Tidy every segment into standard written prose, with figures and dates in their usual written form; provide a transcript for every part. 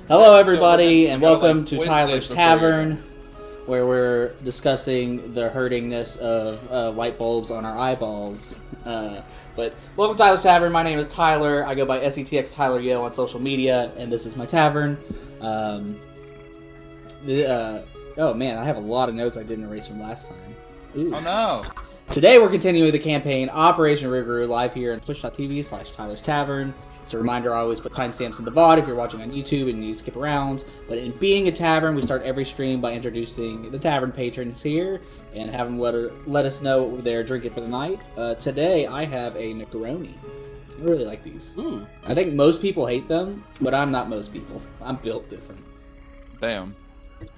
Hello, everybody, and welcome to Tyler's Tavern, where we're discussing the hurtingness of light bulbs on our eyeballs. But welcome to Tyler's Tavern. My name is Tyler. I go by SETX Tyler Yo on social media, and this is my tavern. Oh man, I have a lot of notes I didn't erase from last time. Ooh. Oh no! Today we're continuing the campaign Operation Rougarou live here on twitch.tv/Tyler's Tavern. It's a reminder, I always put timestamps in the VOD if you're watching on YouTube and you need to skip around. But in being a tavern, we start every stream by introducing the tavern patrons here and have them let us know what they're drinking for the night. Today, I have a macaroni. I really like these. Ooh. I think most people hate them, but I'm not most people. I'm built different. Damn.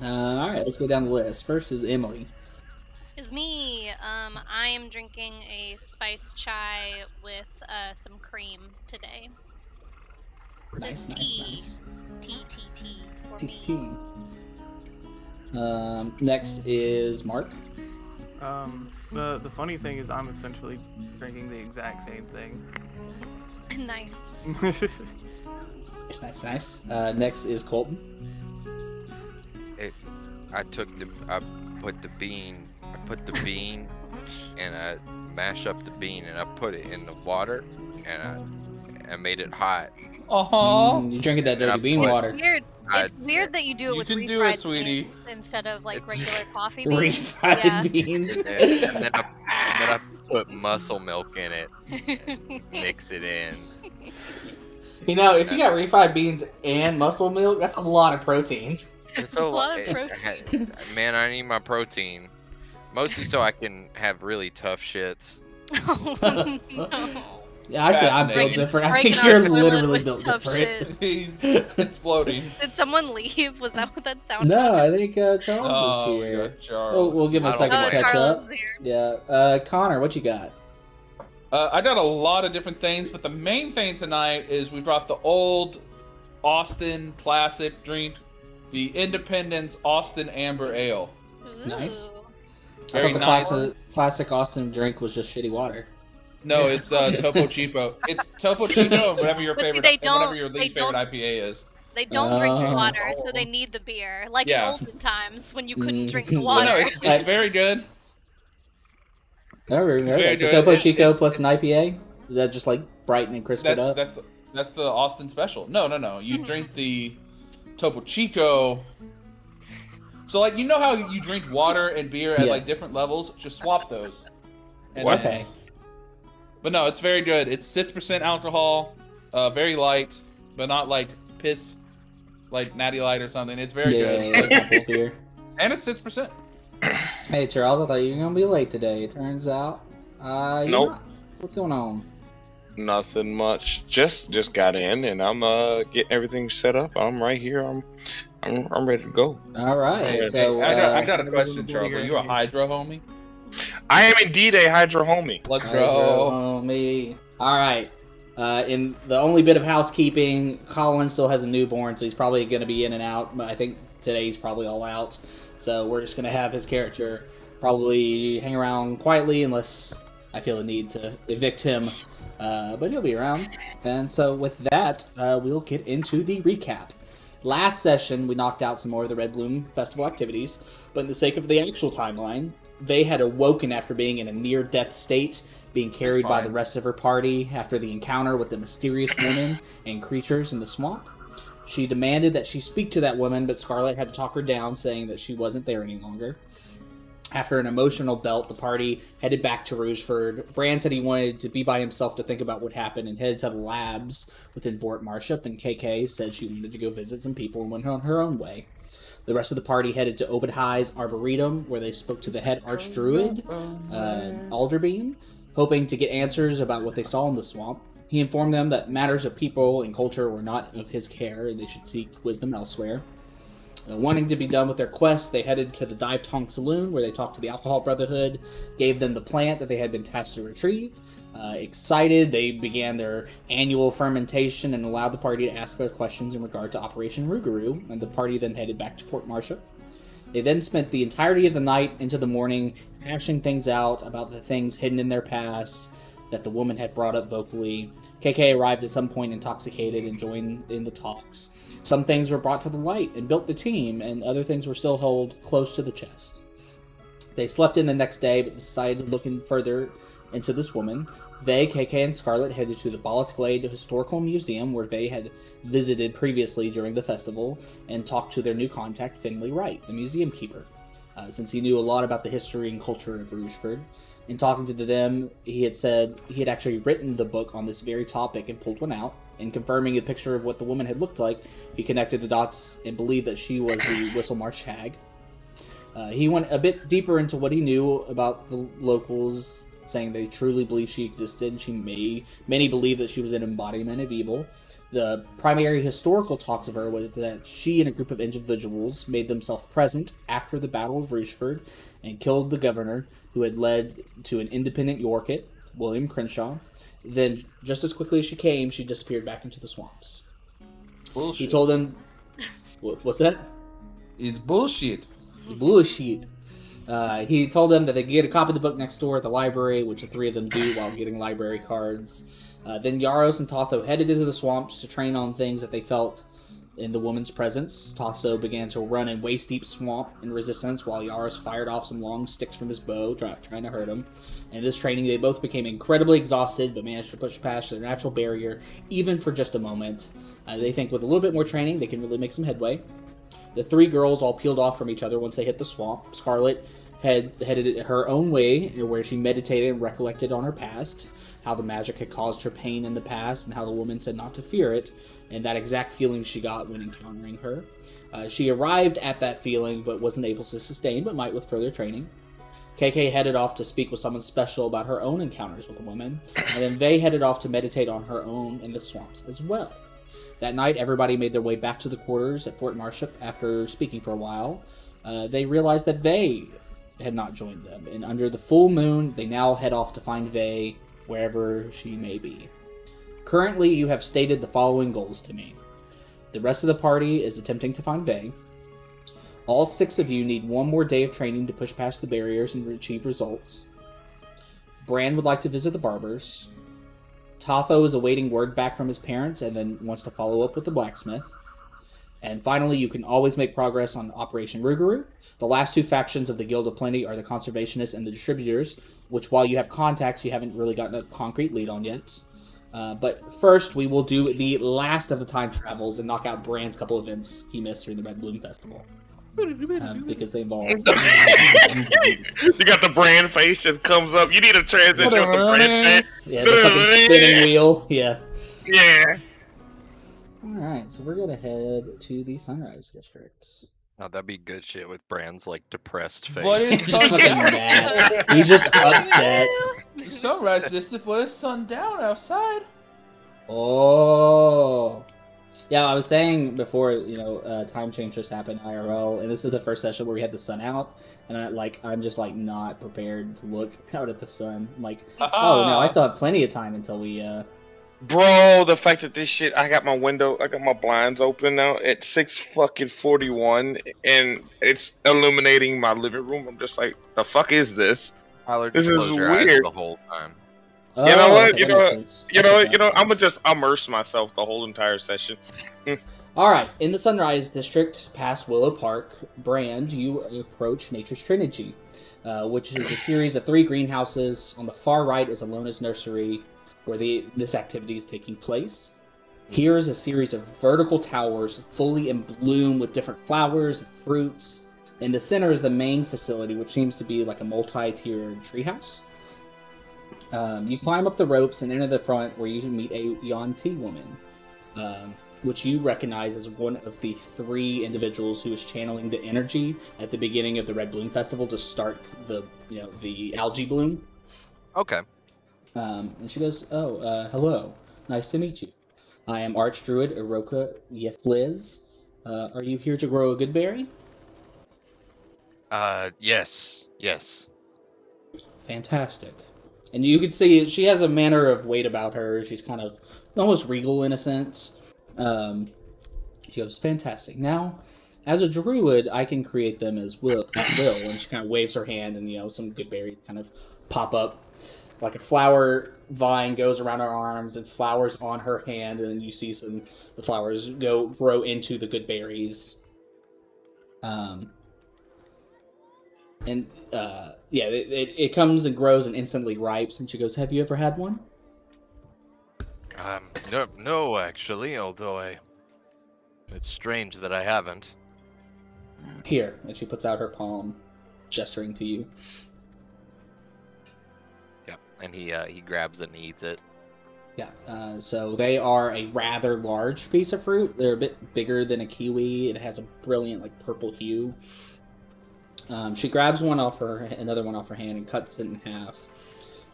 Alright, let's go down the list. First is Emily. Is me. I am drinking a spice chai with some cream today. Nice. Tea for Tea. me. Next is Mark. The funny thing is I'm essentially drinking the exact same thing. Nice. Nice. Next is Colton. I put the bean and I mash up the bean and I put it in the water and I made it hot. You're drinking that dirty bean water. It's weird that you do it with refried beans instead of like regular coffee beans. Refried beans. And then I put muscle milk in it. Mix it in. You know, if you got refried beans and muscle milk, that's a lot of protein. It's a lot of protein. Man, I need my protein. Mostly so I can have really tough shits. Oh, no. Yeah, I say I'm built different. I think you're literally built different. He's exploding. Did someone leave? Was that what that sounded No, like? I think Charles is here. Charles. We'll give him a second to catch Carlos up. is here. Yeah, Connor, what you got? I got a lot of different things, but the main thing tonight is we brought the old Austin classic drink, the Independence Austin Amber Ale. Ooh. Nice. Very I nice. thought the classic Austin drink was just shitty water. No, it's Topo Chico. It's Topo Chico, and whatever your But see, favorite, they whatever your don't- least they favorite don't- IPA is. They don't drink Oh. water, so they need the beer. Like Yeah. in olden times when you couldn't drink the Well, Well, water. no, it's very good. Alright, Very so good. Topo It's- Chico it's- plus an IPA? Is that just like brighten and crisp it up? That's the Austin special. No. You drink the Topo Chico. So like you know how you drink water and beer at Yeah. like different levels? Just swap those. And What? then- Okay. But no, it's very good. It's 6% alcohol, very light, but not like piss, like Natty Light or something. It's very Yeah, good. that's not this beer. And it's 6%. Hey Charles, I thought you were gonna be late today. It turns out, you're Nope. not. What's going on? Nothing much. Just got in and I'm getting everything set up. I'm right here. I'm ready to go. All right, Hey, so I got a question, Charles. Are you a Hydro homie? I am indeed a Hydro homie. Let's Hydro go. me. All right. In the only bit of housekeeping, Colin still has a newborn, so he's probably going to be in and out. But I think today's probably all out, so we're just going to have his character probably hang around quietly unless I feel the need to evict him. But he'll be around. And so with that, we'll get into the recap. Last session, we knocked out some more of the Red Bloom Festival activities, but in the sake of the actual timeline, they had awoken after being in a near-death state, being carried by the rest of her party after the encounter with the mysterious woman and creatures in the swamp. She demanded that she speak to that woman, but Scarlet had to talk her down, saying that she wasn't there any longer. After an emotional belt, the party headed back to Rougeford. Bran said he wanted to be by himself to think about what happened and headed to the labs within Fort Marshall, and KK said she wanted to go visit some people and went on her own way. The rest of the party headed to Obadiah's Arboretum, where they spoke to the head Archdruid, Alderbean, hoping to get answers about what they saw in the swamp. He informed them that matters of people and culture were not of his care, and they should seek wisdom elsewhere. Wanting to be done with their quest, they headed to the Dive Tongue Saloon, where they talked to the Alcohol Brotherhood, gave them the plant that they had been tasked to retrieve. Excited, they began their annual fermentation and allowed the party to ask their questions in regard to Operation Rougarou, and the party then headed back to Fort Marshall. They then spent the entirety of the night into the morning hashing things out about the things hidden in their past, that the woman had brought up vocally. KK arrived at some point intoxicated and joined in the talks. Some things were brought to the light and built the team, and other things were still held close to the chest. They slept in the next day, but decided looking further into this woman. Vey, KK, and Scarlet headed to the Bolith Glade Historical Museum, where Vey had visited previously during the festival, and talked to their new contact, Finley Wright, the museum keeper, since he knew a lot about the history and culture of Rougeford. In talking to them, he had said he had actually written the book on this very topic and pulled one out. In confirming a picture of what the woman had looked like, he connected the dots and believed that she was the Whistlemarsh Hag. He went a bit deeper into what he knew about the locals, saying they truly believe she existed, and many believe that she was an embodiment of evil. The primary historical talks of her was that she and a group of individuals made themselves present after the Battle of Rougeford and killed the governor, who had led to an independent Yorkit, William Crenshaw. Then, just as quickly as she came, she disappeared back into the swamps. Bullshit. He told them... What's that? It's bullshit. Bullshit. He told them that they could get a copy of the book next door at the library, which the three of them do while getting library cards. Then Yaros and Totho headed into the swamps to train on things that they felt in the woman's presence. Totho began to run in waist-deep swamp in resistance, while Yaros fired off some long sticks from his bow, trying to hurt him. In this training, they both became incredibly exhausted, but managed to push past their natural barrier, even for just a moment. They think with a little bit more training, they can really make some headway. The three girls all peeled off from each other once they hit the swamp. Scarlet headed her own way, where she meditated and recollected on her past, how the magic had caused her pain in the past, and how the woman said not to fear it, and that exact feeling she got when encountering her. She arrived at that feeling, but wasn't able to sustain, but might with further training. KK headed off to speak with someone special about her own encounters with the woman, and then Vey headed off to meditate on her own in the swamps as well. That night, everybody made their way back to the quarters at Fort Marship after speaking for a while. They realized that Vey had not joined them, and under the full moon, they now head off to find Vey wherever she may be. Currently, you have stated the following goals to me. The rest of the party is attempting to find Vey. All 6 of you need one more day of training to push past the barriers and achieve results. Bran would like to visit the barbers. Totho is awaiting word back from his parents and then wants to follow up with the blacksmith. And finally, you can always make progress on Operation Rougarou. The last 2 factions of the Guild of Plenty are the Conservationists and the Distributors, which while you have contacts, you haven't really gotten a concrete lead on yet. But first, we will do the last of the time travels and knock out Bran's couple events he missed during the Red Bloom Festival. Because they involve... You got the brand face that comes up. You need a transition with the brand face. Yeah, the fucking spinning wheel. Yeah. Yeah. Alright, so we're gonna head to the Sunrise District. Now that'd be good shit with Brand's like depressed face. What is He's just fucking mad. He's just upset. Sunrise District, but it's sundown outside. Oh. Yeah, I was saying before, time change just happened IRL, and this is the first session where we had the sun out, and I'm just not prepared to look out at the sun. I'm like, oh no, I still have plenty of time until we, Bro, the fact that this shit, I got my blinds open now at 6:41, and it's illuminating my living room. I'm just like, the fuck is this? Tyler, This just is close your eyes weird. the whole time. oh, You know what? okay, You that know makes what? sense. I'm That's gonna just immerse myself the whole entire session. Alright, in the Sunrise District, past Willow Park, Brand, you approach Nature's Trinity, which is a series of 3 greenhouses. On the far right is Alona's nursery, where this activity is taking place. Here is a series of vertical towers fully in bloom with different flowers and fruits. In the center is the main facility, which seems to be like a multi-tiered treehouse. You climb up the ropes and enter the front, where you can meet a Yuan-Ti woman, which you recognize as one of the 3 individuals who is channeling the energy at the beginning of the Red Bloom Festival to start the algae bloom. Okay. And she goes, hello. Nice to meet you. I am Archdruid Iroka Yethliz. Are you here to grow a Goodberry? Yes. Fantastic. And you can see she has a manner of weight about her. She's kind of almost regal in a sense. She goes, fantastic. Now, as a druid, I can create them at will. And she kind of waves her hand, and some Goodberry kind of pop up. like a flower vine goes around her arms and flowers on her hand, and then you see the flowers grow into the good berries. It comes and grows and instantly ripes. And she goes, "Have you ever had one?" No, actually. It's strange that I haven't. Here, and she puts out her palm, gesturing to you. Yep, and he grabs it and eats it. Yeah, so they are a rather large piece of fruit. They're a bit bigger than a kiwi. It has a brilliant, like, purple hue. She grabs another one off her hand and cuts it in half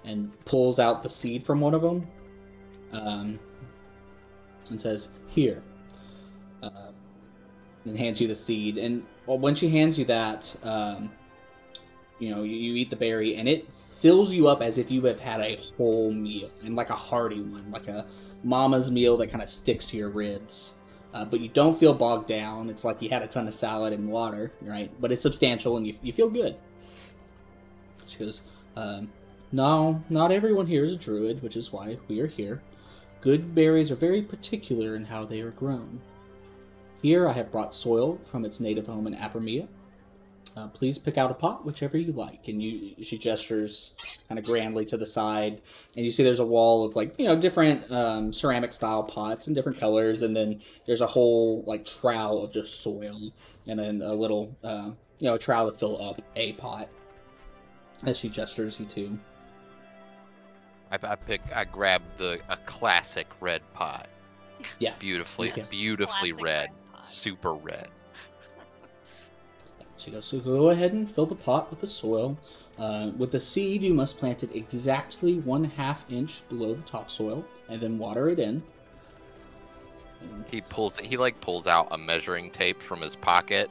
and pulls out the seed from one of them and says, "Here," and hands you the seed. And when she hands you that, you eat the berry, and it fills you up as if you have had a whole meal, and like a hearty one, like a mama's meal that kind of sticks to your ribs. But you don't feel bogged down. It's like you had a ton of salad and water, right? But it's substantial, and you feel good. She goes, "No, not everyone here is a druid, which is why we are here. Good berries are very particular in how they are grown. Here I have brought soil from its native home in Apamea. Please pick out a pot, whichever you like." And she gestures kind of grandly to the side, and you see there's a wall of different ceramic style pots in different colors, and then there's a whole trowel of just soil, and then a little a trowel to fill up a pot. As she gestures you to. I grab a classic red pot. Yeah, beautifully Classic red, red pot. super red. She goes, "So go ahead and fill the pot with the soil. With the seed, you must plant it exactly 1/2 inch below the topsoil, and then water it in." He pulls out a measuring tape from his pocket.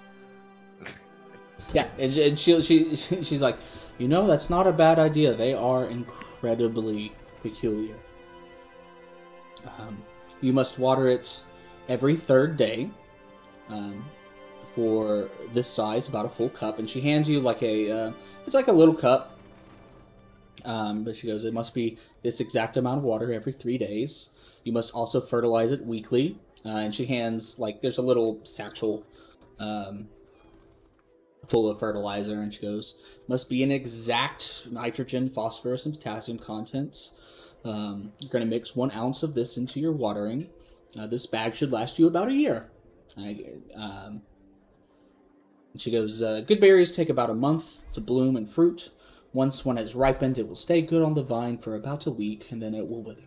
Yeah, and she's like, "That's not a bad idea. They are incredibly peculiar. You must water it every 3rd day. For this size, about a full cup." And she hands you it's like a little cup. But she goes, "It must be this exact amount of water every 3 days. You must also fertilize it weekly." And she hands, there's a little satchel full of fertilizer, and she goes, "Must be an exact nitrogen, phosphorus, and potassium contents. You're going to mix 1 ounce of this into your watering. This bag should last you about a year." She goes, "Good berries take about a month to bloom and fruit. Once one has ripened, it will stay good on the vine for about a week, and then it will wither.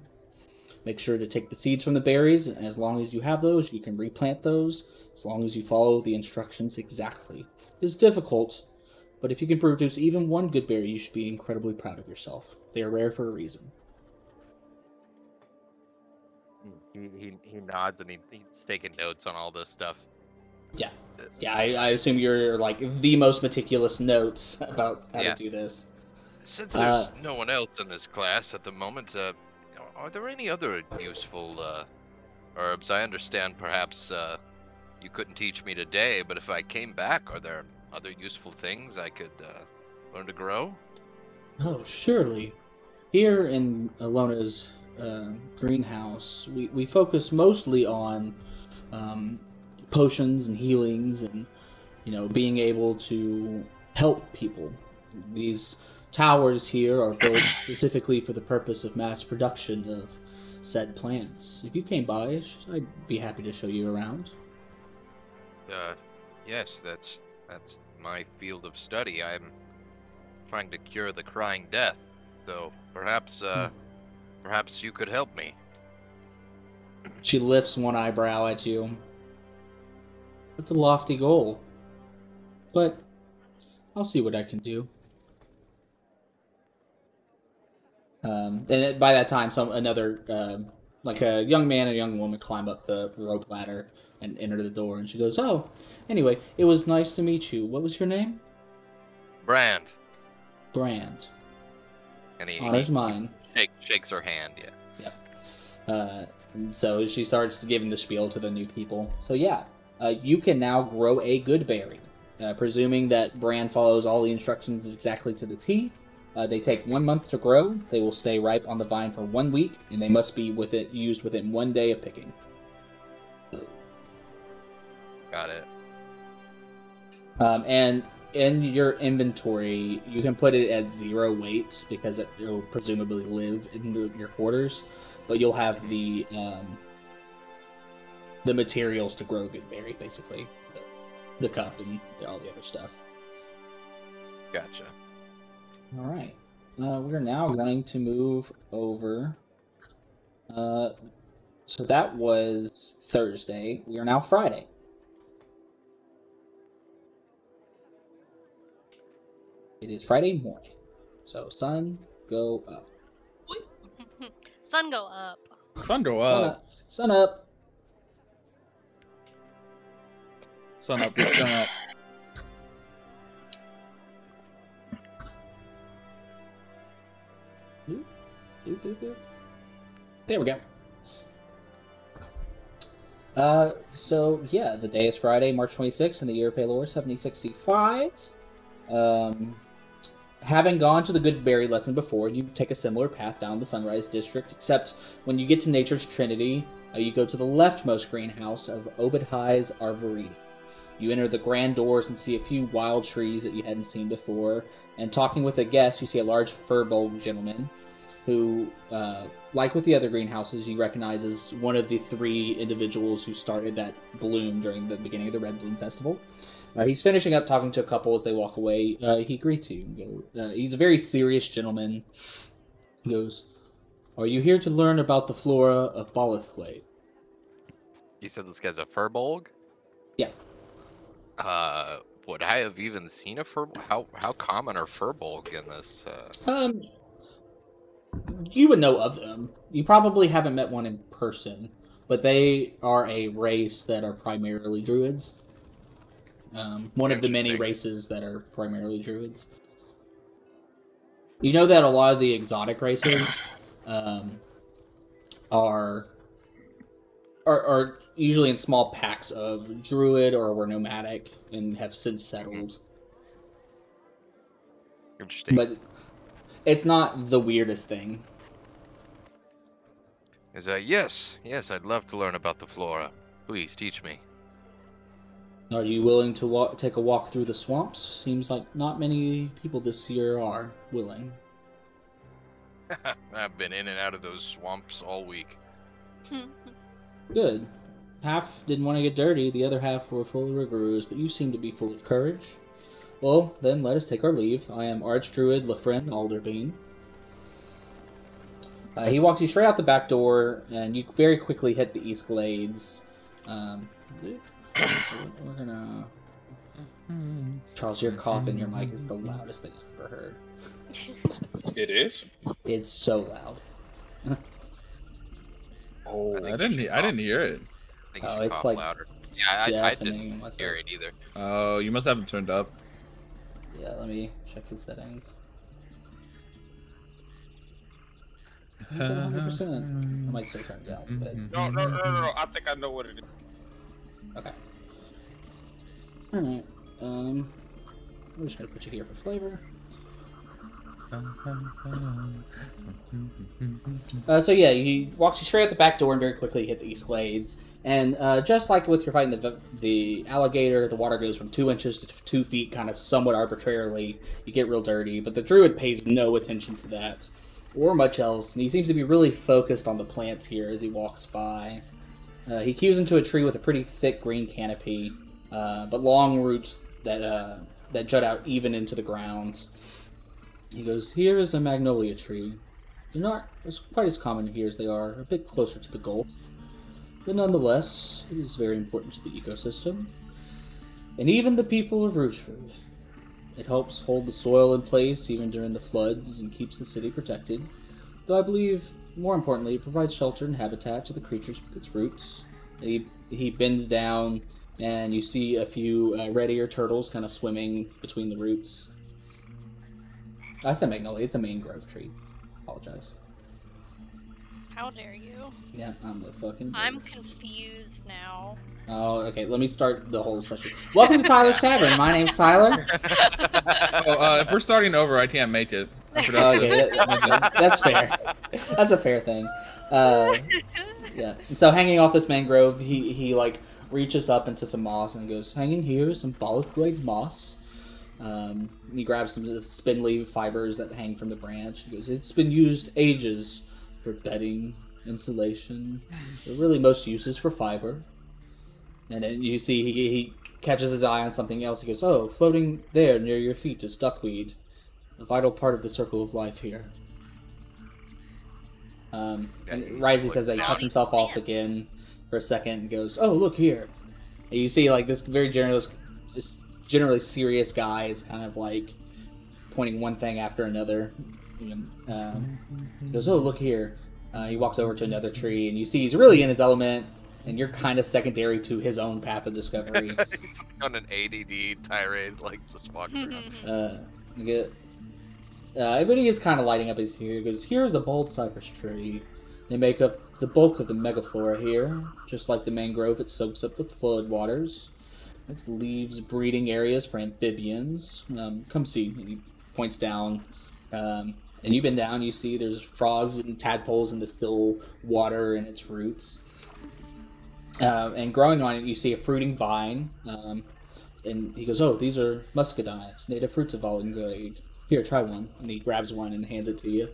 Make sure to take the seeds from the berries, and as long as you have those, you can replant those, as long as you follow the instructions exactly. It is difficult, but if you can produce even 1 good berry, you should be incredibly proud of yourself. They are rare for a reason." He nods and he's taking notes on all this stuff. Yeah, I assume you're the most meticulous notes about how to do this. Since there's no one else in this class at the moment, are there any other useful herbs? I understand perhaps you couldn't teach me today, but if I came back, are there other useful things I could learn to grow? Oh, surely. Here in Alona's greenhouse, we focus mostly on potions and healings and, being able to help people. These towers here are built specifically for the purpose of mass production of said plants. If you came by, I'd be happy to show you around. Yes, that's my field of study. I'm trying to cure the crying death, so perhaps you could help me. She lifts one eyebrow at you. That's a lofty goal, but I'll see what I can do. And by that time, another a young man and a young woman climb up the rope ladder and enter the door. And she goes, "Oh, anyway, it was nice to meet you. What was your name?" Brand. Brand. And Honor's mine. Shakes her hand. Yeah. And so she starts giving the spiel to the new people. So yeah, you can now grow a good berry, presuming that Brand follows all the instructions exactly to the T. They take 1 month to grow. They will stay ripe on the vine for 1 week, and they must be used within 1 day of picking. Got it. And in your inventory, you can put it at 0 weight because it will presumably live in your quarters, but you'll have the materials to grow Goodberry, basically. The cup and all the other stuff. Gotcha. All right. We're now going to move over. So that was Thursday. We are now Friday. It is Friday morning. So sun go up. Sun go up. Sun go up. Sun up. Sun up. Get sun up. There we go. So yeah, the day is Friday, March 26th, in the year of Palor 7065. Having gone to the Goodberry lesson before, you take a similar path down the Sunrise District, except when you get to Nature's Trinity, you go to the leftmost greenhouse of Obadhi's Arboretum. You enter the grand doors and see a few wild trees that you hadn't seen before, and talking with a guest, you see a large fur-bowled gentleman who, like with the other greenhouses, you recognize as one of the 3 individuals who started that bloom during the beginning of the Red Bloom Festival. He's finishing up talking to a couple as they walk away. He greets you. He's a very serious gentleman. He goes, "Are you here to learn about the flora of Balithglade?" You said this guy's a furbolg? Yeah. Would I have even seen a fur? How common are furbolg in this? You would know of them. You probably haven't met one in person, but they are a race that are primarily druids. One of the many races that are primarily druids. You know that a lot of the exotic races are usually in small packs of druid or were nomadic and have since settled. Interesting. But it's not the weirdest thing. Yes, I'd love to learn about the flora. Please teach me. Are you willing to take a walk through the swamps? Seems like not many people this year are willing. I've been in and out of those swamps all week. Good. Half didn't want to get dirty, the other half were full of Rougarous, but you seem to be full of courage. Well, then let us take our leave. I am Archdruid Lefren Alderbean. He walks you straight out the back door, and you very quickly hit the East Glades. We're gonna... Charles, your cough in your mic is the loudest thing I've ever heard. It is? It's so loud. Oh, I didn't hear it. I think you should it's cough like louder. Yeah, I didn't myself. hear it either. Oh, you must have it turned up. Yeah, let me check his settings. It's at 100%. I might still turn it down, but... No. I think I know what it is. Okay. Alright, I'm just gonna put you here for flavor. So yeah, he walks you straight out the back door and very quickly hit the East Glades. And just like with your fighting the alligator, the water goes from 2 inches to 2 feet, kind of somewhat arbitrarily. You get real dirty, but the druid pays no attention to that, or much else. And he seems to be really focused on the plants here as he walks by. He cues into a tree with a pretty thick green canopy, but long roots that jut out even into the ground. He goes, "Here is a magnolia tree. They're not quite as common here as they are a bit closer to the Gulf. But nonetheless, it is very important to the ecosystem. And even the people of Rochefort. It helps hold the soil in place even during the floods and keeps the city protected. Though I believe, more importantly, it provides shelter and habitat to the creatures with its roots." He bends down, and you see a few red ear turtles kind of swimming between the roots. I said magnolia. It's a mangrove tree. Apologize. How dare you? Yeah, I'm the fucking... I'm confused now. Oh, okay. Let me start the whole session. Welcome to Tyler's Tavern. My name's Tyler. If we're starting over, I can't make it. Okay, that's fair. That's a fair thing. Yeah. And so hanging off this mangrove, he like reaches up into some moss and goes, hanging here is some Baloth grade moss. He grabs some spindly fibers that hang from the branch. He goes, it's been used ages for bedding, insulation. But really most uses for fiber. And then you see he catches his eye on something else. He goes, oh, floating there near your feet is duckweed. A vital part of the circle of life here. And Risey says that he cuts himself off again for a second and goes, oh, look here. And you see, like, this generally serious guy is kind of, like, pointing one thing after another. He goes, oh, look here. He walks over to another tree, and you see he's really in his element, and you're kind of secondary to his own path of discovery. He's on an ADD tirade, like, just walking around. But he is kind of lighting up his ear. He goes, here's a bold cypress tree. They make up the bulk of the megaflora here. Just like the mangrove, it soaks up the flood waters. It leaves breeding areas for amphibians. Come see. And he points down. And you've been down, you see there's frogs and tadpoles in the still water and its roots. And growing on it, you see a fruiting vine. And he goes, oh, these are muscadines, native fruits of Volungrade. Here, try one. And he grabs one and hands it to you.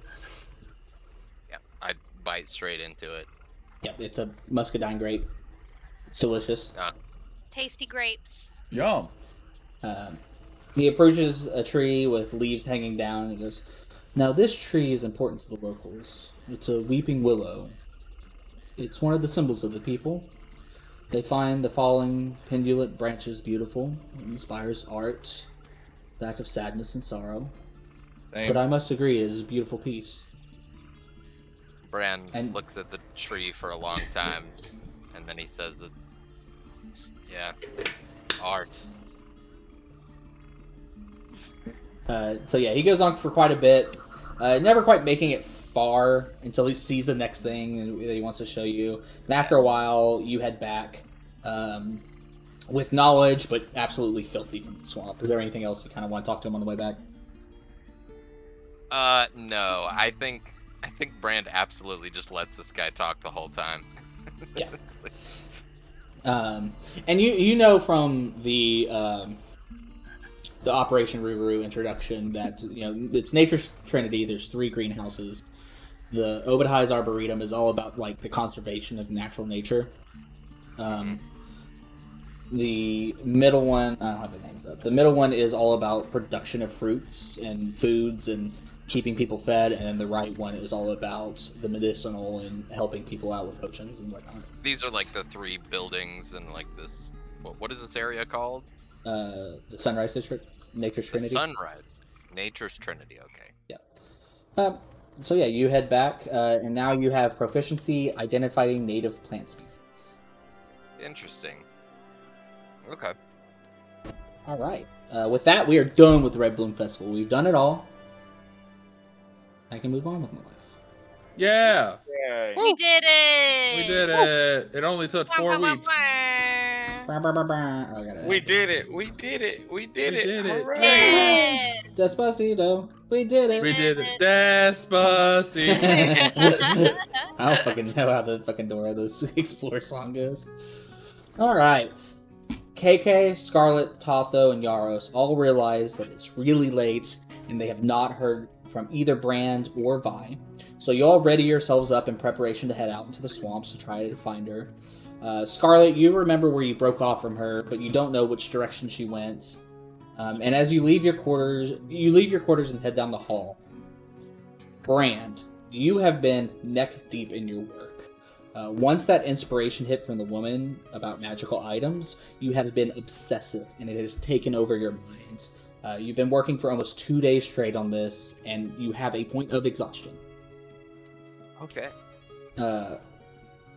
Yeah, I bite straight into it. Yep, it's a muscadine grape. It's delicious. Tasty grapes. Yum. He approaches a tree with leaves hanging down and he goes, now this tree is important to the locals. It's a weeping willow. It's one of the symbols of the people. They find the falling pendulate branches beautiful. It inspires art, the act of sadness and sorrow. Same. But I must agree, it is a beautiful piece. Bran looks at the tree for a long time, and then he says that, art. So yeah, he goes on for quite a bit, never quite making it far until he sees the next thing that he wants to show you. And after a while, you head back with knowledge, but absolutely filthy from the swamp. Is there anything else you kind of want to talk to him on the way back? No. I think Brand absolutely just lets this guy talk the whole time. Yeah. And you know from the Operation Rougarou introduction that it's Nature's Trinity. There's 3 greenhouses. The Obadiah's Arboretum is all about like the conservation of natural nature. The middle one, I don't have the names up. The middle one is all about production of fruits and foods and keeping people fed, and then the right one is all about the medicinal and helping people out with potions and whatnot. These are like the 3 buildings and like this. What is this area called? The Sunrise District, Nature's Trinity. Sunrise, Nature's Trinity. Okay. Yeah. So yeah, you head back, and now you have proficiency identifying native plant species. Interesting. Okay. All right. With that, we are done with the Red Bloom Festival. We've done it all. I can move on with my life. Yeah. We did it! We did it. It only took 4 weeks. We did it. We did it. We did it. All right. Yeah. Despacito. We did it. We did it. Despacito. I don't fucking know how the fucking Dora this Explorer song goes. All right. KK, Scarlet, Totho, and Yaros all realize that it's really late and they have not heard from either Brand or Vi. So you all ready yourselves up in preparation to head out into the swamps to try to find her. Scarlet, you remember where you broke off from her, but you don't know which direction she went. And as you leave your quarters and head down the hall. Brand, you have been neck deep in your work. Once that inspiration hit from the woman about magical items, you have been obsessive, and it has taken over your mind. You've been working for almost 2 days straight on this, and you have a point of exhaustion. Okay.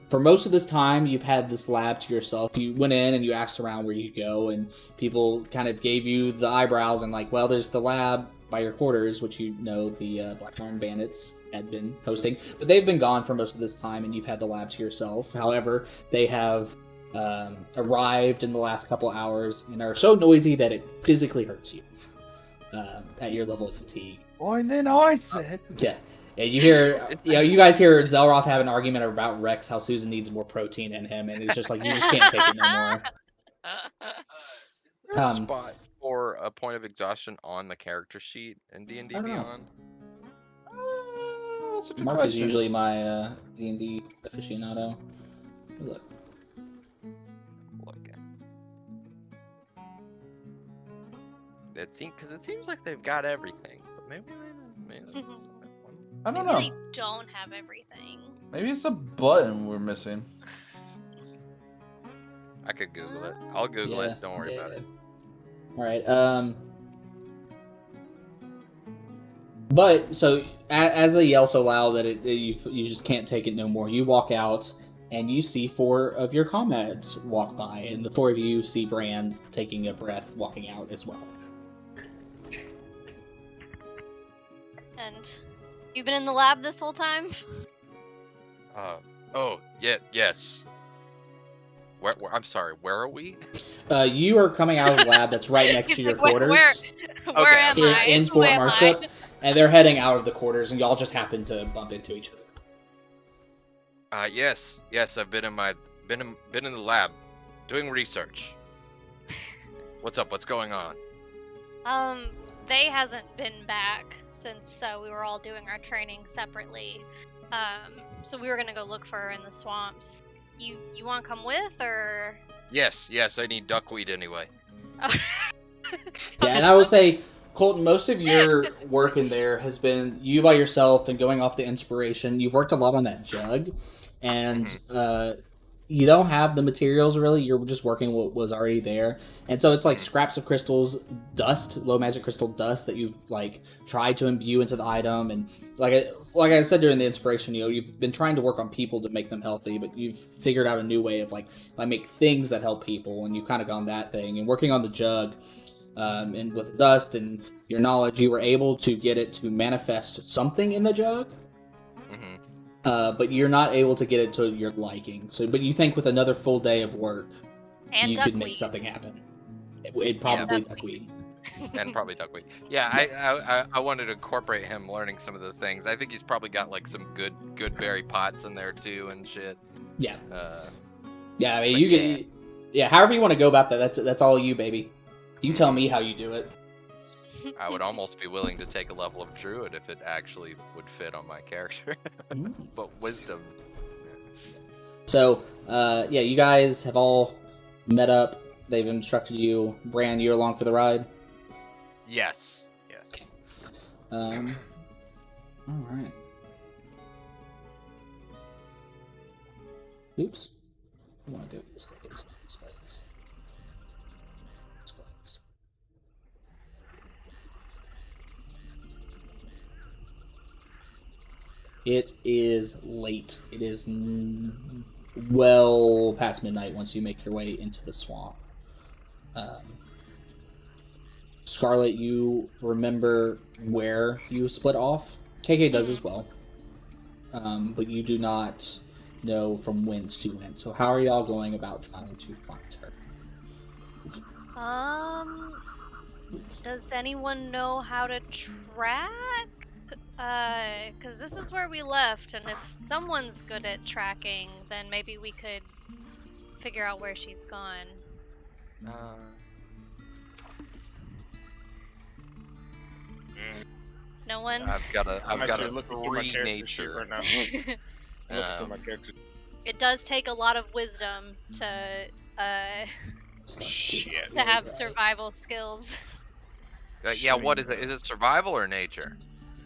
For most of this time, you've had this lab to yourself. You went in and you asked around where you go, and people kind of gave you the eyebrows and like, well, there's the lab by your quarters, which the Black Iron Bandits had been hosting. But they've been gone for most of this time, and you've had the lab to yourself. However, they have arrived in the last couple hours and are so noisy that it physically hurts you. at your level of fatigue. Boy, and then I said. Yeah. Yeah, you hear, you guys hear Zelroth have an argument about Rex, how Susan needs more protein in him, and it's just like, you just can't take it no more. Is there a spot for a point of exhaustion on the character sheet in D&D Beyond? That's a good Mark question. is usually my D&D aficionado. Look. It seems like they've got everything, but maybe I don't Maybe know. they don't have everything. Maybe it's a button we're missing. I could Google it. I'll Google it. Don't worry about it. All right. But so as they yell so loud that you just can't take it no more, you walk out and you see 4 of your comrades walk by, and the 4 of you see Bran taking a breath, walking out as well. And you've been in the lab this whole time? Yes. Where, I'm sorry, where are we? You are coming out of the lab that's right next to your quarters. Where am I? In Fort Where am Marship, and they're heading out of the quarters, and y'all just happen to bump into each other. Yes, I've been in the lab, doing research. What's up? What's going on? They hasn't been back since we were all doing our training separately. So we were gonna go look for her in the swamps. You want to come with, or? Yes, I need duckweed anyway. Yeah, and I will say, Colton, most of your work in there has been you by yourself and going off the inspiration. You've worked a lot on that jug, and you don't have the materials really. You're just working what was already there, and so it's like scraps of crystals, dust, low magic crystal dust that you've like tried to imbue into the item. And like I said during the inspiration, you've been trying to work on people to make them healthy, but you've figured out a new way of like I make things that help people, and you've kind of gone that thing. And working on the jug, and with dust and your knowledge, you were able to get it to manifest something in the jug. But you're not able to get it to your liking. So, but you think with another full day of work, and you duckweed. could make something happen. It probably duckweed. And probably duckweed. Yeah, I wanted to incorporate him learning some of the things. I think he's probably got like some good berry pots in there too and shit. Yeah. Yeah, I mean you can. Yeah, however you want to go about that. That's all you, baby. You tell me how you do it. I would almost be willing to take a level of druid if it actually would fit on my character. But wisdom. So, yeah, you guys have all met up. They've instructed you. Bran, you're along for the ride? Yes. All right. Oops. I want to do this. It is late. It is well past midnight once you make your way into the swamp. Scarlet, you remember where you split off. KK does as well. But you do not know from whence she went. So how are y'all going about trying to find her? Does anyone know how to track? Because this is where we left, and if someone's good at tracking, then maybe we could figure out where she's gone. No one? I've got a looking through my character sheet nature. right now. Looking through my character. It does take a lot of wisdom to Shit. have survival skills. Yeah, what is it? Is it survival or nature?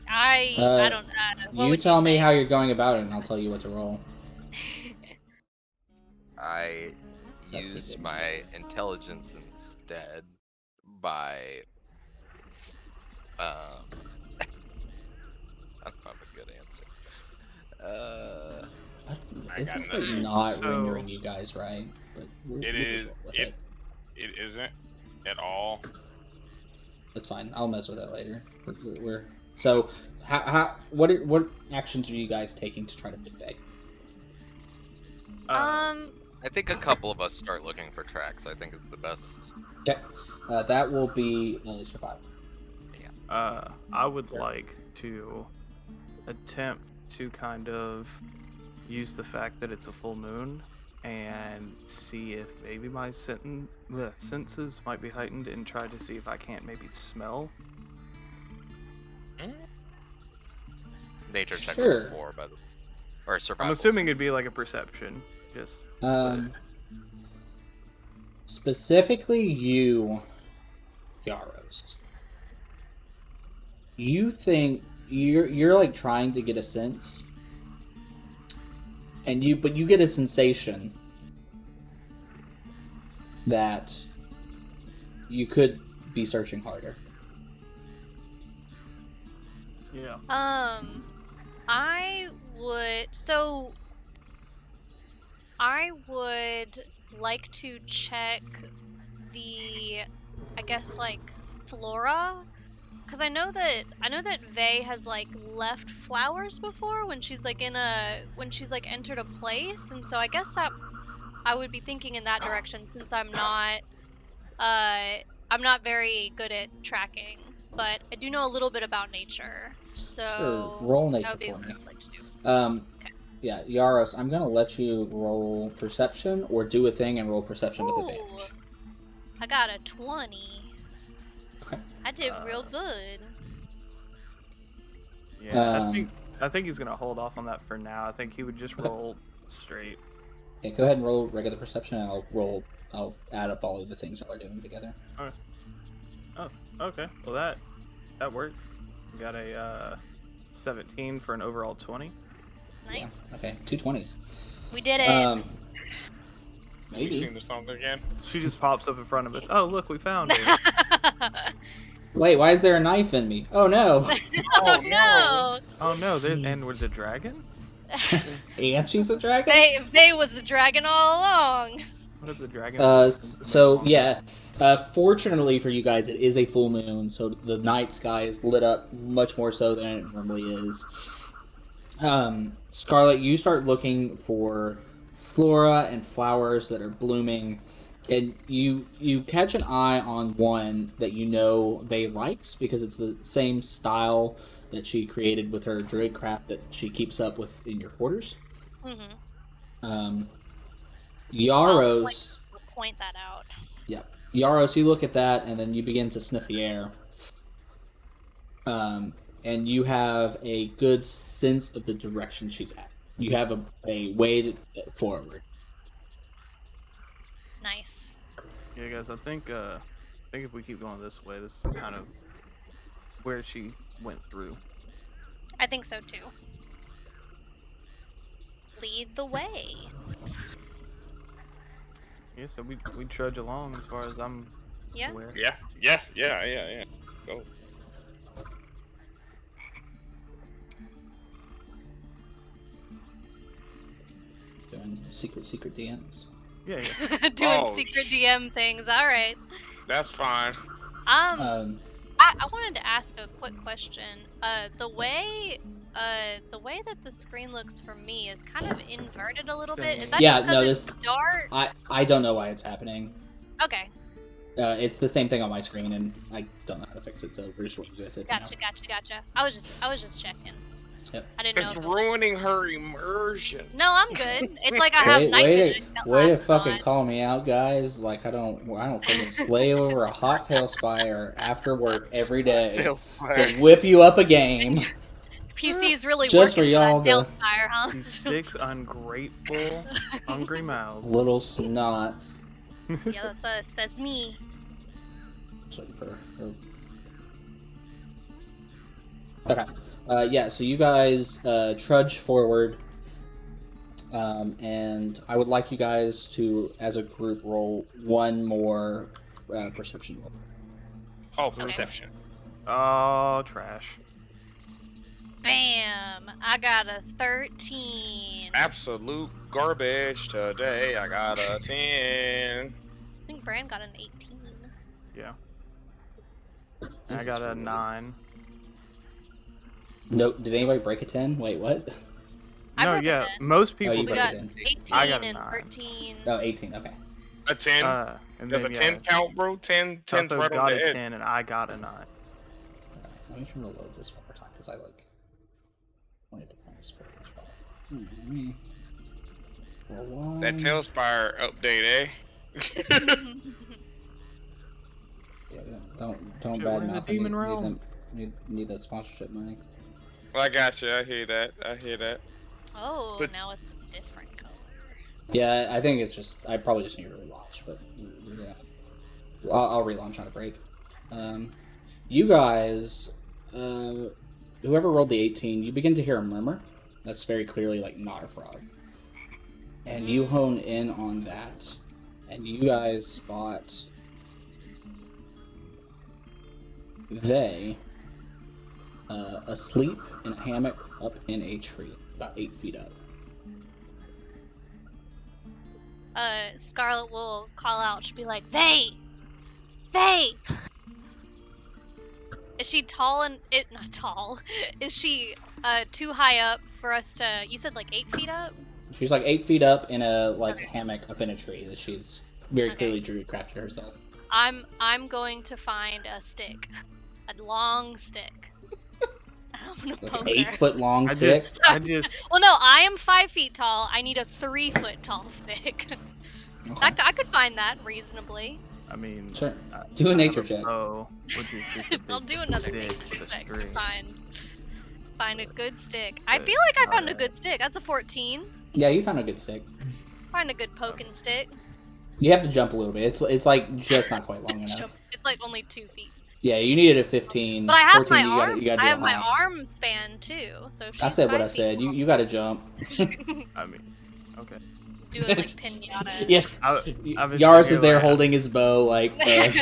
I don't know. You tell me how you're going about it, and I'll tell you what to roll. I That's use it. my intelligence instead by I don't have a good answer. This got is nothing. like not So- rendering you guys right, but we'll It just is. roll with It isn't at all. That's fine. I'll mess with that later. So, what actions are you guys taking to try to convey? I think a couple of us start looking for tracks. I think is the best. Okay, that will be survival. Yeah. I would like to attempt to kind of use the fact that it's a full moon and see if maybe my senses might be heightened and try to see if I can't maybe smell. Nature check Sure. with 4, by the way. Or survival. I'm assuming it'd be like a perception. Just Specifically you, Yaros. You think you're like trying to get a sense, but you get a sensation that you could be searching harder. yeah. I would like to check the, I guess, like, Flora, because I know that Vey has like left flowers before when she's like entered a place, and so I guess that I would be thinking in that direction since I'm not very good at tracking, but I do know a little bit about nature. So Sure, roll nature that would be for what me. I'd like to do. Okay. Yeah, Yaros, I'm gonna let you roll perception or do a thing and roll perception with Ooh. advantage. I got a 20. Okay. I did real good. Yeah, I think he's gonna hold off on that for now. I think he would just roll straight. Yeah, go ahead and roll regular perception, and I'll add up all of the things y'all are doing together. Alright. Oh, okay. Well, that worked. We got a 17 for an overall 20. Nice. Yeah, okay, 2 20s. We did it. You Maybe. seen the song again? She just pops up in front of us. Oh, look, we found it. Wait, why is there a knife in me? Oh no! Oh no! Oh no, and with the dragon? And she's a dragon? Vey was the dragon all along. What is the dragon? So yeah, fortunately for you guys, it is a full moon, so the night sky is lit up much more so than it normally is. Scarlet, you start looking for flora and flowers that are blooming, and you catch an eye on one that you know Vey likes because it's the same style that she created with her druid craft that she keeps up with in your quarters. Mm-hmm. Yaros. I'll point that out. Yeah. Yaros, you look at that, and then you begin to sniff the air. And you have a good sense of the direction she's at. You have a way forward. Nice. Yeah, guys, I think if we keep going this way, this is kind of where she went through. I think so too. Lead the way. Yeah, so we trudge along as far as I'm aware. Yeah. Go. Doing secret DMs. Yeah. Doing Oh, secret DM things. All right. That's fine. I wanted to ask a quick question. The way that the screen looks for me is kind of inverted a little bit. Is that Yeah, just no, because it's dark? I don't know why it's happening. Okay. It's the same thing on my screen, and I don't know how to fix it, so we're just working with it. Gotcha. I was just checking. Yep. I didn't know. It's if it was... ruining her immersion. No, I'm good. It's like I have night vision. Way to fucking call me out, guys. Like I don't fucking slave over a hot TaleSpire after work every day to whip you up a game. PC's really Just working for y'all for that TaleSpire, huh? These 6 ungrateful, hungry mouths. Little snots. Yeah, that's us. That's me. Okay. Yeah, so you guys trudge forward, and I would like you guys to, as a group, roll one more perception roll. Oh, perception. Oh, trash. Bam! I got a 13. Absolute garbage today. I got a 10. I think Bran got an 18. Yeah. I got a 9. No, did anybody break a 10? Wait, what? I No, broke a yeah, 10. most people you We broke got it in. 18 I got a and 9. 13. Oh, 18, okay. A 10. And Does then, a 10 count, bro? 10's Otho right on got the a edge. 10 and I got a 9. Let me try to load this one more time because I wanted to find a spot. That TaleSpire update, eh? Yeah, don't Shit, bad we're in the mouth. demon realm. Need that sponsorship money. Well, I got you. I hear that. Oh, But- now it's a different color. Yeah, I think it's just I probably just need to relaunch, but yeah, I'll relaunch on a break. You guys, whoever rolled the 18, you begin to hear a murmur. That's very clearly like not a frog, and you hone in on that, and you guys spot they asleep in a hammock up in a tree, about 8 feet up. Scarlet will call out. She'll be like, "Vay! Vay!" Is she tall and not tall? Is she too high up for us to? You said like 8 feet up. She's like 8 feet up in a hammock up in a tree that she's very clearly crafted herself. I'm going to find a stick, a long stick. I'm gonna Like poke an her. 8 foot long I stick. just. Well, no, I am 5 feet tall. I need a 3 foot tall stick. Okay. I could find that reasonably. I mean, Sure. Do a nature check. Oh, would you I'll do another stick nature with a check to string? find a good stick. I Good. feel like I found a Alright. good stick. That's a 14. Yeah, you found a good stick. Find a good poking stick. You have to jump a little bit. It's like just not quite long enough. It's like only 2 feet. Yeah, you needed a 15. But I have 14, my you arm. gotta, you gotta I do have a my hop. arm span too. So if I she's said what 5 I said. feet You got to jump. I mean, okay. doing like pinata. Yeah. I've been Yaris sitting is there here, holding his bow, like. and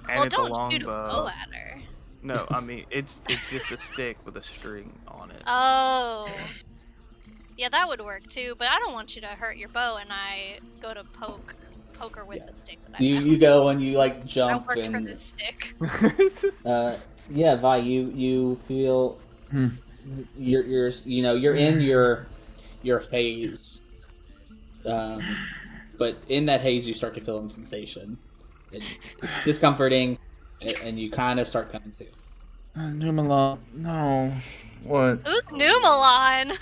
Well, it's a don't long shoot a bow. bow at her. No, I mean it's just a stick with a string on it. Oh. Yeah, that would work too. But I don't want you to hurt your bow, and I go to poke her with the stick that I found. You go and you like I jump worked for and this stick. yeah, Vi, you feel you're in your haze, but in that haze you start to feel a sensation. It's discomforting, and you kind of start coming to. Numalon, no. What? Who's Numalon?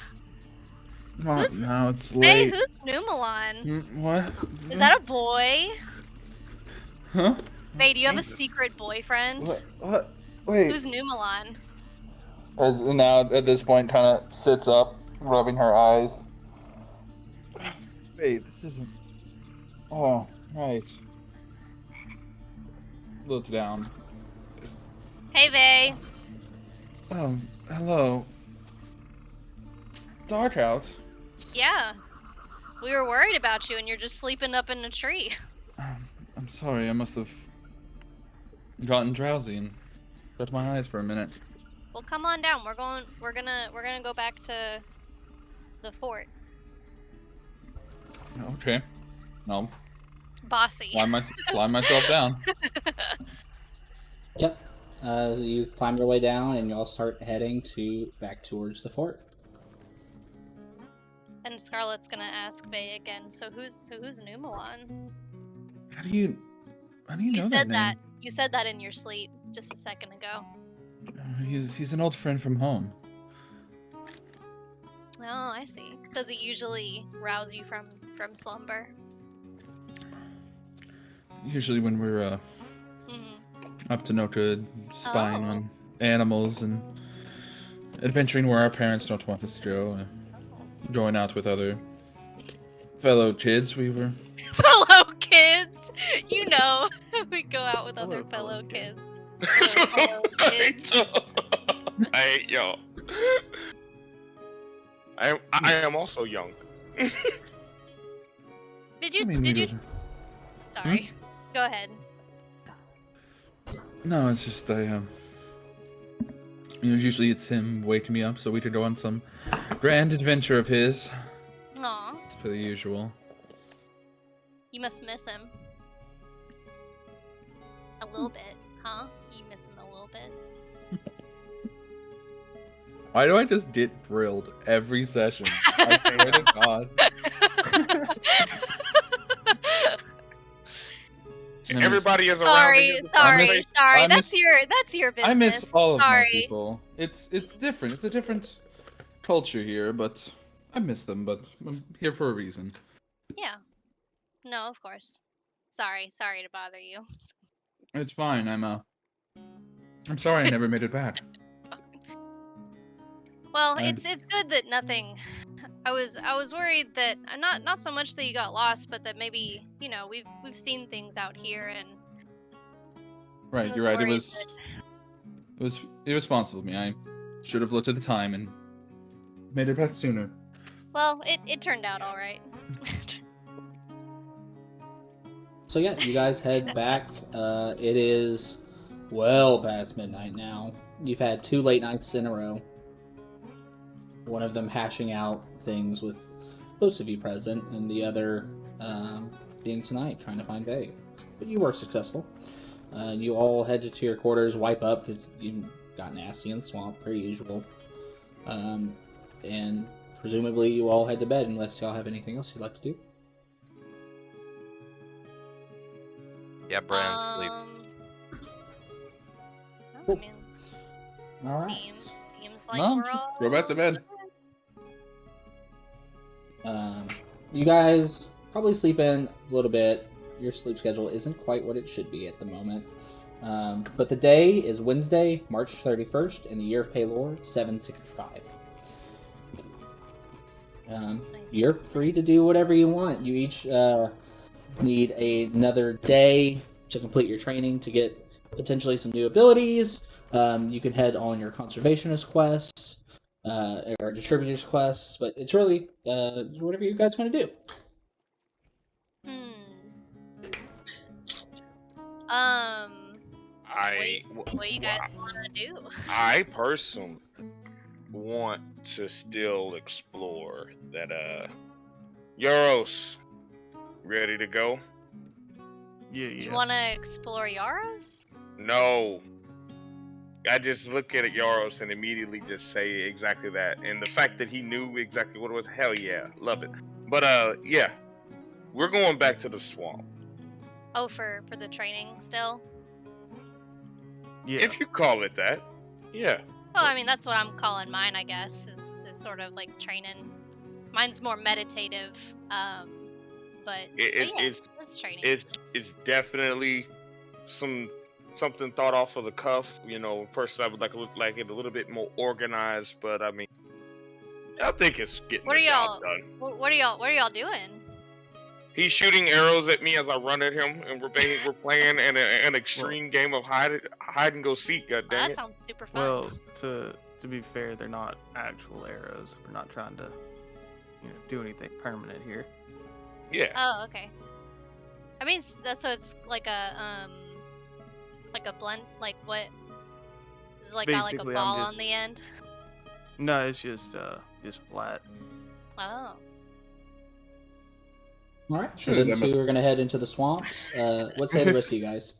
What? No, it's Hey, late. who's Numalon? What? Is that a boy? Huh? Hey, do you have a secret boyfriend? What? Wait. Who's Numalon? As now at this point, kind of sits up, rubbing her eyes. Wait, this isn't. Oh, right. Looks down. Hey, Vay. Oh, hello. Dark House. Yeah. We were worried about you, and you're just sleeping up in a tree. I'm sorry. I must have gotten drowsy and shut my eyes for a minute. Well, come on down. We're gonna go back to the fort. Okay. No. Bossy. Climb myself down. Yep. So you climb your way down, and y'all start heading back towards the fort. And Scarlet's gonna ask Vay again. So who's Numalon? How do you know You that said name? that. You said that in your sleep just a second ago. He's an old friend from home. Oh, I see. Does he usually rouse you from slumber? Usually when we're Mm-hmm. up to no good, spying Oh. on animals and adventuring where our parents don't want us to go, going out with other fellow kids. We were Fellow kids! You know, we go out with other fellow kids. Fellow kids. I hate y'all. I am also young. Did you? I mean, Did we you? were- Sorry. Go ahead. No, it's just usually it's him waking me up so we could go on some grand adventure of his. Aw, It's pretty usual. you must miss him. A little bit, huh? You miss him a little bit. Why do I just get grilled every session? I swear to God. Everybody is around. Sorry. I That's miss- your business. I miss all of my Sorry. people. It's different. It's a different culture here, but I miss them. But I'm here for a reason. Yeah. No, of course. Sorry to bother you. It's fine. I'm sorry I never made it back. Well, I- it's good that nothing. I was worried that not so much that you got lost, but that maybe we've seen things out here and. Right, was you're right. It worried was irresponsible of me. I should have looked at the time and made it back sooner. Well, it turned out all right. So yeah, you guys head back. It is well past midnight now. You've had 2 late nights in a row. One of them hashing out things with most of you present, and the other being tonight, trying to find Vay. But you were successful. You all headed to your quarters, wipe up, because you got nasty in the swamp, per usual. And presumably you all head to bed, unless y'all have anything else you'd like to do. Yeah, Bran sleeps. I mean, Alright. seems like No, we're all. go back to bed. You guys probably sleep in a little bit. Your sleep schedule isn't quite what it should be at the moment. But the day is Wednesday, March 31st, in the year of Paylor, 765. You're free to do whatever you want. You each need another day to complete your training to get potentially some new abilities. You can head on your Conservationist quests or Distributor's quests, but it's really whatever you guys want to do. What you guys want to do? I personally want to still explore that. Yaros, ready to go? Yeah. You want to explore Yaros? No. I just look at Yaros and immediately just say exactly that. And the fact that he knew exactly what it was, hell yeah, love it. But yeah, we're going back to the swamp. Oh, for the training still? Yeah. If you call it that, yeah. Well, I mean, that's what I'm calling mine, I guess, is sort of like training. Mine's more meditative, but yeah, it's training. It's definitely something thought off of the cuff. First I would like it a little bit more organized, but I mean, I think it's getting the job done. What are y'all doing? He's shooting arrows at me as I run at him, and we're playing an extreme game of hide and go seek. God dang That it! sounds super fun. Well, to be fair, they're not actual arrows. We're not trying to, do anything permanent here. Yeah. Oh, okay. I mean, so it's like a blend, like what? Is it got like a Basically, ball on the end? No, it's just flat. Oh. Alright, so Sure, then that must- two are going to head into the swamps. What say the rest of you guys?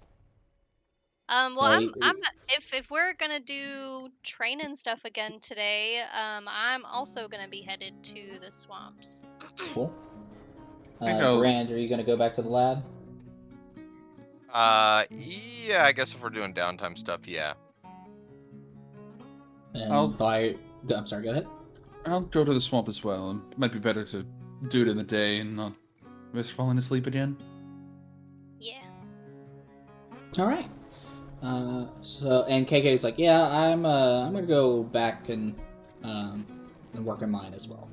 Well, Right. I'm if we're gonna do training stuff again today, I'm also gonna be headed to the swamps. Cool. think I'll- Brand, are you going to go back to the lab? Yeah, I guess if we're doing downtime stuff, yeah. And I'm sorry, go ahead. I'll go to the swamp as well. It might be better to do it in the day and not risk falling asleep again. Yeah. Alright. And KK's like, yeah, I'm gonna go back and work on mine as well.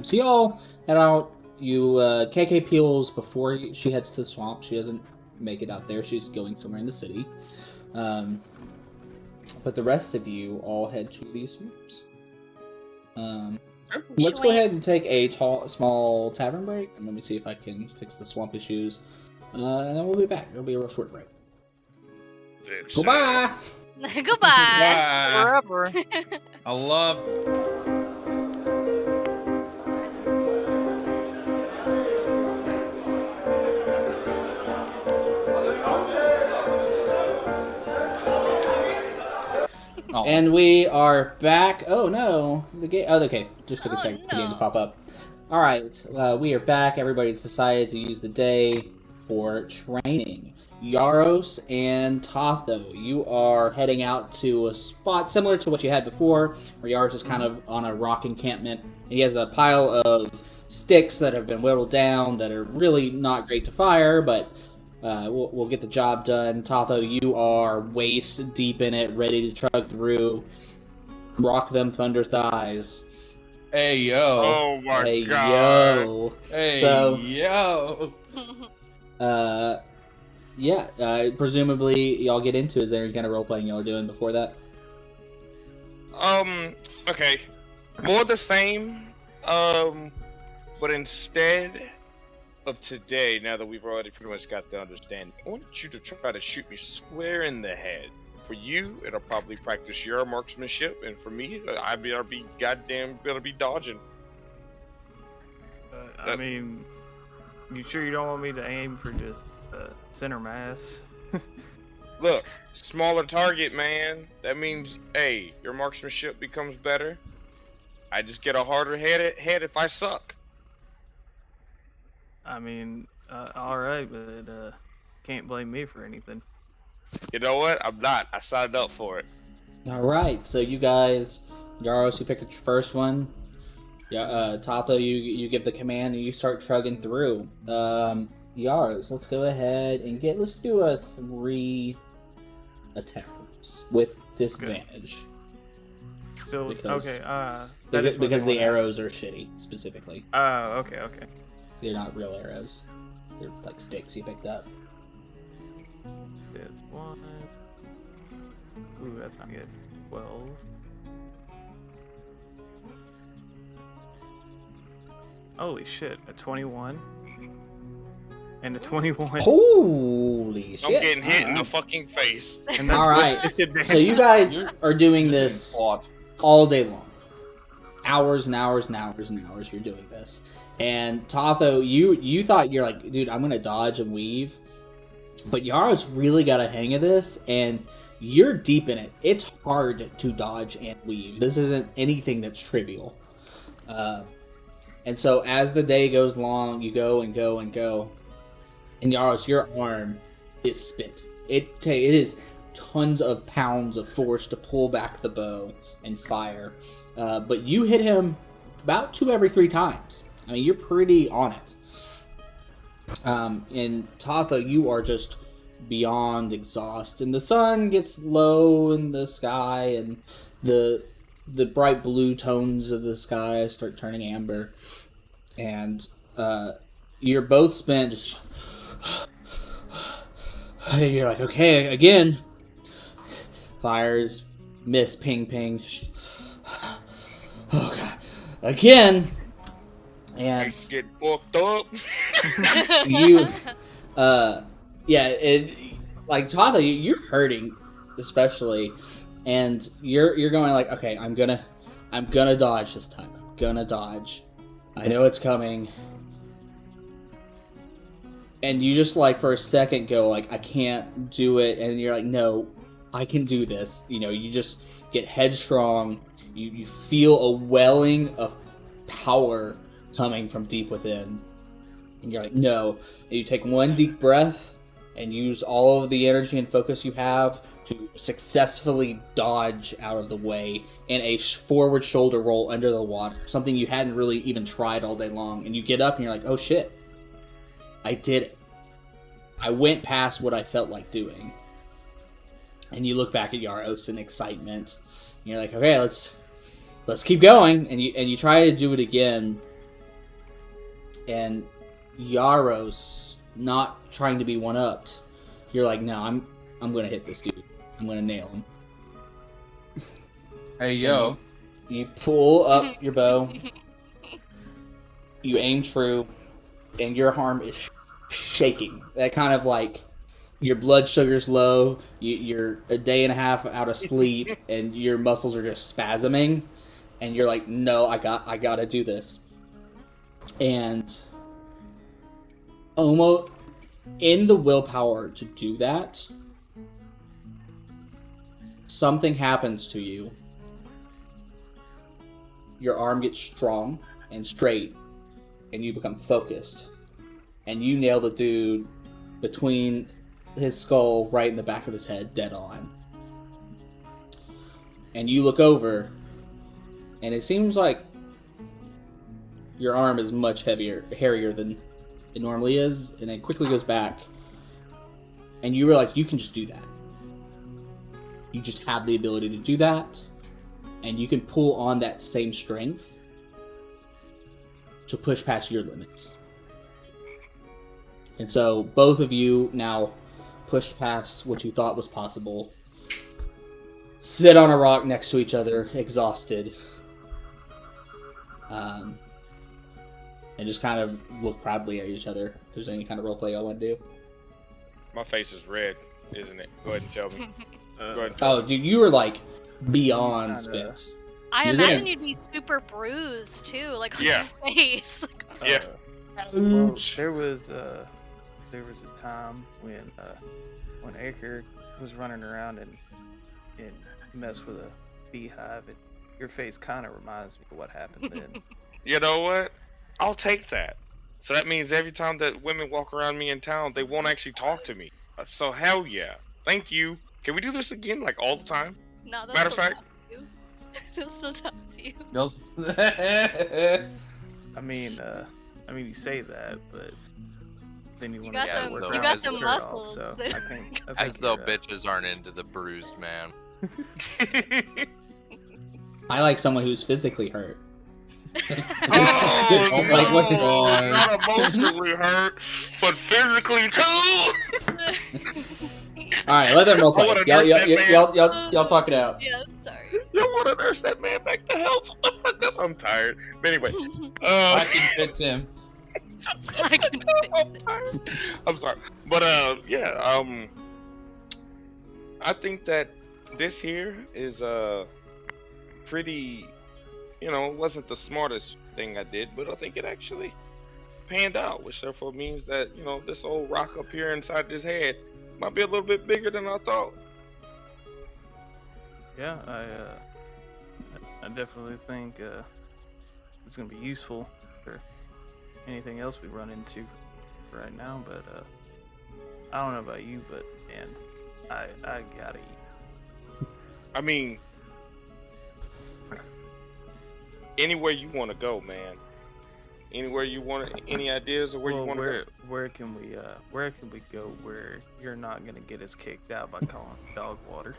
So y'all head out. KK peels before she heads to the swamp. She doesn't make it out there. She's going somewhere in the city. But the rest of you all head to these swamps. Let's go ahead and take a small tavern break, and let me see if I can fix the swamp issues. And then we'll be back. It'll be a real short break. Goodbye! Goodbye. Forever. I love. Oh. And we are back. Oh no, the game. Oh, okay. Just took a second for the game to pop up. All right, we are back. Everybody's decided to use the day for training. Yaros and Tatho, you are heading out to a spot similar to what you had before, where Yaros is kind of on a rock encampment. He has a pile of sticks that have been whittled down that are really not great to fire, but we'll get the job done. Tatho, you are waist deep in it, ready to chug through. Rock them thunder thighs. Hey yo. Oh my Hey, god. yo. Hey So- yo. Presumably y'all get into. Is there any kind of role playing y'all are doing before that? Okay. More the same. But instead of today, now that we've already pretty much got the understanding, I want you to try to shoot me square in the head. For you, it'll probably practice your marksmanship, and for me, I'll be goddamn better be dodging. I mean, you sure you don't want me to aim for just center mass? Look, smaller target, man. That means, hey, your marksmanship becomes better. I just get a harder head if I suck. I mean, alright, but can't blame me for anything. You know what? I'm not. I signed up for it. Alright, so you guys, Yaros, you pick your first one. Yeah, Tatho, you give the command and you start trugging through. Yaros, let's go ahead and let's do a 3 attempts with disadvantage. Still, Because- okay, that Because, is what because they the wanna- arrows are shitty, specifically. Oh, okay. They're not real arrows. They're like sticks you picked up. There's one. Ooh, that's not good. 12. Holy shit, a 21. And a 21. Holy shit! I'm getting hit in the Alright. fucking face. And that's All right. with disadvantage. So you guys You're- are doing You're this getting fought. all day long. Hours and hours and hours and hours you're doing this. And Tatho, you thought you're like, dude, I'm gonna dodge and weave. But Yaro's really got a hang of this, and you're deep in it. It's hard to dodge and weave. This isn't anything that's trivial. And so as the day goes long, you go and go and go. And Yaros, your arm is spent. It is tons of pounds of force to pull back the bow and fire. But you hit him about 2 every 3 times. I mean, you're pretty on it. And Tatho, you are just beyond exhaust. And the sun gets low in the sky, and the bright blue tones of the sky start turning amber. And you're both spent just... And you're like, okay, again. Fires, miss, ping, ping. Oh, God. Again. And Face get fucked up. you, like Tatho, you're hurting, especially, and you're going like, okay, I'm gonna dodge this time. I'm gonna dodge. I know it's coming. And you just like for a second go like, I can't do it, and you're like, no, I can do this. You know, you just get headstrong. You feel a welling of power coming from deep within. And you're like, no. And you take one deep breath and use all of the energy and focus you have to successfully dodge out of the way in a forward shoulder roll under the water. Something you hadn't really even tried all day long. And you get up and you're like, oh shit. I did it. I went past what I felt like doing. And you look back at Yaros in excitement. And you're like, okay, let's keep going. And you try to do it again. And Yaros, not trying to be one-upped, you're like, no, I'm gonna hit this dude. I'm gonna nail him. Hey yo. You pull up your bow. You aim true, and your arm is shaking. That kind of like your blood sugar's low. You're a day and a half out of sleep, and your muscles are just spasming. And you're like, no, I gotta do this. And almost in the willpower to do that, something happens to you. Your arm gets strong and straight, and you become focused. And you nail the dude between his skull, right in the back of his head, dead on. And you look over, and it seems like your arm is much hairier than it normally is, and it quickly goes back, and you realize you can just do that. You just have the ability to do that, and you can pull on that same strength to push past your limits. And so both of you now pushed past what you thought was possible, sit on a rock next to each other, exhausted, and just kind of look proudly at each other. If there's any kind of roleplay I want to do. My face is red, isn't it? Go ahead and tell me. Go ahead and Oh, dude, you were like beyond spent. I You're imagine gonna- you'd be super bruised too, like on Yeah. your face. Yeah. Well, there was a time when Aker was running around and messed with a beehive, and your face kind of reminds me of what happened then. You know what? I'll take that. So that means every time that women walk around me in town, they won't actually talk to me. So hell yeah. Thank you. Can we do this again, like all the time? No, they'll Matter of still fact- talk to you. They'll still talk to you. I mean, you say that, but then you want got to them- work you out got with them your shirt off, muscles. so I think As though you're, bitches aren't into the bruised man. I like someone who's physically hurt. Oh, Like, no, what- not emotionally hurt, but physically too. All right, let them roleplay. I wanna nurse that man. Y'all talk it out. Yeah, sorry. You want to nurse that man back to health? What the fuck up? I'm tired. But anyway, I can fix him. I can fix I'm it. tired. I'm sorry, but I think that this here is pretty. You know, it wasn't the smartest thing I did, but I think it actually panned out, which therefore means that, you know, this old rock up here inside this head might be a little bit bigger than I thought. Yeah, I definitely think it's gonna be useful for anything else we run into right now. But I don't know about you, but man, I gotta eat. I mean, anywhere you want to go, man. Anywhere you want. Any ideas of where you want to go? Where can we go where you're not gonna get us kicked out by calling it dog water?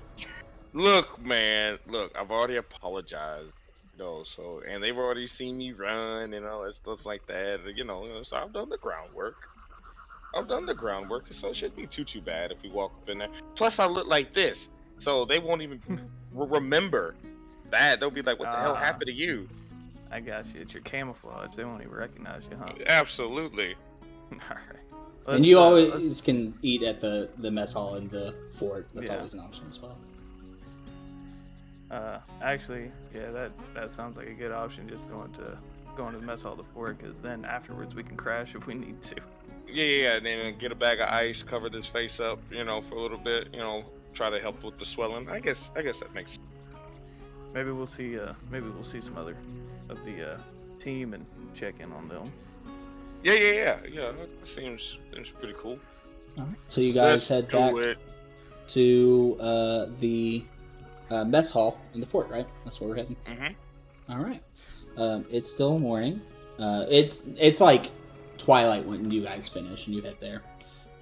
Look, man. Look, I've already apologized. You know, so and they've already seen me run and all that stuff like that. You know, so I've done the groundwork. So it shouldn't be too bad if we walk up in there. Plus, I look like this, so they won't even remember that. They'll be like, "What the hell happened to you?" I got you. It's your camouflage. They won't even recognize you, huh? Absolutely. All right. And you always can eat at the mess hall in the fort. That's Yeah. always an option as well. Actually, yeah, that sounds like a good option. Just going to the mess hall to fort, because then afterwards we can crash if we need to. Yeah. And then get a bag of ice, cover this face up, you know, for a little bit. You know, try to help with the swelling. I guess that makes sense. Maybe we'll see some other of the team and check in on them. Yeah. That seems pretty cool. All right. So you guys head back to the mess hall in the fort, right? That's where we're heading. Mm-hmm. All right. It's still morning. It's like twilight when you guys finish and you head there,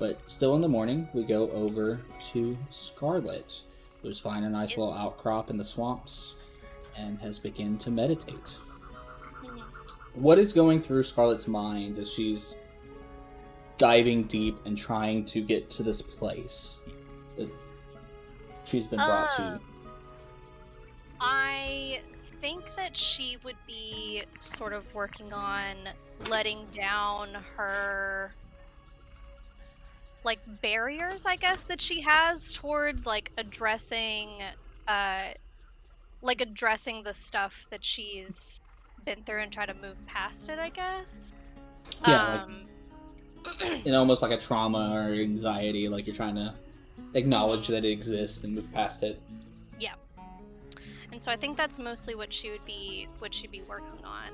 but still in the morning. We go over to Scarlet, who's finding a nice little outcrop in the swamps and has begun to meditate. What is going through Scarlet's mind as she's diving deep and trying to get to this place that she's been brought to? I think that she would be sort of working on letting down her like barriers, I guess, that she has towards like addressing the stuff that she's been through and try to move past it, I guess. Yeah, almost like a trauma or anxiety, like you're trying to acknowledge that it exists and move past it. Yeah. And so I think that's mostly what she'd be working on.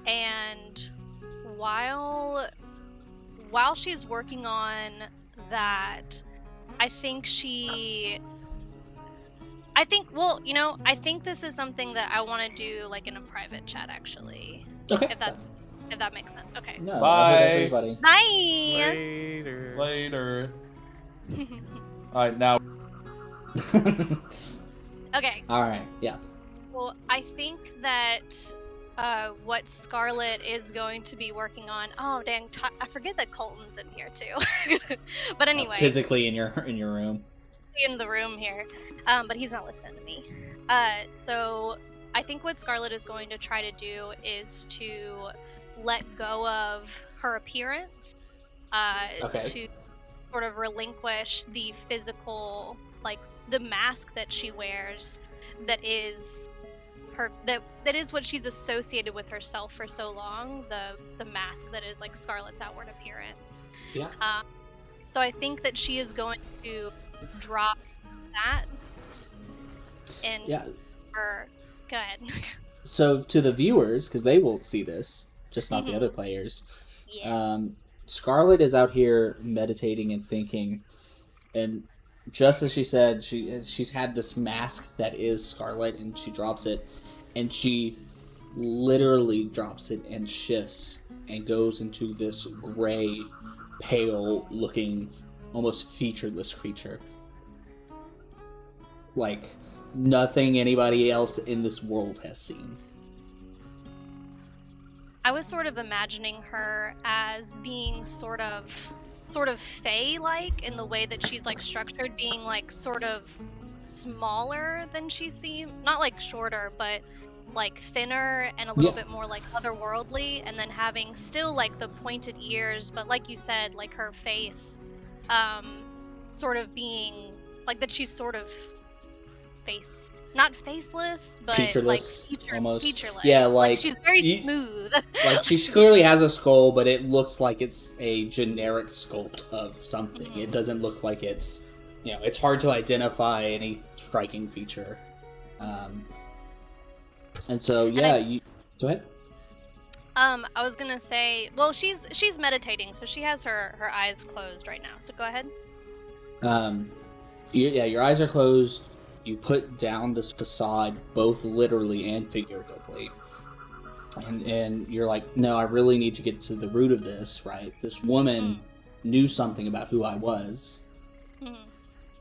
And while while she's working on that, I think this is something that I want to do like in a private chat, actually. Okay. If that makes sense. Okay. No, Bye. I heard everybody. Bye. Later. All right, now. Okay. All right. Yeah. Well, I think that what Scarlet is going to be working on. Oh, dang! I forget that Colton's in here too. But anyway, Physically in your room. in the room here, but he's not listening to me. So I think what Scarlet is going to try to do is to let go of her appearance, to sort of relinquish the physical, like the mask that she wears, that is what she's associated with herself for so long. The mask that is like Scarlet's outward appearance. Yeah. So I think that she is going to drop that and go ahead. So to the viewers, because they will see this, just not the other players. Yeah. Scarlet is out here meditating and thinking, and just as she said, she's had this mask that is Scarlet, and she drops it, and she literally drops it and shifts and goes into this gray, pale-looking, almost featureless creature. Like nothing anybody else in this world has seen. I was sort of imagining her as being sort of fae-like in the way that she's like structured, being like sort of smaller than she seemed, not like shorter, but like thinner and a little bit more like otherworldly, and then having still like the pointed ears, but like you said, like her face sort of being like that she's sort of not faceless, but featureless, like almost. Featureless. Yeah, like she's very smooth. Like she clearly has a skull, but it looks like it's a generic sculpt of something. It doesn't look like it's, it's hard to identify any striking feature. And so, you go ahead. I was gonna say, well, she's meditating, so she has her eyes closed right now. So go ahead. Your eyes are closed. You put down this facade, both literally and figuratively. And you're like, no, I really need to get to the root of this, right? This woman knew something about who I was.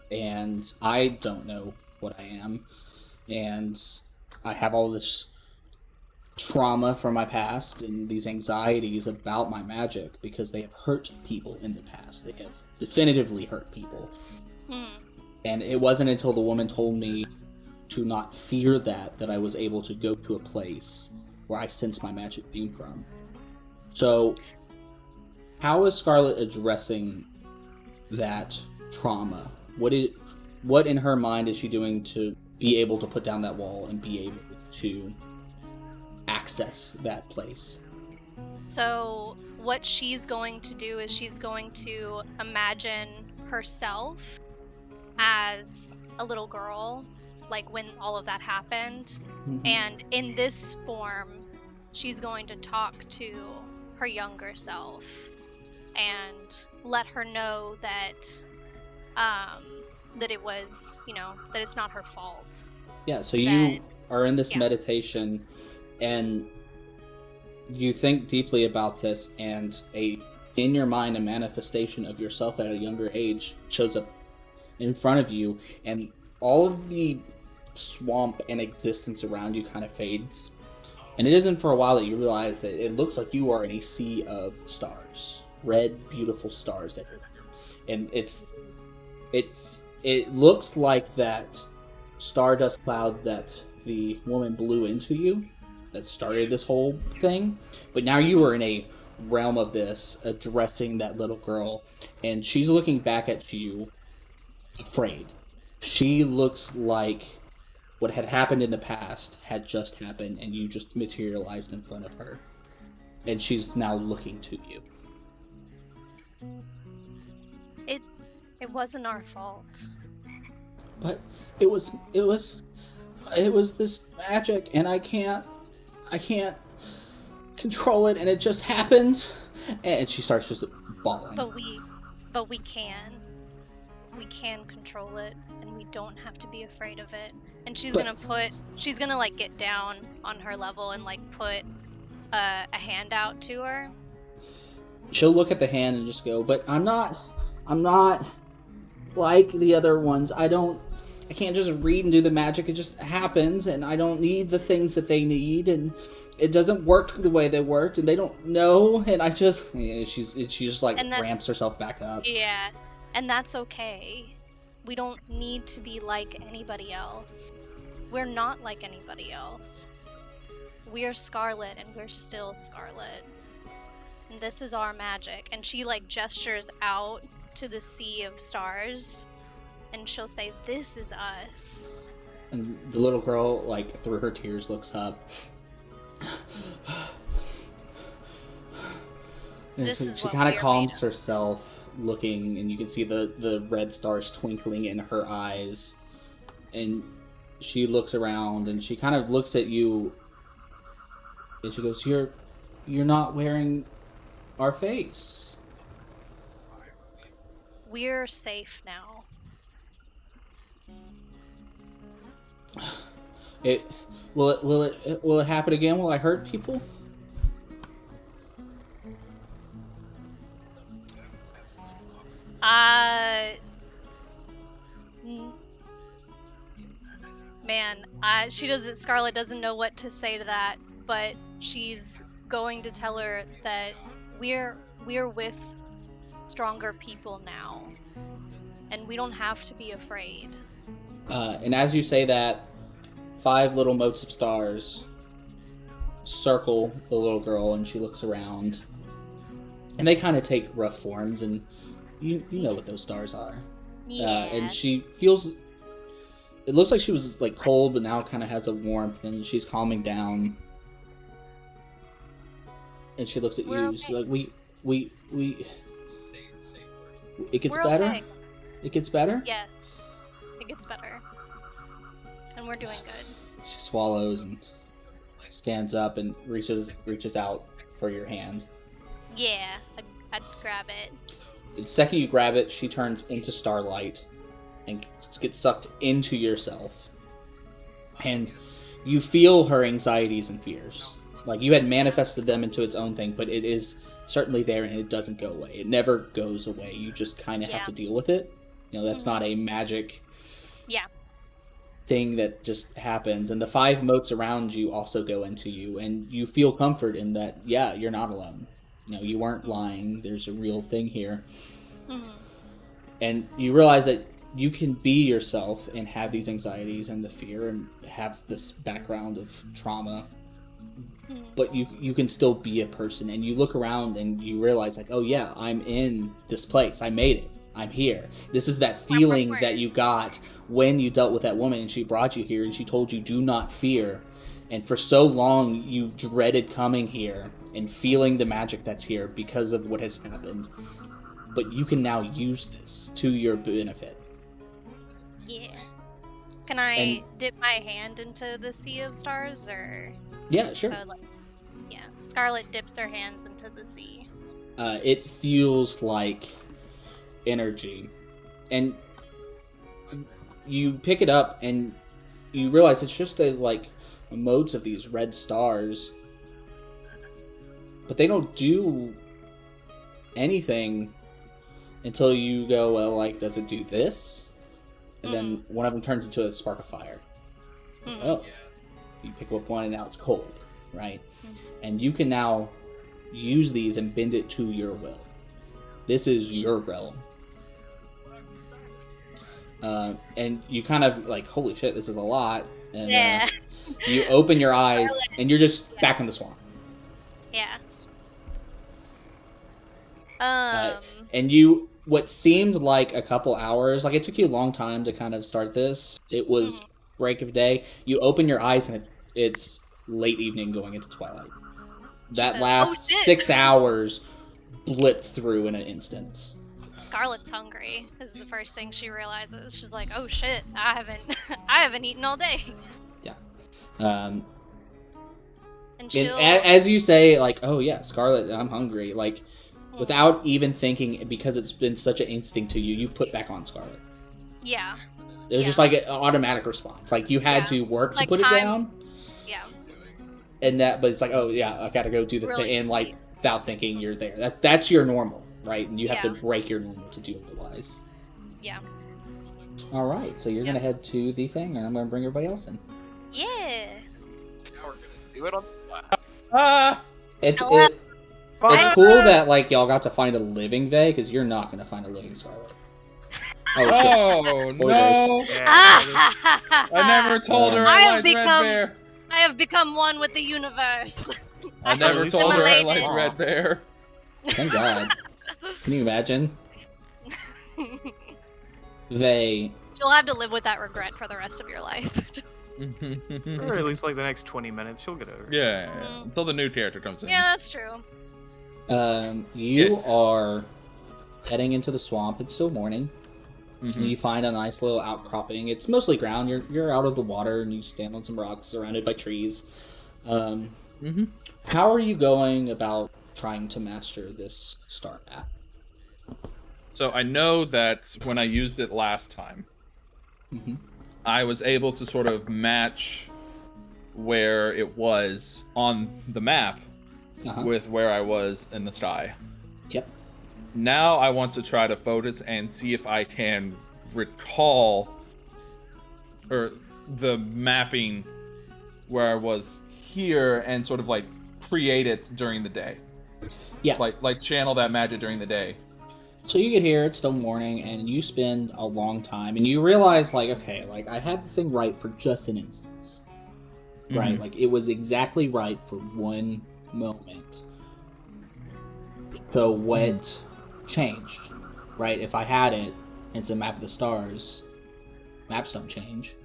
And I don't know what I am. And I have all this trauma from my past and these anxieties about my magic because they have hurt people in the past. They have definitively hurt people. And it wasn't until the woman told me to not fear that I was able to go to a place where I sense my magic being from. So, how is Scarlet addressing that trauma? What in her mind is she doing to be able to put down that wall and be able to access that place? So, what she's going to do is she's going to imagine herself as a little girl, like when all of that happened. And in this form, she's going to talk to her younger self and let her know that that it was, that it's not her fault. Yeah, so you are in this meditation and you think deeply about this, and in your mind a manifestation of yourself at a younger age shows up in front of you, and all of the swamp and existence around you kind of fades. And it isn't for a while that you realize that it looks like you are in a sea of stars, red, beautiful stars everywhere. And it looks like that stardust cloud that the woman blew into you that started this whole thing. But now you are in a realm of this, addressing that little girl, and she's looking back at you afraid. She looks like what had happened in the past had just happened, and you just materialized in front of her. And she's now looking to you. It wasn't our fault. But it was this magic, and I can't control it, and it just happens. And she starts just bawling. But we can control it, and we don't have to be afraid of it. And she's gonna like get down on her level and like put a hand out to her. She'll look at the hand and just go, but I'm not like the other ones. I can't just read and do the magic. It just happens, and I don't need the things that they need, and it doesn't work the way they worked, and they don't know, and I just... She just like ramps herself back up. Yeah, and that's okay. We don't need to be like anybody else. We're not like anybody else. We're Scarlet, and we're still Scarlet. And this is our magic. And she like gestures out to the sea of stars, and she'll say, "This is us." And the little girl, like, through her tears, looks up. And she kind of calms herself, looking, and you can see the red stars twinkling in her eyes. And she looks around, and she kind of looks at you, and she goes, You're not wearing our face." We're safe now. Will it happen again? Will I hurt people? Man, Scarlet doesn't know what to say to that, but she's going to tell her that we're with stronger people now, and we don't have to be afraid. And as you say that, 5 little motes of stars circle the little girl, and she looks around, and they kind of take rough forms, and you know what those stars are. Yeah. And she feels... It looks like she was like cold, but now kind of has a warmth, and she's calming down. And she looks at you. Okay. She's like, we. It gets We're better. okay. It gets better. Yes, it gets better, and we're doing good. She swallows and stands up and reaches out for your hand. Yeah, I'd grab it. The second you grab it, she turns into starlight and gets sucked into yourself. And you feel her anxieties and fears. Like you had manifested them into its own thing, but it is certainly there, and it doesn't go away. It never goes away. You just kind of have to deal with it. You know, that's not a magic thing that just happens. And the 5 motes around you also go into you, and you feel comfort in that, you're not alone. You know, you weren't lying. There's a real thing here. Mm-hmm. And you realize that you can be yourself and have these anxieties and the fear and have this background of trauma. But you can still be a person, and you look around and you realize, like, oh yeah, I'm in this place. I made it. I'm here. This is that feeling that you got when you dealt with that woman, and she brought you here, and she told you, do not fear. And for so long, you dreaded coming here and feeling the magic that's here because of what has happened. But you can now use this to your benefit. Yeah. Can I dip my hand into the sea of stars, or... Yeah, sure. So, Scarlet dips her hands into the sea. It feels like energy. And you pick it up, and you realize it's just motes of these red stars. But they don't do anything until you go, well, does it do this? And then one of them turns into a spark of fire. Oh. You pick up one, and now it's cold, right? And you can now use these and bend it to your will. This is your realm. And you kind of holy shit, this is a lot. And you open your eyes, and you're just back in the swamp. Yeah. And what seemed like a couple hours, it took you a long time to kind of start this. It was break of day. You open your eyes, and it's late evening going into twilight. That last 6 hours blipped through in an instant. Scarlet's hungry is the first thing she realizes. She's like, oh shit, I haven't eaten all day. Yeah. And as you say, oh yeah, Scarlet, I'm hungry. without even thinking, because it's been such an instinct to you, you put back on Scarlet. Yeah. It was just like an automatic response. Like you had to work to Like put time. it down. Yeah. And but it's like, oh yeah, I gotta go do the Really thing, and like quickly. without thinking, you're there. That's your normal, right? And you have to Yeah. break your normal to do otherwise. Yeah. All right, so you're gonna head to the thing, and I'm gonna bring everybody else in. Yeah. Now we're gonna do it on. It's Hello? it's cool that like y'all got to find a living Vey, because you're not gonna find a living Scarlet. Oh shit! Oh Spoilers. no! Yeah, I never told her I I have liked Red become- Bear. I have become one with the universe. I never least told her I assimilated. liked Red Bear. Thank God. Can you imagine? Vey. You'll have to live with that regret for the rest of your life. or at least like the next 20 minutes, she'll get over it. Yeah, Mm. until the new character comes in. Yeah, that's true. You Yes. are heading into the swamp. It's still morning. Mhm. And you find a nice little outcropping. It's mostly ground. You're out of the water, and you stand on some rocks surrounded by trees. How are you going about trying to master this star map? So I know that when I used it last time, I was able to sort of match where it was on the map with where I was in the sky. Yep. Now I want to try to focus and see if I can recall or the mapping where I was here and sort of like create it during the day. Yeah. Like channel that magic during the day. So you get here, it's still morning, and you spend a long time, and you realize, like, okay, like, I had the thing right for just an instance. Right? Like, it was exactly right for one moment. So what changed? Right? If I had it, and it's a map of the stars, maps don't change.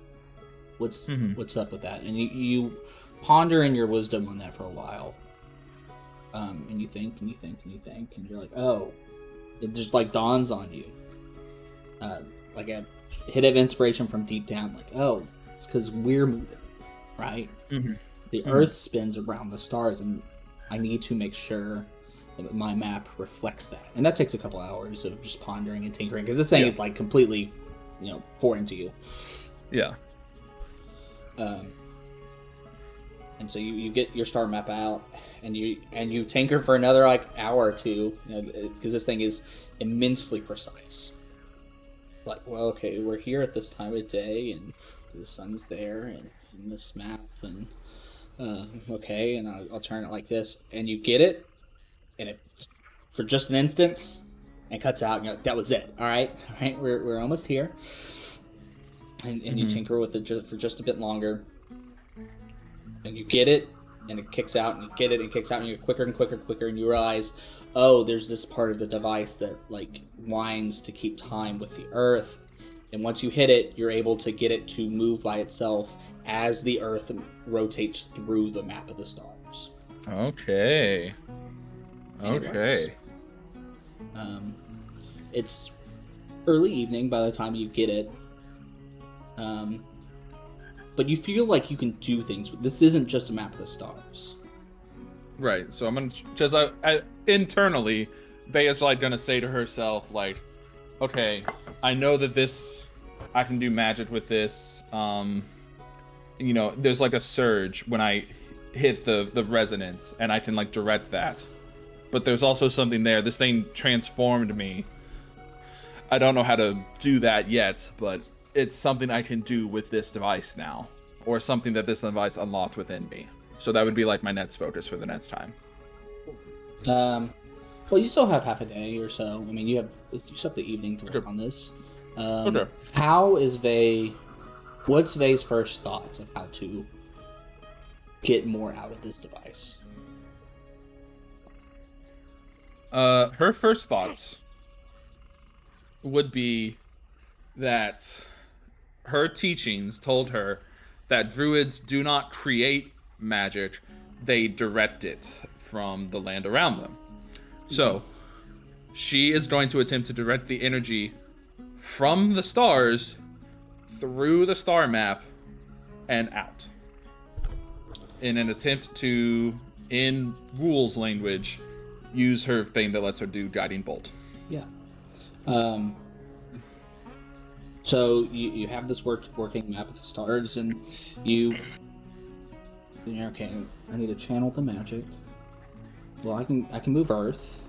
What's up with that? And you ponder in your wisdom on that for a while. And you think, and you think, and you think, and you're like, oh, it just like dawns on you. Like a hit of inspiration from deep down, like, oh, it's because we're moving, right? The Earth spins around the stars, and I need to make sure that my map reflects that. And that takes a couple hours of just pondering and tinkering, because this thing is like completely, foreign to you. Yeah. And so you get your star map out, and you tinker for another like hour or two, because this thing is immensely precise. Like, well, okay, we're here at this time of day, and the sun's there, and in this map, and okay, and I'll turn it like this, and you get it, and it for just an instance, and cuts out. And you're like, that was it. All right, we're almost here, and you tinker with it for just a bit longer. And you get it, and it kicks out, and you get it, and it kicks out, and you get quicker and quicker and quicker, and you realize, oh, there's this part of the device that, like, winds to keep time with the Earth, and once you hit it, you're able to get it to move by itself as the Earth rotates through the map of the stars. Okay. And it Okay. works. It's early evening by the time you get it. But you feel like you can do things. This isn't just a map of the stars. Right. So I'm gonna just I internally, Veya's like gonna say to herself like, okay, I know that I can do magic with this. There's like a surge when I hit the resonance, and I can like direct that. But there's also something there. This thing transformed me. I don't know how to do that yet, but it's something I can do with this device now, or something that this device unlocked within me. So that would be like my next focus for the next time. Well, you still have half a day or so. I mean, you still have the evening to work on this. Okay. How is what's Vey's first thoughts of how to get more out of this device? Her first thoughts would be that her teachings told her that druids do not create magic, they direct it from the land around them. So, she is going to attempt to direct the energy from the stars through the star map and out. In an attempt to, in rules language, use her thing that lets her do guiding bolt. Yeah. So you have this working map of the stars, and you're okay. I need to channel the magic. Well, I can move Earth,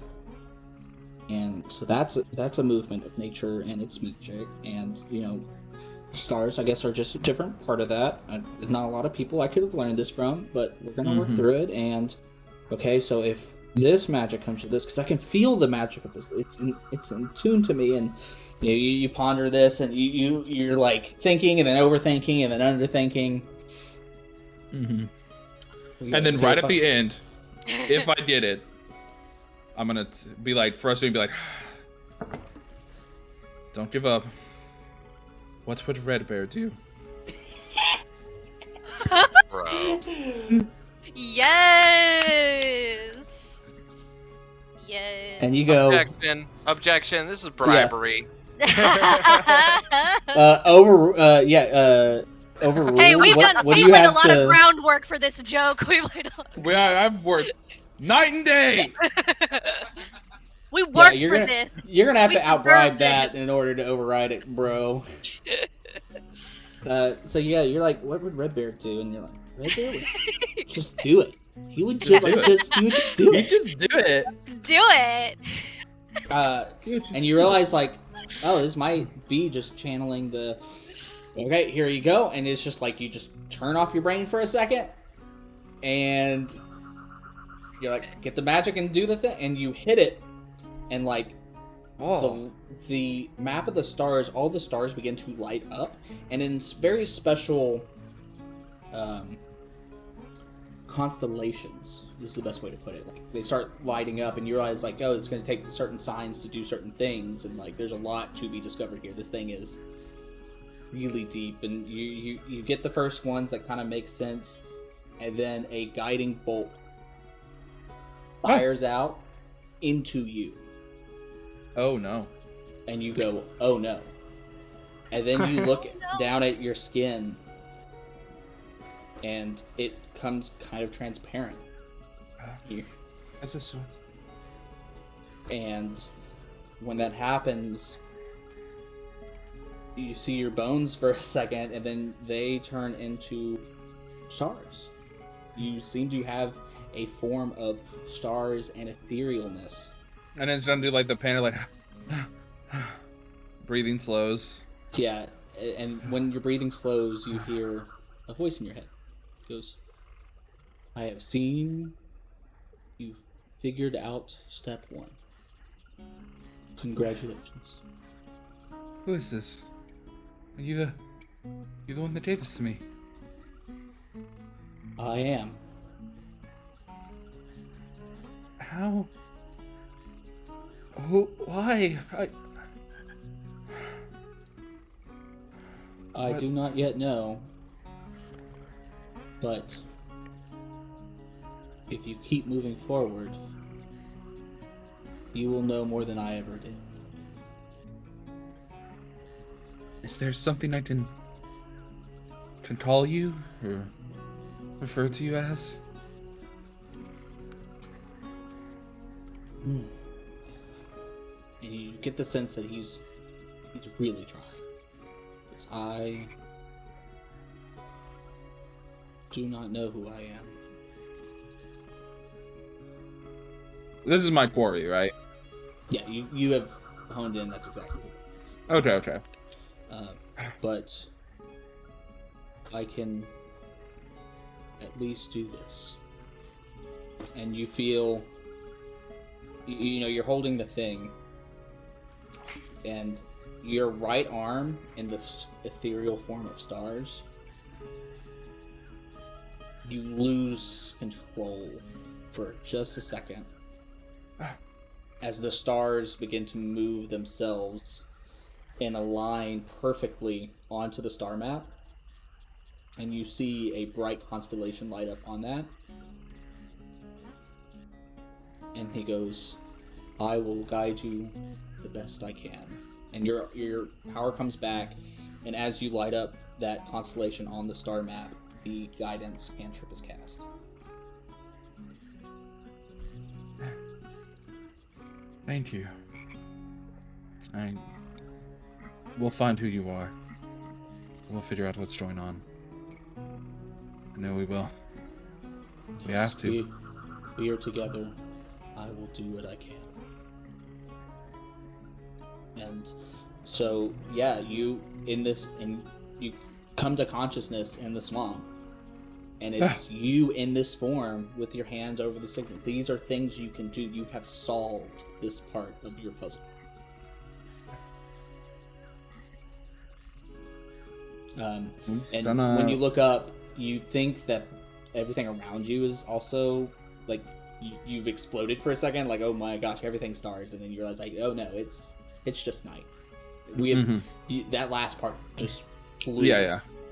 and so that's a movement of nature and its magic, and stars, I guess, are just a different part of that. Not a lot of people I could have learned this from, but we're gonna work through it. And okay, so if this magic comes to this, because I can feel the magic of this, it's in tune to me, and you ponder this, and you're like thinking and then overthinking and then underthinking. And then right at the end, if I get it, I'm gonna be like frustrated and be like, don't give up. What would Red Bear do? Bro. Yes. Yes. And you go Objection. This is bribery. Overruled. Hey, we've laid a lot of groundwork for this joke. I've worked night and day. We worked for this. You're gonna have to outbribe that in order to override it, bro. So yeah, you're like, what would Red Bear do? And you're like, Red Bear would just do it. He would just do it. Just do it. Do it. And you realize, like, oh, this might be just channeling the. Okay, here you go, and it's just like you just turn off your brain for a second, and you're like, get the magic and do the thing, and you hit it, and like, the map of the stars, all the stars begin to light up, and in very special constellations. This is the best way to put it. Like, they start lighting up, and you realize, like, oh, it's going to take certain signs to do certain things, and like, there's a lot to be discovered here. This thing is really deep, and you get the first ones that kind of make sense, and then a guiding bolt fires out into you. Oh no. And you go, oh no. And then you look down at your skin, and it comes kind of transparent here. That's just. And when that happens, you see your bones for a second, and then they turn into stars. You seem to have a form of stars and etherealness. And then it's gonna do like the panel, like breathing slows. Yeah, and when your breathing slows, you hear a voice in your head. It goes, I have seen you figured out step 1. Congratulations. Who is this? Are you the one that gave this to me? I am. How? Who? Why? I do not yet know, but if you keep moving forward, you will know more than I ever did. Is there something I can call you or refer to you as? And you get the sense that he's really trying. Because I do not know who I am. This is my quarry, right? Yeah, you have honed in. That's exactly what it is. Okay. But I can at least do this. And you feel, you're holding the thing, and your right arm in the ethereal form of stars, you lose control for just a second as the stars begin to move themselves and align perfectly onto the star map, and you see a bright constellation light up on that. And he goes, I will guide you the best I can. And your power comes back, and as you light up that constellation on the star map, the guidance cantrip is cast. Thank you. We'll find who you are. We'll figure out what's going on. I know we will. We have to. We are together. I will do what I can. And so, yeah, you come to consciousness in the swamp. And it's you in this form with your hands over the signal. These are things you can do. You have solved this part of your puzzle. And when you look up, you think that everything around you is also, like, you've exploded for a second. Like, oh my gosh, everything's stars. And then you realize, like, oh no, it's just night. We have that last part just blew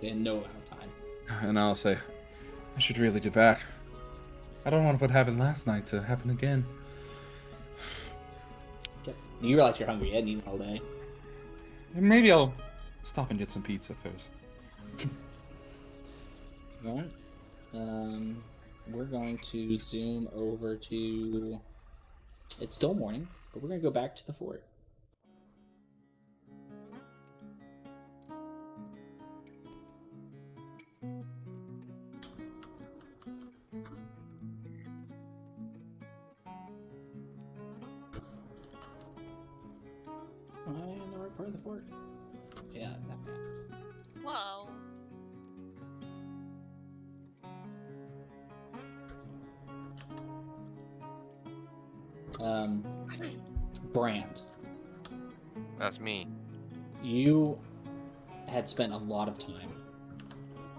in no amount of time. And I'll say, I should really get back. I don't want what happened last night to happen again. You realize you're hungry. You hadn't eaten all day. Maybe I'll stop and get some pizza first. Alright. We're going to zoom over to... It's still morning, but we're going to go back to the fort. Am I in the right part of the fort? Yeah, that map. Whoa. Brand. That's me. You had spent a lot of time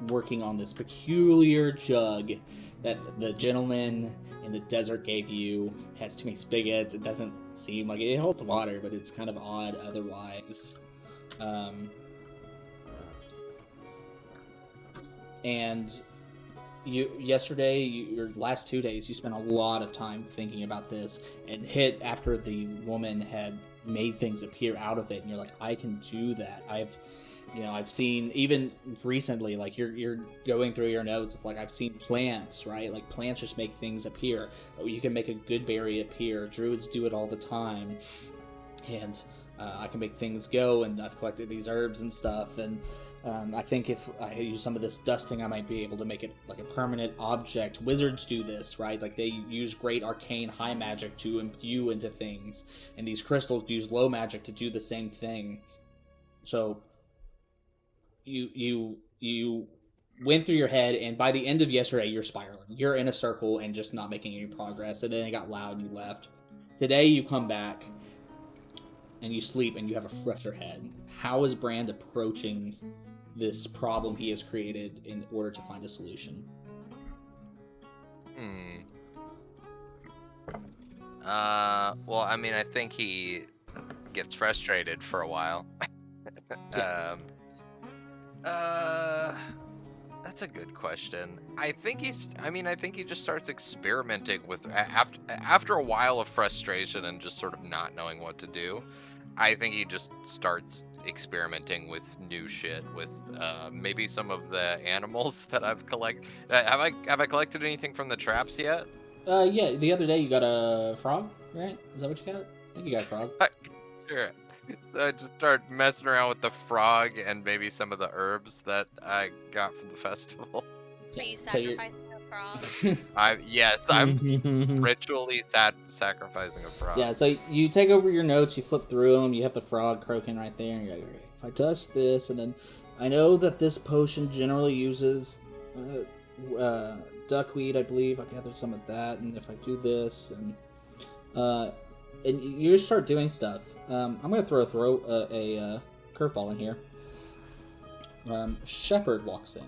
working on this peculiar jug that the gentleman in the desert gave you. It has too many spigots. It doesn't seem like it holds water, but it's kind of odd otherwise. And yesterday, your last 2 days, you spent a lot of time thinking about this, and hit after the woman had made things appear out of it, and you're like, I can do that. I've seen, even recently, like you're going through your notes of like, I've seen plants, right? Like plants just make things appear. You can make a Goodberry appear. Druids do it all the time, and I can make things go. And I've collected these herbs and stuff, and I think if I use some of this dusting, I might be able to make it like a permanent object. Wizards do this, right? Like they use great arcane high magic to imbue into things, and these crystals use low magic to do the same thing. So you went through your head, and by the end of yesterday, you're spiraling. You're in a circle and just not making any progress, and then it got loud and you left. Today you come back and you sleep and you have a fresher head. How is Brand approaching this problem he has created in order to find a solution? Well, I mean, I think he gets frustrated for a while. That's a good question. I think he just starts experimenting with, after a while of frustration and just sort of not knowing what to do. I think he just starts experimenting with new shit, with maybe some of the animals that I've collected. Have I collected anything from the traps yet? Yeah, the other day you got a frog, right? Is that what you got? I think you got a frog. Sure. So I just started messing around with the frog and maybe some of the herbs that I got from the festival. Are you sacrificing a frog? I'm ritually sacrificing a frog. Yeah, so you take over your notes, you flip through them, you have the frog croaking right there, and you're like, okay, if I dust this, and then I know that this potion generally uses duckweed, I believe. I gathered some of that, and if I do this, and you just start doing stuff. I'm gonna throw a curveball in here. Shepherd walks in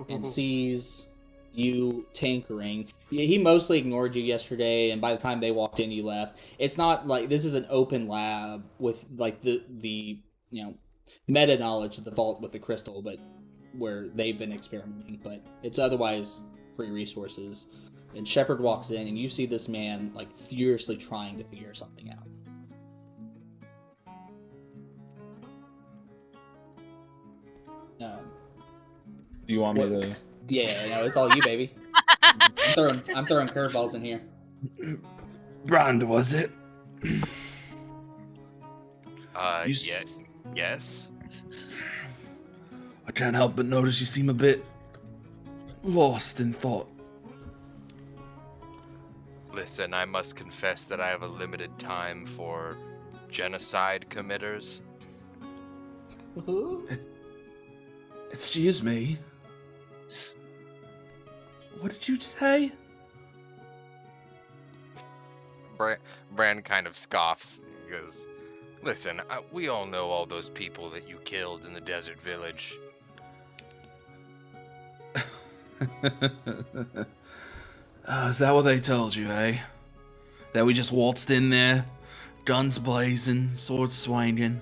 and sees you tinkering. He mostly ignored you yesterday, and by the time they walked in, you left. It's not like this is an open lab with like the meta knowledge of the vault with the crystal, but where they've been experimenting. But it's otherwise free resources. And Shepherd walks in, and you see this man like furiously trying to figure something out. Do you want me to? Yeah, no, it's all you, baby. I'm throwing curveballs in here. Brand, was it? Yeah, yes. I can't help but notice you seem a bit lost in thought. Listen, I must confess that I have a limited time for genocide committers. Excuse me. What did you say? Brand kind of scoffs. He goes, listen, we all know all those people that you killed in the desert village. Is that what they told you, eh? That we just waltzed in there, guns blazing, swords swinging,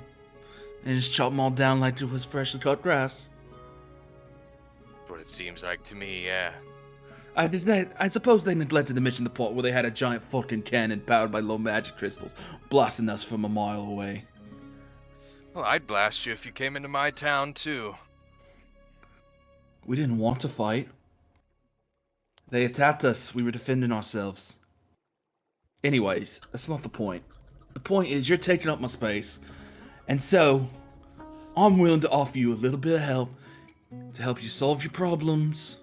and just chopped them all down like it was freshly cut grass? That's what it seems like to me, yeah. I suppose they neglected to mention the part where they had a giant fucking cannon powered by low magic crystals, blasting us from a mile away. Well, I'd blast you if you came into my town, too. We didn't want to fight. They attacked us. We were defending ourselves. Anyways, that's not the point. The point is you're taking up my space. And so, I'm willing to offer you a little bit of help to help you solve your problems.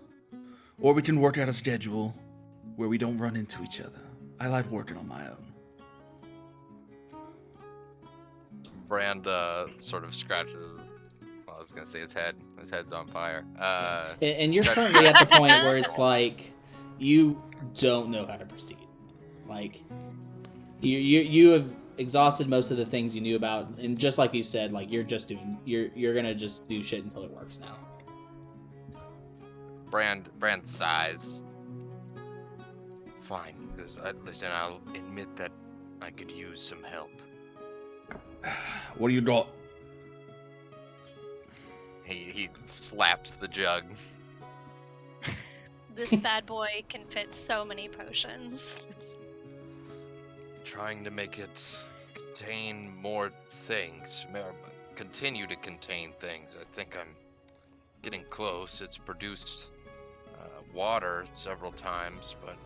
Or we can work out a schedule where we don't run into each other. I like working on my own. Brand sort of scratches, well, I was going to say his head. His head's on fire. And you're currently at the point where it's like, you don't know how to proceed. Like, you have exhausted most of the things you knew about, and just like you said, like, you're gonna just do shit until it works now. Brand sighs. Fine, because listen, I'll admit that I could use some help. What do you got? He slaps the jug. This bad boy can fit so many potions. Trying to make it contain more things, continue to contain things. I think I'm getting close. It's produced water several times, but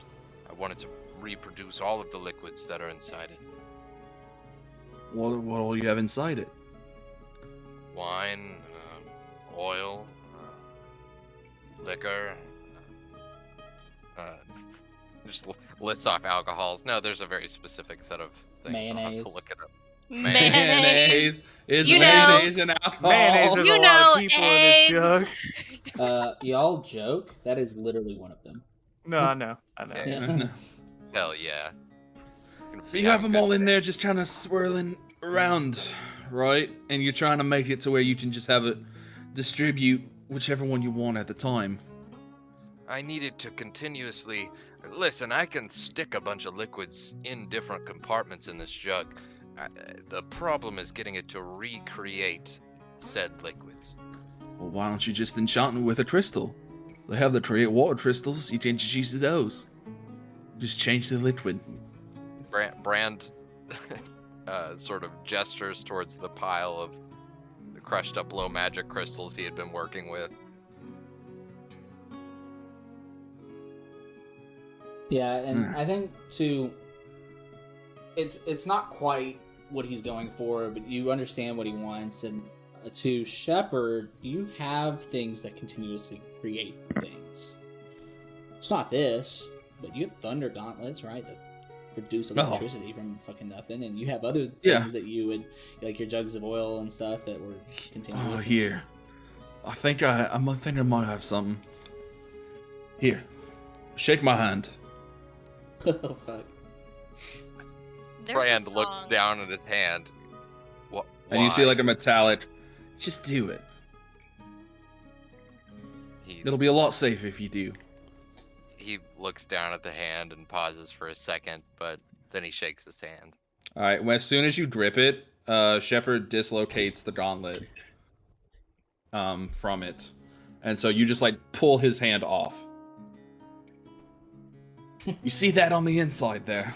I wanted to reproduce all of the liquids that are inside it. What all you have inside it? Wine, oil, liquor, just lists off alcohols. No, there's a very specific set of things. Mayonnaise. I'll have to look it up. Mayonnaise. Is You mayonnaise and alcohol. Mayonnaise is You a lot know, of people eggs. in this jug. Y'all joke. That is literally one of them. No, I know. Yeah. Hell yeah. So you have them all in there just kind of swirling around, right? And you're trying to make it to where you can just have it distribute whichever one you want at the time. I needed to continuously... Listen, I can stick a bunch of liquids in different compartments in this jug. The problem is getting it to recreate said liquids. Well, why don't you just enchant it with a crystal? They have the create water crystals. You can just use those. Just change the liquid. Brand sort of gestures towards the pile of the crushed up low magic crystals he had been working with. Yeah, and I think too, it's not quite what he's going for, but you understand what he wants. And to Shepard, you have things that continuously create things. It's not this, but you have thunder gauntlets, right? That produce electricity from fucking nothing, and you have other things that you would, like your jugs of oil and stuff that were continuously. Oh, here. I think I might have something. Here, shake my hand. Oh fuck. Brand looks down at his hand. What? And you see like a metallic. Just do it. It'll be a lot safer if you do. He looks down at the hand and pauses for a second, but then he shakes his hand. All right. Well, as soon as you grip it, Shepard dislocates the gauntlet from it, and so you just like pull his hand off. You see that on the inside there,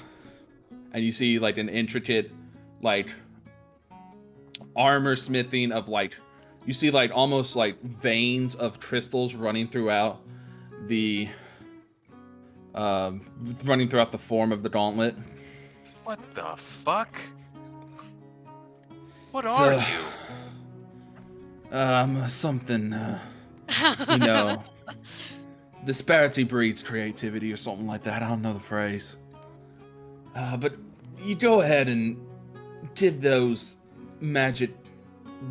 and you see like an intricate, like armor smithing of like, you see like almost like veins of crystals running throughout the form of the gauntlet. What the fuck? What So- are you? Something, you know, disparity breeds creativity or something like that. I don't know the phrase. But you go ahead and give those magic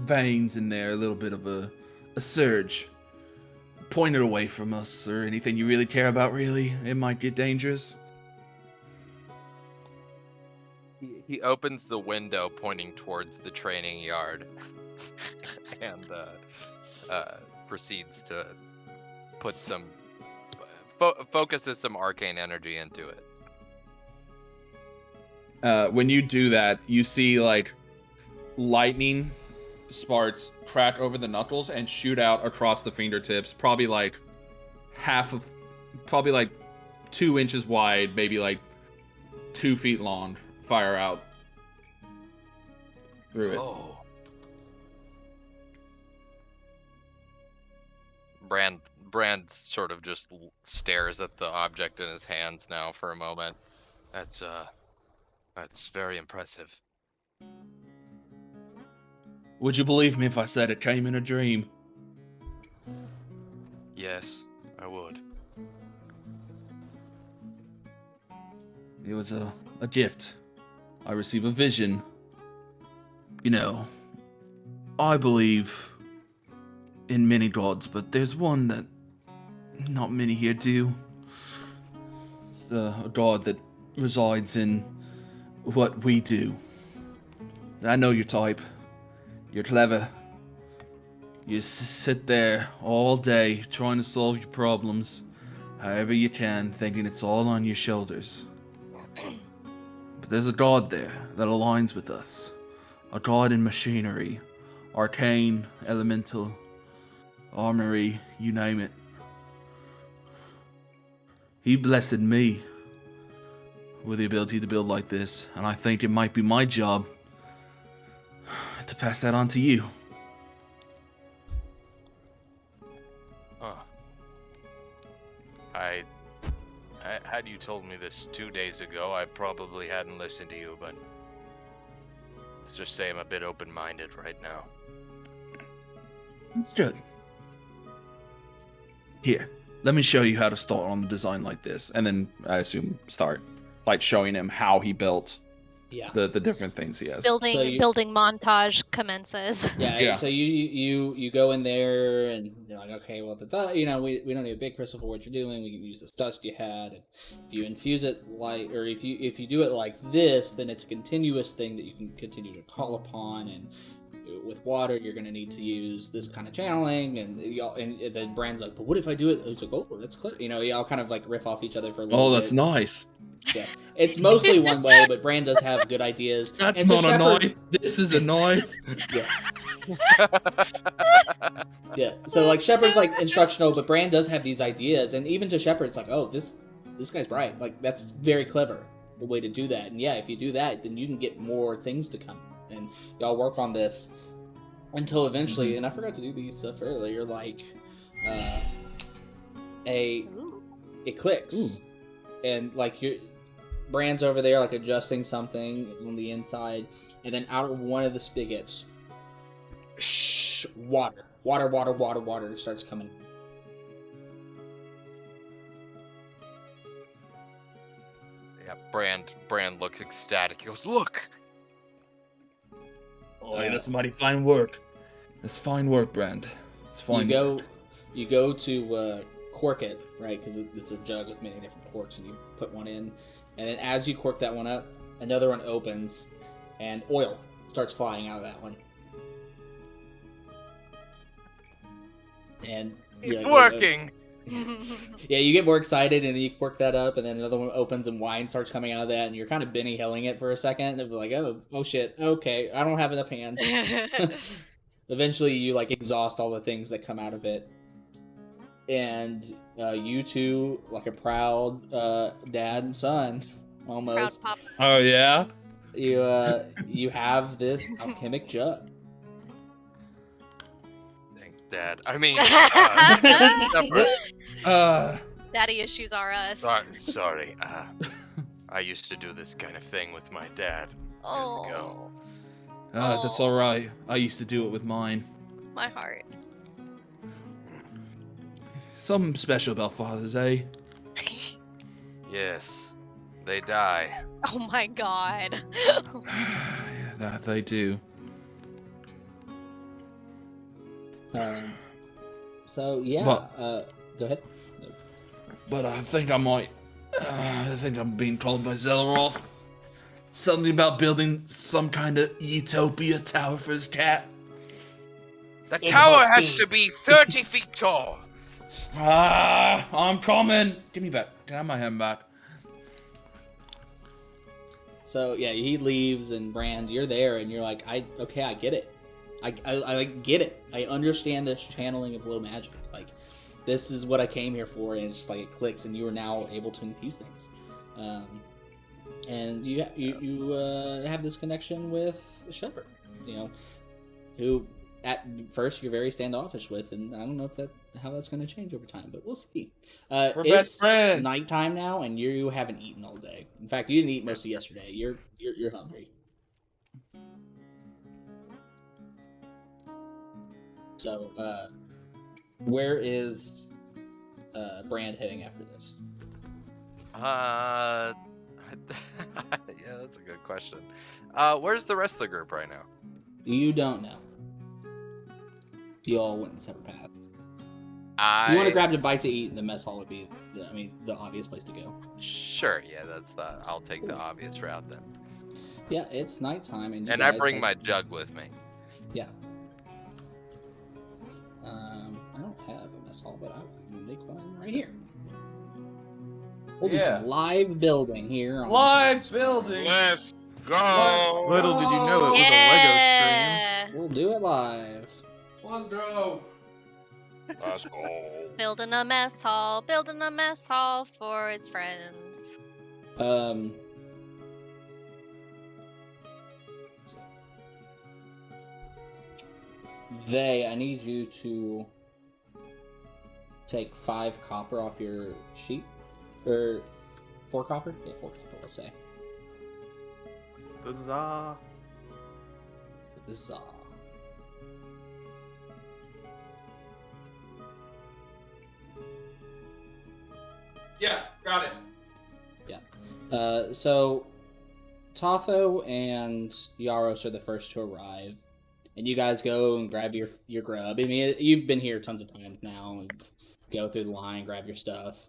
veins in there a little bit of a surge. Point it away from us or anything you really care about, really. It might get dangerous. He opens the window pointing towards the training yard and proceeds to put some focuses some arcane energy into it. When you do that, you see like lightning sparks crack over the knuckles and shoot out across the fingertips, probably like 2 inches wide, maybe like 2 feet long, fire out through it. Oh. Brand sort of just stares at the object in his hands now for a moment. That's very impressive. Would you believe me if I said it came in a dream? Yes, I would. It was a gift. I received a vision. You know, I believe in many gods, but there's one that not many here do. It's a god that resides in what we do. I know your type. You're clever. You sit there all day trying to solve your problems however you can, thinking it's all on your shoulders. But there's a god there that aligns with us. A god in machinery, arcane, elemental, armory, you name it. He blessed me with the ability to build like this, and I think it might be my job to pass that on to you. Huh. Had you told me this 2 days ago, I probably hadn't listened to you, but let's just say I'm a bit open-minded right now. That's good. Here, let me show you how to start on the design like this, and then I assume start like showing him how he built the different things he has. Building montage commences. Yeah. So you go in there and you're like, okay, well, we don't need a big crystal for what you're doing. We can use this dust you had. And if you infuse it if you do it like this, then it's a continuous thing that you can continue to call upon. And with water, you're going to need to use this kind of channeling. And then Brand's like, but what if I do it? It's like, oh, that's clear. Y'all kind of like riff off each other for a little bit. Oh, that's nice. Yeah, it's mostly one way, but Brand does have good ideas. That's not a knife. This is a knife. Yeah. So like Shepard's like instructional, but Brand does have these ideas, and even to Shepard, it's like, oh, this guy's bright. Like that's very clever, the way to do that. And yeah, if you do that, then you can get more things to come, and y'all work on this until eventually. And I forgot to do these stuff earlier. Like, it clicks, and like Brand's over there, like, adjusting something on the inside, and then out of one of the spigots, water starts coming. Yeah, Brand looks ecstatic. He goes, look! Oh, yeah, that's mighty fine work. That's fine work, Brand. It's fine. You go to cork it, right? Because it's a jug with many different corks, and you put one in. And then as you cork that one up, another one opens, and oil starts flying out of that one. And it's working! Yeah, you get more excited, and then you cork that up, and then another one opens, and wine starts coming out of that, and you're kind of Benny Hilling it for a second, and like, oh shit, okay, I don't have enough hands. Eventually, you like exhaust all the things that come out of it. And you two, like a proud dad and son, almost. Proud papa. Oh yeah. You have this alchemic jug. Thanks, Dad. I mean, Daddy issues are us. sorry. I used to do this kind of thing with my dad years ago. Oh, That's all right. I used to do it with mine. my heart. Something special about fathers, eh? Yes, they die. Oh my god. Yeah, that they do. So yeah, But- go ahead. But I think I might. I think I'm being told by Zelaroth. Something about building some kind of utopia tower for his cat. The tower has to be 30 feet tall. I'm coming. Give me back. Can I have my hand back? So yeah, he leaves, and Brand, you're there, and you're like, I get it. I get it. I understand this channeling of low magic. Like, this is what I came here for, and it's just like it clicks, and you are now able to infuse things. And you have this connection with Shepard, who at first you're very standoffish with, and I don't know how that's going to change over time, but we'll see. We're It's best friends. nighttime now, and you haven't eaten all day. In fact, you didn't eat most of yesterday. You're hungry. So, where is Brand heading after this? Yeah, that's a good question. Where's the rest of the group right now? You don't know. You all went in separate paths. I You want to grab a bite to eat, and the mess hall would be, the obvious place to go. Sure, yeah, I'll take the obvious route then. Yeah, it's nighttime, and I bring my jug with me. Yeah. I don't have a mess hall, but I can make one right here. We'll do some live building here. Live building. Let's go. Little did you know it was Yeah. We'll do it live. Let's go. Let's go. Building a mess hall for his friends. I need you to take 5 copper off your sheet. Or 4 copper? Yeah, 4 copper, let's say. Huzzah. Huzzah. Yeah, got it. Yeah. So, Totho and Yaros are the first to arrive. And you guys go and grab your grub. I mean, you've been here tons of times now. And go through the line, grab your stuff.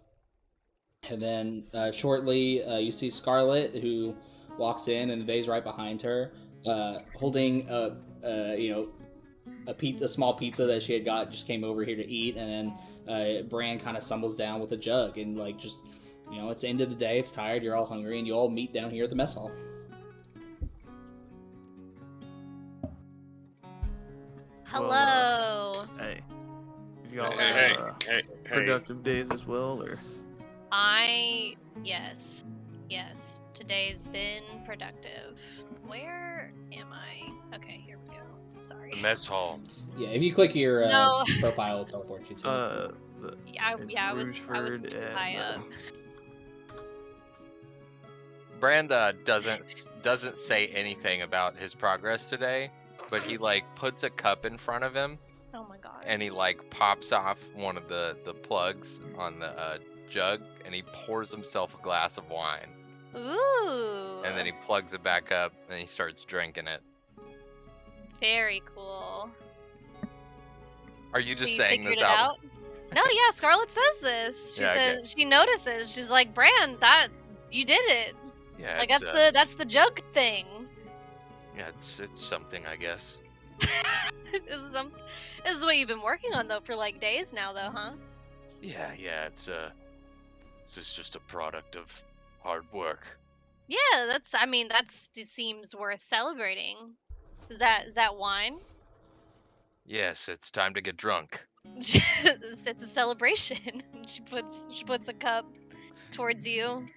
And then shortly, you see Scarlet, who walks in, and Vay's right behind her, holding a small pizza that she had got, just came over here to eat. And then Bran kind of stumbles down with a jug, and it's the end of the day. It's tired. You're all hungry, and you all meet down here at the mess hall. Hello. Hey. Have y'all Hey. productive days as well, or? Yes. Today's been productive. Where am I? Okay, here we go. Sorry. The mess hall. Yeah, if you click your No. profile, it'll teleport you to it. I was too high up. Branda doesn't say anything about his progress today, but he puts a cup in front of him. Oh my god. And he pops off one of the plugs on the jug, and he pours himself a glass of wine. Ooh. And then he plugs it back up, and he starts drinking it. Very cool. Are you So just you saying figured this it out? No, yeah, Scarlett says this. She Yeah, okay. says she notices. She's like, Bran, that you did it. Yeah, Like it's, that's the joke thing. yeah, it's something, I guess. This is what you've been working on though for days now though, huh? Yeah, it's just a product of hard work. Yeah, it seems worth celebrating. Is that wine? Yes, it's time to get drunk. It's a celebration. She puts a cup towards you,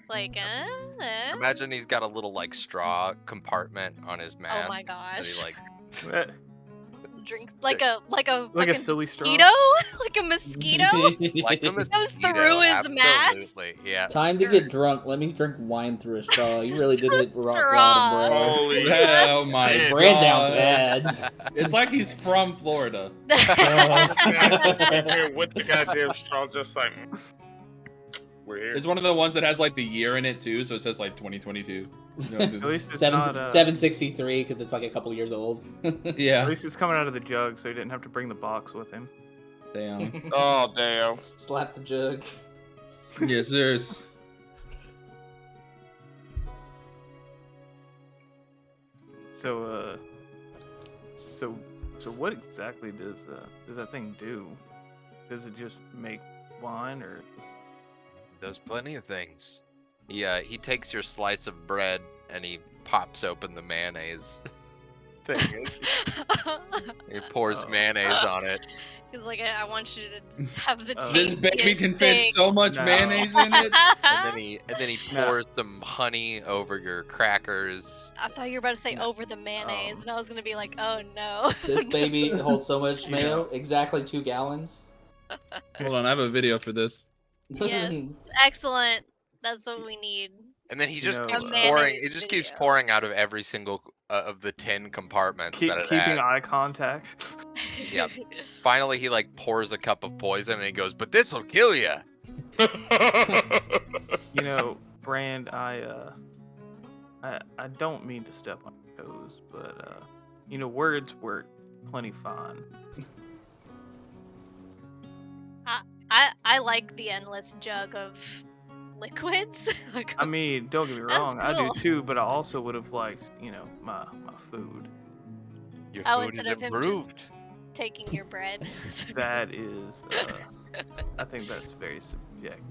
Imagine he's got a little straw compartment on his mask. Oh my gosh. That he drinks like a Like a fucking silly straw? mosquito, like a mosquito. Like a Goes mosquito, through his mask. absolutely. Yeah. Time to get drunk. Let me drink wine through a straw. You really did hit rock Straw. bottom, bro. Holy Oh my shit. Brand down god. bad. It's like he's from Florida. Man, with the goddamn straw, just like we're here. It's one of the ones that has like the year in it too, so it says like 2022. At least it's not. 763 because it's like a couple years old. Yeah. At least it's coming out of the jug, so he didn't have to bring the box with him. Damn. Oh damn. Slap the jug. Yes, sirs. So what exactly does that thing do? Does it just make wine, or? Does plenty of things. He takes your slice of bread and he pops open the mayonnaise thing. He pours mayonnaise on it. He's like, I want you to have the taste. This baby can fit so much No. mayonnaise in it. And then he pours some honey over your crackers. I thought you were about to say over the mayonnaise, and I was gonna be like, oh no. This baby holds so much mayo, exactly 2 gallons. Hold on, I have a video for this. Yes, excellent. That's what we need. And then he just know, keeps A pouring. mayonnaise It just keeps video. pouring out of every single of the 10 compartments that it Keeping has. eye contact. Yep. Finally, he like pours a cup of poison and he goes, "But this will kill you." You know, Brand, I don't mean to step on your toes, but words work plenty fine. I like the endless jug of liquids. Like, I mean, don't get me That's wrong, I cool. do too, but I also would have liked, my food. Your Oh, food is instead of him just- improved. taking your bread. That is, I think that's very subjective.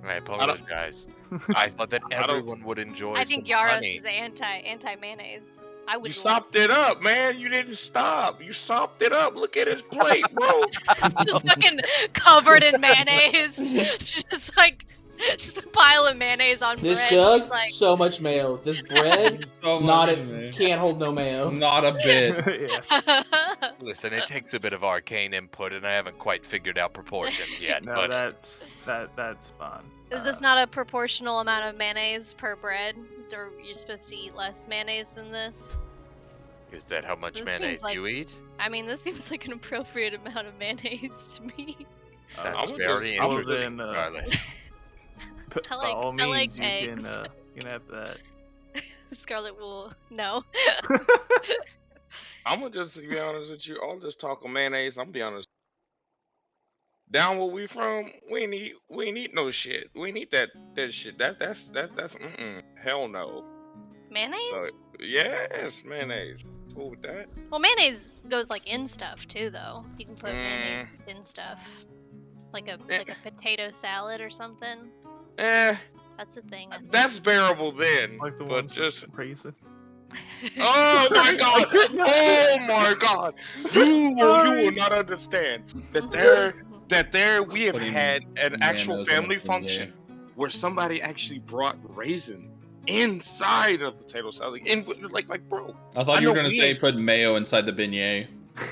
I apologize. I thought that I don't- everyone would enjoy I think some Yaros honey. is anti mayonnaise. I would You love sopped it up, man. You didn't stop. You sopped it up. Look at his plate, bro. just fucking covered in mayonnaise. just a pile of mayonnaise on This bread. jug, Like, so much mayo. This bread, So not much, a, man. can't hold no mayo. Not a bit. Yeah. Listen, it takes a bit of arcane input, and I haven't quite figured out proportions yet. No, but that's fine. is this not a proportional amount of mayonnaise per bread? Or you're supposed to eat less mayonnaise than this? is that how much This mayonnaise seems like- you eat? I mean, this seems like an appropriate amount of mayonnaise to me. That's I'm very just- I'm interesting, just- Scarlett. I like- By all I means, like you eggs. can have that. Scarlet will no. I'm gonna just be honest with you. All this talk of mayonnaise, I'm gonna be honest. Down where we from, we ain't eat no shit. We ain't eat that shit. That's hell no. Mayonnaise? So yes, mayonnaise. Cool with that. Well, mayonnaise goes like in stuff too, though. You can put mayonnaise in stuff, like a potato salad or something. That's a thing. I think. That's bearable then. Like the but ones just with raisin. oh my god! Oh my god! You will not understand that there we have Putting had an actual mayonnaise in family a beignet. function where somebody actually brought raisin inside of potato salad. Like bro. I thought I you were know gonna we say ain't- put mayo inside the beignet.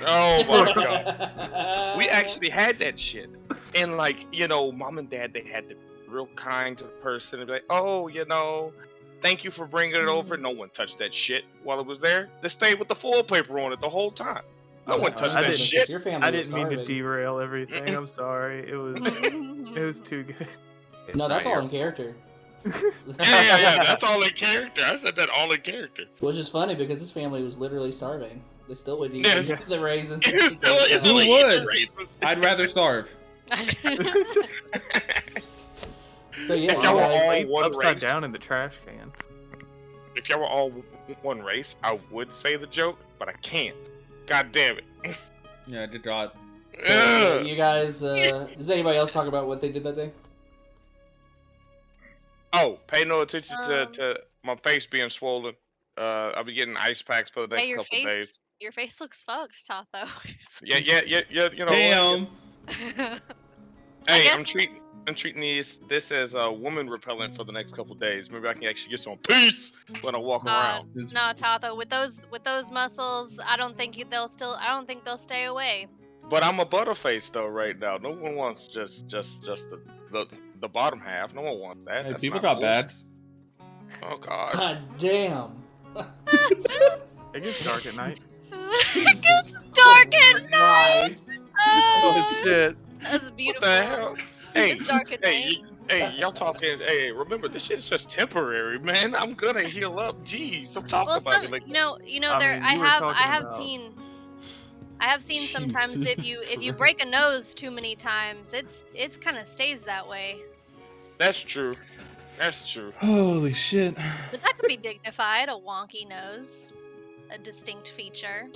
Oh my god. We actually had that shit. And mom and dad, they had to be real kind to the person and be like, oh, thank you for bringing it over. No one touched that shit while it was there. They stayed with the foil paper on it the whole time. No one touched that shit. Your family I was didn't mean to starving. derail everything. I'm sorry. It was too good. It's No, that's not all your in character. Yeah. That's all in character. I said that all in character. Which is funny because this family was literally starving. They still would eat Yes. the raisin. It's still Who eating would? raisins. I'd rather starve. So yeah, If you y'all were guys, all Laid one upside race, down in the trash can. if y'all were all one race, I would say the joke, but I can't. God damn it. Yeah, I did not. so, yeah, Ugh. you guys. Does anybody else talk about what they did that day? Oh, pay no attention Um, to my face being swollen. I'll be getting ice packs for the next Hey, your couple days. face, your face looks fucked, Tato. Yeah. You know. Damn. Hey, guess- I'm treating this as a woman repellent for the next couple days. Maybe I can actually get some peace when I walk around. No, Tatho, with those muscles, I don't think they'll stay away. But I'm a butterface though right now. No one wants just the bottom half. No one wants that. Hey, That's people not got cool. bads. Oh god. God damn. It gets dark at night. It gets dark at night. Christ. Oh shit. That's What beautiful. the hell? Hey, It's dark at hey, night. hey, y'all talking? Hey, remember this shit is just temporary, man. I'm gonna heal up. Jeez, don't talk Well, about it like. you know, I there mean, I you were have talking about- I have seen sometimes if you break a nose too many times, it's kind of stays that way. That's true. That's true. Holy shit. But that could be dignified, a wonky nose, a distinct feature.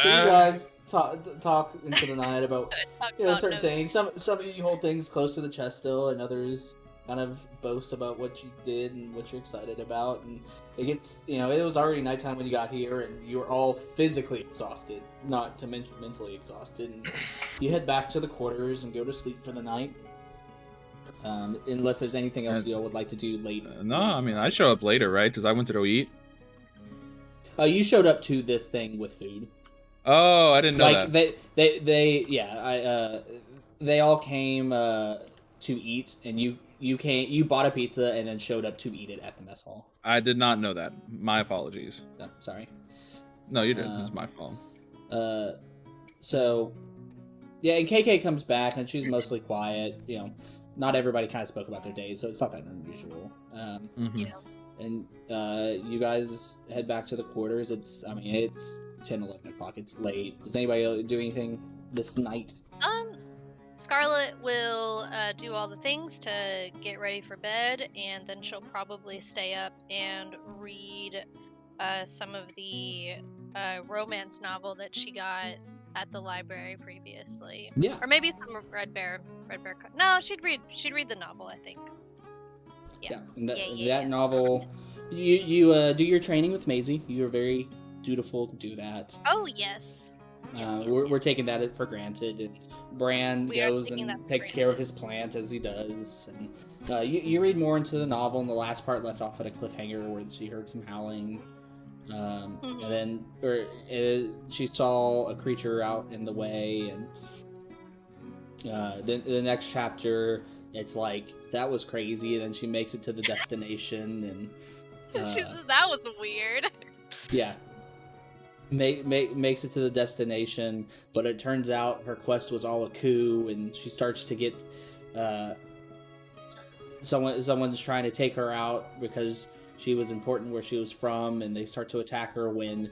So you guys talk into the night about Talk certain about noses. things. Some of you hold things close to the chest still, and others kind of boast about what you did and what you're excited about. And it gets, it was already nighttime when you got here, and you were all physically exhausted, not to mention mentally exhausted. And you head back to the quarters and go to sleep for the night. Unless there's anything else you all would like to do late. No, I mean, I show up later, right? Because I went to go eat. You showed up to this thing with food. Oh, I didn't know that. They all came to eat, and you bought a pizza and then showed up to eat it at the mess hall. I did not know that. My apologies. No, sorry. No, you didn't. It's my fault. So, yeah, and KK comes back, and she's mostly quiet. Not everybody kind of spoke about their days, so it's not that unusual. And you guys head back to the quarters. It's 10, 11 o'clock. It's late. Does anybody do anything this night? Scarlet will do all the things to get ready for bed, and then she'll probably stay up and read some of the romance novel that she got at the library previously. Yeah. Or maybe some Red Bear. No, she'd read the novel, I think. Yeah. And that Yeah. novel. You do your training with Maisie. You are very dutiful to do that. Oh yes. Yes, We're taking that for granted. And Bran We are goes taking that and for takes care of his plant as he does. And you read more into the novel, and the last part left off at a cliffhanger where she heard some howling. And then she saw a creature out in the way, and the next chapter, it's like, that was crazy, and then she makes it to the destination, and She said that was weird. yeah. Makes it to the destination, but it turns out her quest was all a coup, and she starts to get someone's trying to take her out because she was important where she was from, and they start to attack her when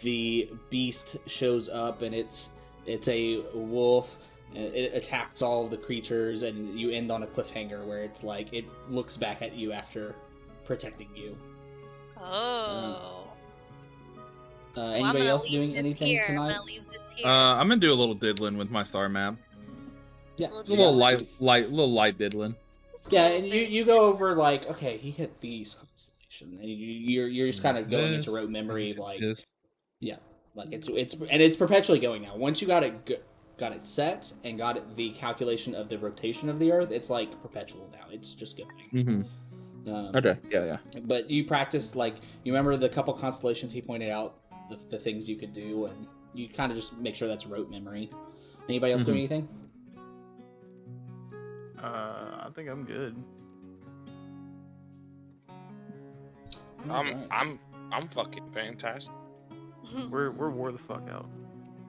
the beast shows up, and it's a wolf. It attacks all of the creatures, and you end on a cliffhanger where it's like it looks back at you after protecting you. Oh. Anybody else doing anything tonight? I'm gonna leave this here. I'm gonna do a little diddling with my star map. Yeah, Little A little light diddling. Just a Yeah, little and bit. you go over like, okay, he hit these constellation, and you're just kind of going into This, rote memory, like This. yeah, like it's perpetually going now. Once you got it set and got the calculation of the rotation of the Earth, it's like perpetual now. It's just going. Mm-hmm. Okay. Yeah. But you practice, like, you remember the couple constellations he pointed out, the things you could do, and you kind of just make sure that's rote memory. Anybody else doing anything? I think I'm good. I'm fucking fantastic. We're wore the fuck out.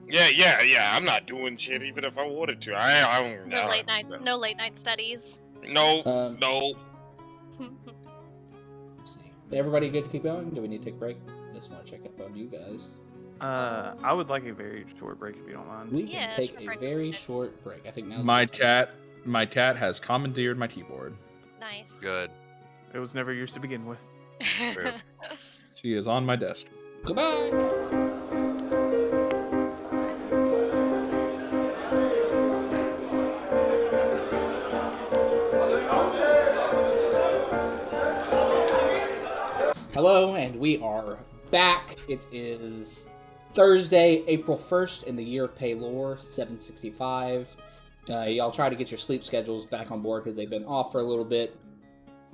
Yeah. I'm not doing shit even if I wanted to. No late night studies. No. Everybody good to keep going? Do we need to take a break? Just want to check up on you guys. I would like a very short break if you don't mind. We Yeah, can take short a break. very short break. I think now's My the time. cat has commandeered my keyboard. Nice. Good. It was never yours to begin with. True. She is on my desk. Goodbye. Hello, and we are back. It is Thursday, April 1st, in the year of Paylor, 765. Y'all try to get your sleep schedules back on board because they've been off for a little bit.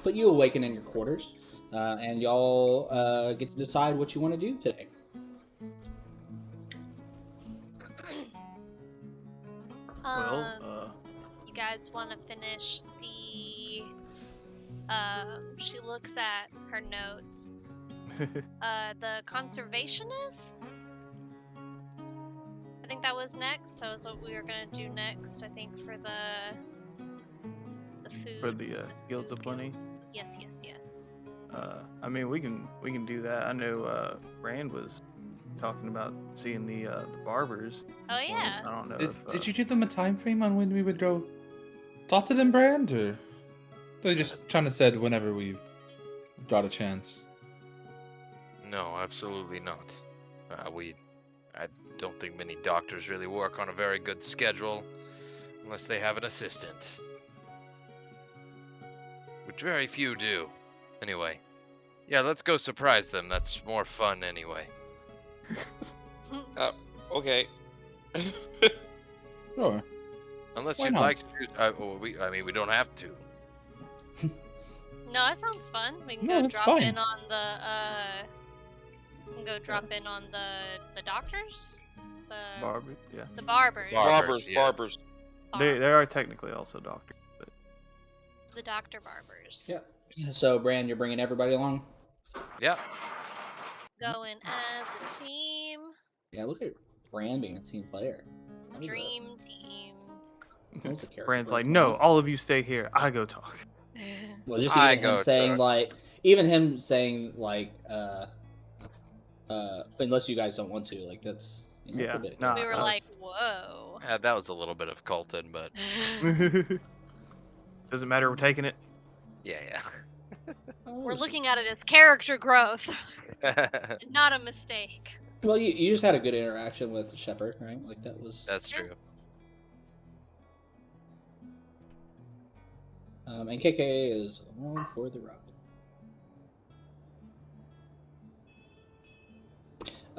But you awaken in your quarters, and y'all get to decide what you want to do today. You guys want to finish the... she looks at her notes. The Conservationists? I think that was next. So is what we were gonna do next. I think for the food. For the Guilds of Plenty. Yes. I mean, we can do that. I know Brand was talking about seeing the barbers. Oh yeah. I don't know. Did you give them a time frame on when we would go talk to them, Brand, or they just kind of said whenever we got a chance? No, absolutely not. I don't think many doctors really work on a very good schedule unless they have an assistant. Which very few do. Anyway. Yeah, let's go surprise them. That's more fun anyway. Okay. Sure. Unless Why you'd not? like to choose... we don't have to. No, that sounds fun. We can No, go that's drop fine. in on the we can go drop in on the doctors? Barbers, yeah. The barbers. Barbers, yes. Barbers. They are technically also doctors, but The doctor barbers. Yeah. So, Bran, you're bringing everybody along? Yeah. Going as a team. Yeah, look at Bran being a team player. That was Dream team. that was a character Brand's growth like, no, moment. all of you stay here. I go talk. Well, just I even go him saying, talk. like... Even him saying, like, unless you guys don't want to, like, that's... You know, Yeah, it's a bit nah. We were that like, was- whoa. That was a little bit of Colton, but Doesn't matter. We're taking it. yeah. We're looking at it as character growth, not a mistake. Well, you just had a good interaction with Shepard, right? Like, that was... That's true. And KK is along for the ride.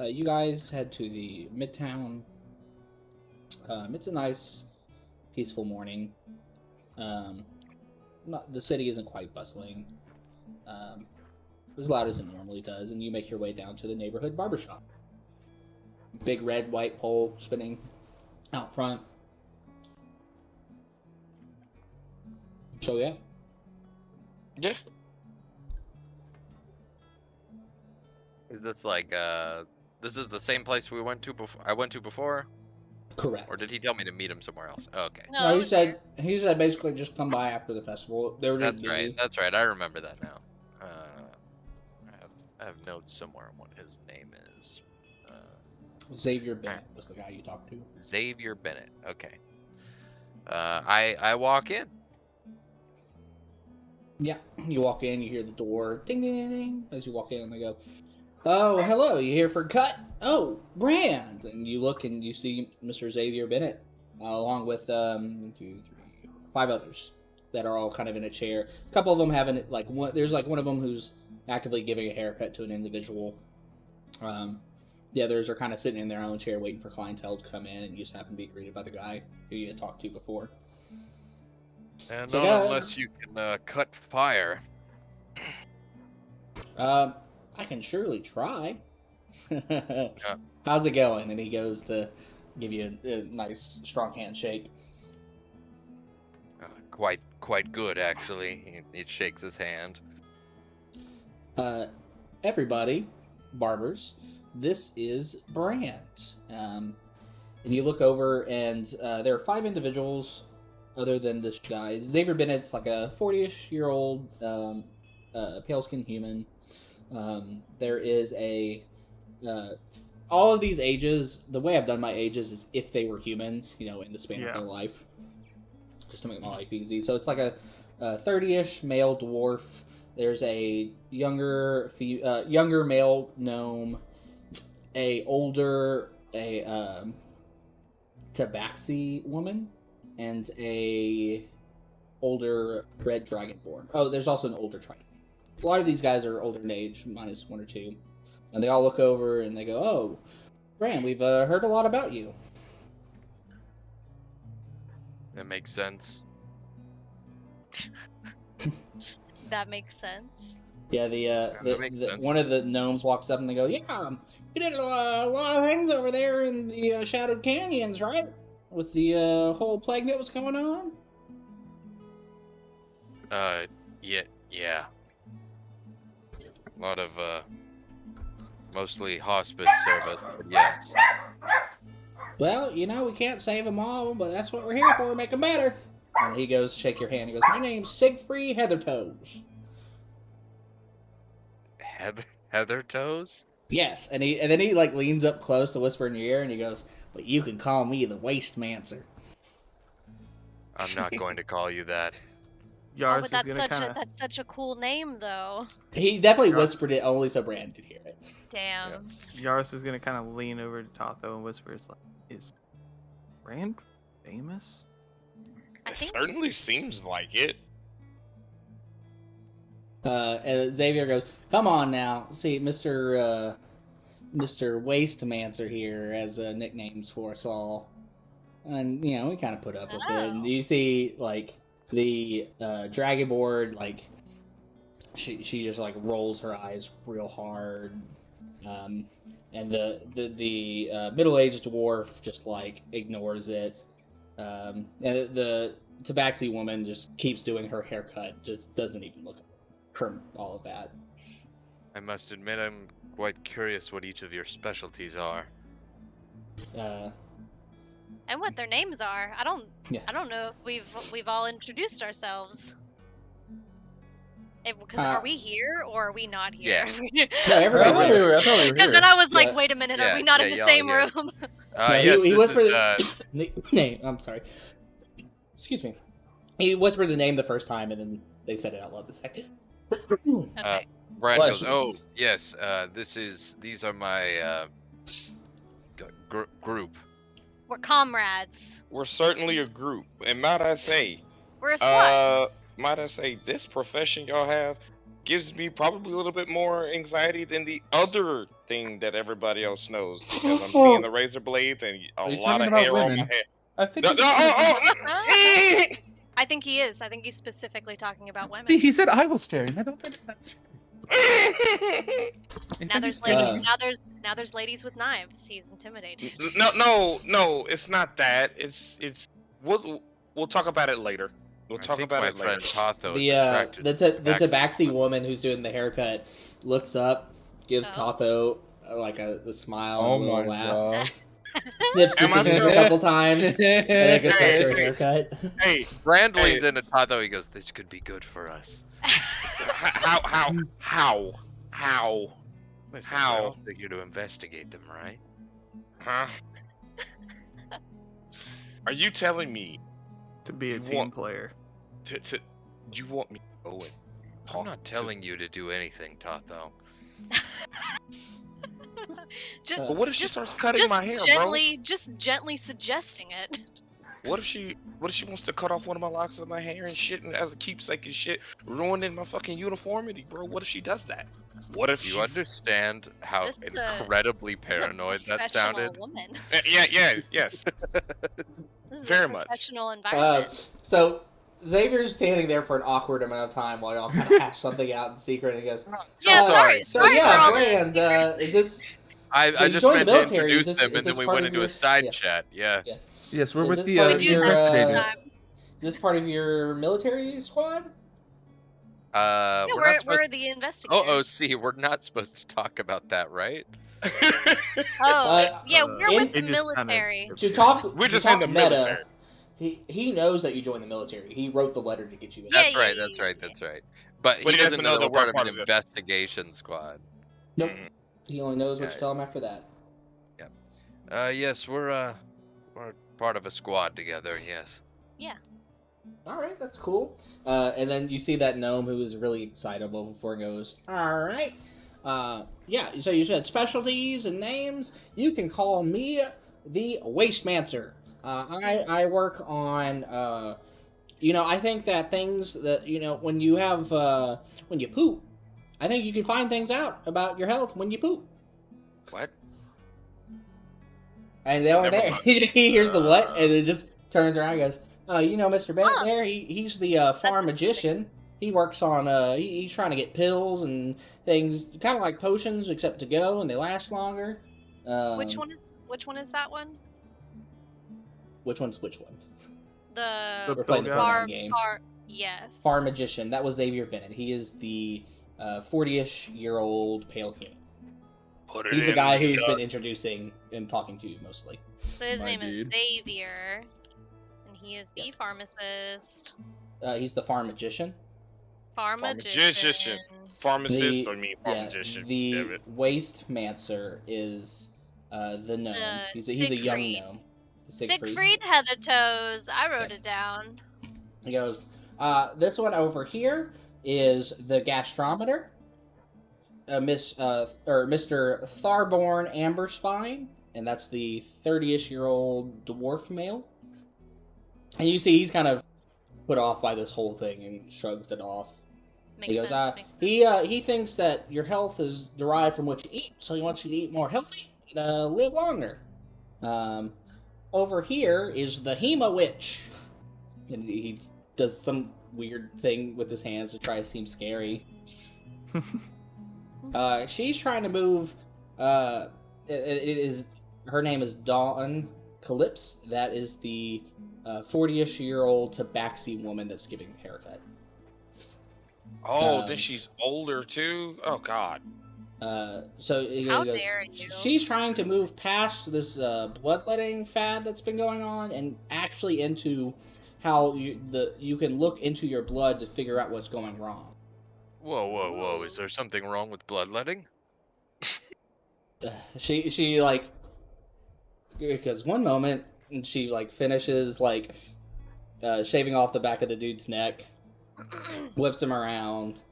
You guys head to the Midtown. It's a nice, peaceful morning. The city isn't quite bustling. As loud as it normally does, and you make your way down to the Neighborhood Barbershop. Big red, white pole spinning out front. So yeah. Yeah. Is this like this is the same place we went to before? I went to before, Correct. or did he tell me to meet him somewhere else? Oh, okay, No, No, it he was said basically just come by after the festival. They were just that's busy. right. That's right. I remember that now. I have notes somewhere on what his name is. Xavier Bennett was the guy you talked to. Xavier Bennett. Okay. I walk in. Yeah, you walk in, you hear the door ding ding ding ding as you walk in, and they go, "Oh, hello, you here for cut? Oh, Brand!" And you look and you see Mr. Xavier Bennett, along with 1, 2, 3, 5 others that are all kind of in a chair. A couple of them having like one. There's like one of them who's actively giving a haircut to an individual. The others are kind of sitting in their own chair waiting for clientele to come in, and you just happen to be greeted by the guy who you had talked to before. And So, not unless you can cut fire. I can surely try. How's it going? And he goes to give you a nice, strong handshake. Quite good, actually. He shakes his hand. Everybody, barbers, this is Brand. And you look over, and there are 5 individuals other than this guy. Xavier Bennett's like a 40-ish-year-old pale-skinned human. There is all of these ages, the way I've done my ages is if they were humans, in the span of their life. Just to make my life easy. So it's like a 30-ish male dwarf. There's a younger male gnome, a older tabaxi woman, and a older red dragonborn. Oh, there's also an older triton. A lot of these guys are older in age, minus 1 or 2. And they all look over and they go, "Oh, Bran, we've heard a lot about you." That makes sense. That makes sense. Yeah, that makes sense. one of the gnomes walks up and they go, "Yeah, you did a lot of things over there in the Shadowed Canyons, right? With the whole plague that was going on." Yeah. A lot of mostly hospice service, but yes. Well, we can't save them all, but that's what we're here for, make them better. And he goes to shake your hand. He goes, "My name's Siegfried Heathertoes." Heather Toes? Yes, and then he like leans up close to whisper in your ear, and he goes, "But you can call me the Wastemancer." I'm not going to call you that. Oh, but that's such a cool name, though. He definitely whispered it only so Brand could hear it. Damn. Yaris is gonna kind of lean over to Tatho and whisper, "It's like, is Brand famous?" I It think certainly seems like it. And Xavier goes, "Come on now, see, Mr. Wastemancer here has nicknames for us all, and we kind of put up with it." And you see, like, the Dragonborn, like, she just like rolls her eyes real hard, and the middle-aged dwarf just like ignores it, and the Tabaxi woman just keeps doing her haircut, just doesn't even look from all of that. I must admit, I'm quite curious what each of your specialties are. and what their names are. I don't know if we've all introduced ourselves. Because are we here or are we not here? Yeah. No, everybody's here. Because then I was like, wait a minute, are we not in the same room? Yes, he whispered the name. I'm sorry. Excuse me. He whispered the name the first time, and then they said it out loud the second. Okay. Brian goes, "Oh, yes, these are my group." We're comrades. We're certainly a group, and might I say, We're a squad. this profession y'all have gives me probably a little bit more anxiety than the other thing that everybody else knows, because I'm seeing the razor blades and a lot of hair on my head. I think I think he is. I think he's specifically talking about women. he said I was staring. I don't think that's. Now there's ladies with knives. He's intimidated. No, it's not that. It's we'll talk about it later. We'll talk about it later. The Tabaxi woman who's doing the haircut looks up, gives Tatho like a smile and a little laugh. Snips the scissors a couple times, and then goes back to her haircut. Hey, Brand leans into Tatho. He goes, "This could be good for us." How? Listen, we're also here to investigate them, right? Huh? Are you telling me to be a team player? You want me to go in? I'm not telling you to do anything, Tatho. But what if she starts cutting my hair, bro? Just gently suggesting it. What if she wants to cut off one of my locks of my hair and shit, and as a keepsake and shit, ruining my fucking uniformity, bro? What if she does that? What if you understand how incredibly paranoid that sounded? Woman. Yes. This is very a much professional environment. So Xavier's standing there for an awkward amount of time while y'all kind of hash something out in secret, and he goes, sorry. So yeah, Brand, is this? I just meant to introduce them, and then we went into a side chat. Yeah. Yes, we're with the investigator. Is this part of your military squad? We're the investigators. OOC, we're not supposed to talk about that, right? We're with the military. We're just in the military. He knows that you joined the military. He wrote the letter to get you in. That's right. But he doesn't know that we're part of an investigation squad. Nope. He only knows what you tell him after that. Yeah. Yes, we're part of a squad together, yes. Yeah. Alright, that's cool. And then you see that gnome who was really excitable before and goes, "Alright. So you said specialties and names. You can call me the Wastemancer. I work on, I think that things that, when you have, when you poop, I think you can find things out about your health when you poop." What? And they don't there. He hears the what, and then just turns around and goes, You know Mr. Bennett Huh. there? He's the farm magician. He works on he's trying to get pills and things, kind of like potions, except to go and they last longer. Which one is that one? Which one's which one? The We're playing the pill guy? pronoun game. Yes. Farm magician. That was Xavier Bennett. He is the 40-ish-year-old pale human. Put it He's the in guy the, who's been introducing and talking to you mostly. So his My name is dude. Xavier, and he is the pharmacist. He's the farm magician. Pharmagician. Pharmacist, The- I mean Yeah, pharmagician. the damn it. waste mancer is the gnome. He's a young Siegfried. gnome. Siegfried Heathertoes. I wrote it down. He goes, this one over here is the gastrometer. Mr. Tharborn Amberspine, and that's the 30-ish-year-old dwarf male. And you see he's kind of put off by this whole thing and shrugs it off. Makes He goes, sense. makes sense. he thinks that your health is derived from what you eat, so he wants you to eat more healthy and live longer. Over here is the Hema Witch. And he does some weird thing with his hands to try to seem scary. She's trying to move. Her name is Dawn Calypse. That is the 40-ish-year-old tabaxi woman that's giving a haircut. Oh, then she's older too. Oh God. So he How goes, dare you. she's trying to move past this bloodletting fad that's been going on and actually into how you can look into your blood to figure out what's going wrong. Whoa! Is there something wrong with bloodletting? She like, because one moment and she like finishes like shaving off the back of the dude's neck, whips him around.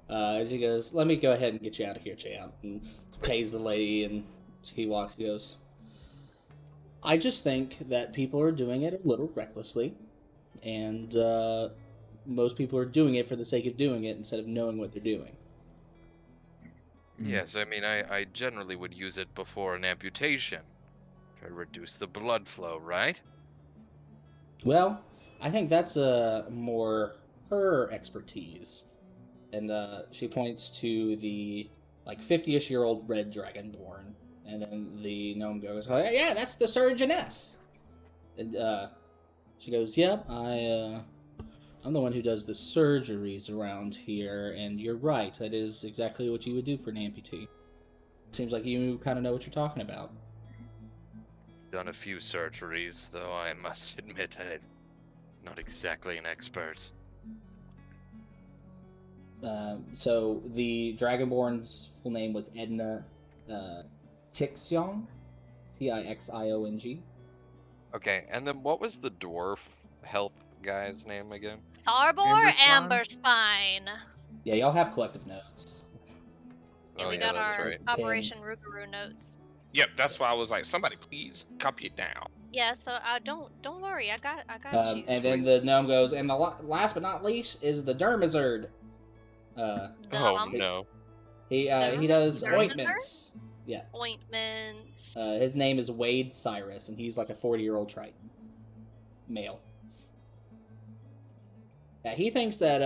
She goes, "Let me go ahead and get you out of here, champ," and pays the lady, and he walks. He goes, "I just think that people are doing it a little recklessly, and most people are doing it for the sake of doing it instead of knowing what they're doing." Yes, I mean, I generally would use it before an amputation. Try to reduce the blood flow, right? Well, I think that's more her expertise. And she points to the like 50-ish-year-old red dragonborn, and then the gnome goes, "Oh, yeah, that's the surgeoness." And she goes, "Yep, I'm the one who does the surgeries around here, and you're right. That is exactly what you would do for an amputee. Seems like you kind of know what you're talking about." Done a few surgeries, though I must admit I'm not exactly an expert. So the Dragonborn's full name was Edna Tixiong, Tixiong. Okay, and then what was the dwarf health guy's name again? Tharbor Amberspine? Amberspine. Yeah, y'all have collective notes. Yeah, Oh, we yeah, got that's our right. Operation Rougarou notes. Yep, that's why I was like, somebody please copy it down. Yeah, so don't worry, I got you. And then the gnome goes, and the last but not least is the Dermizard. Oh Dum. no. He does Dermizard? ointments. Yeah. Ointments. His name is Wade Cyrus, and he's like a 40-year-old Triton. Male. Yeah, he thinks that,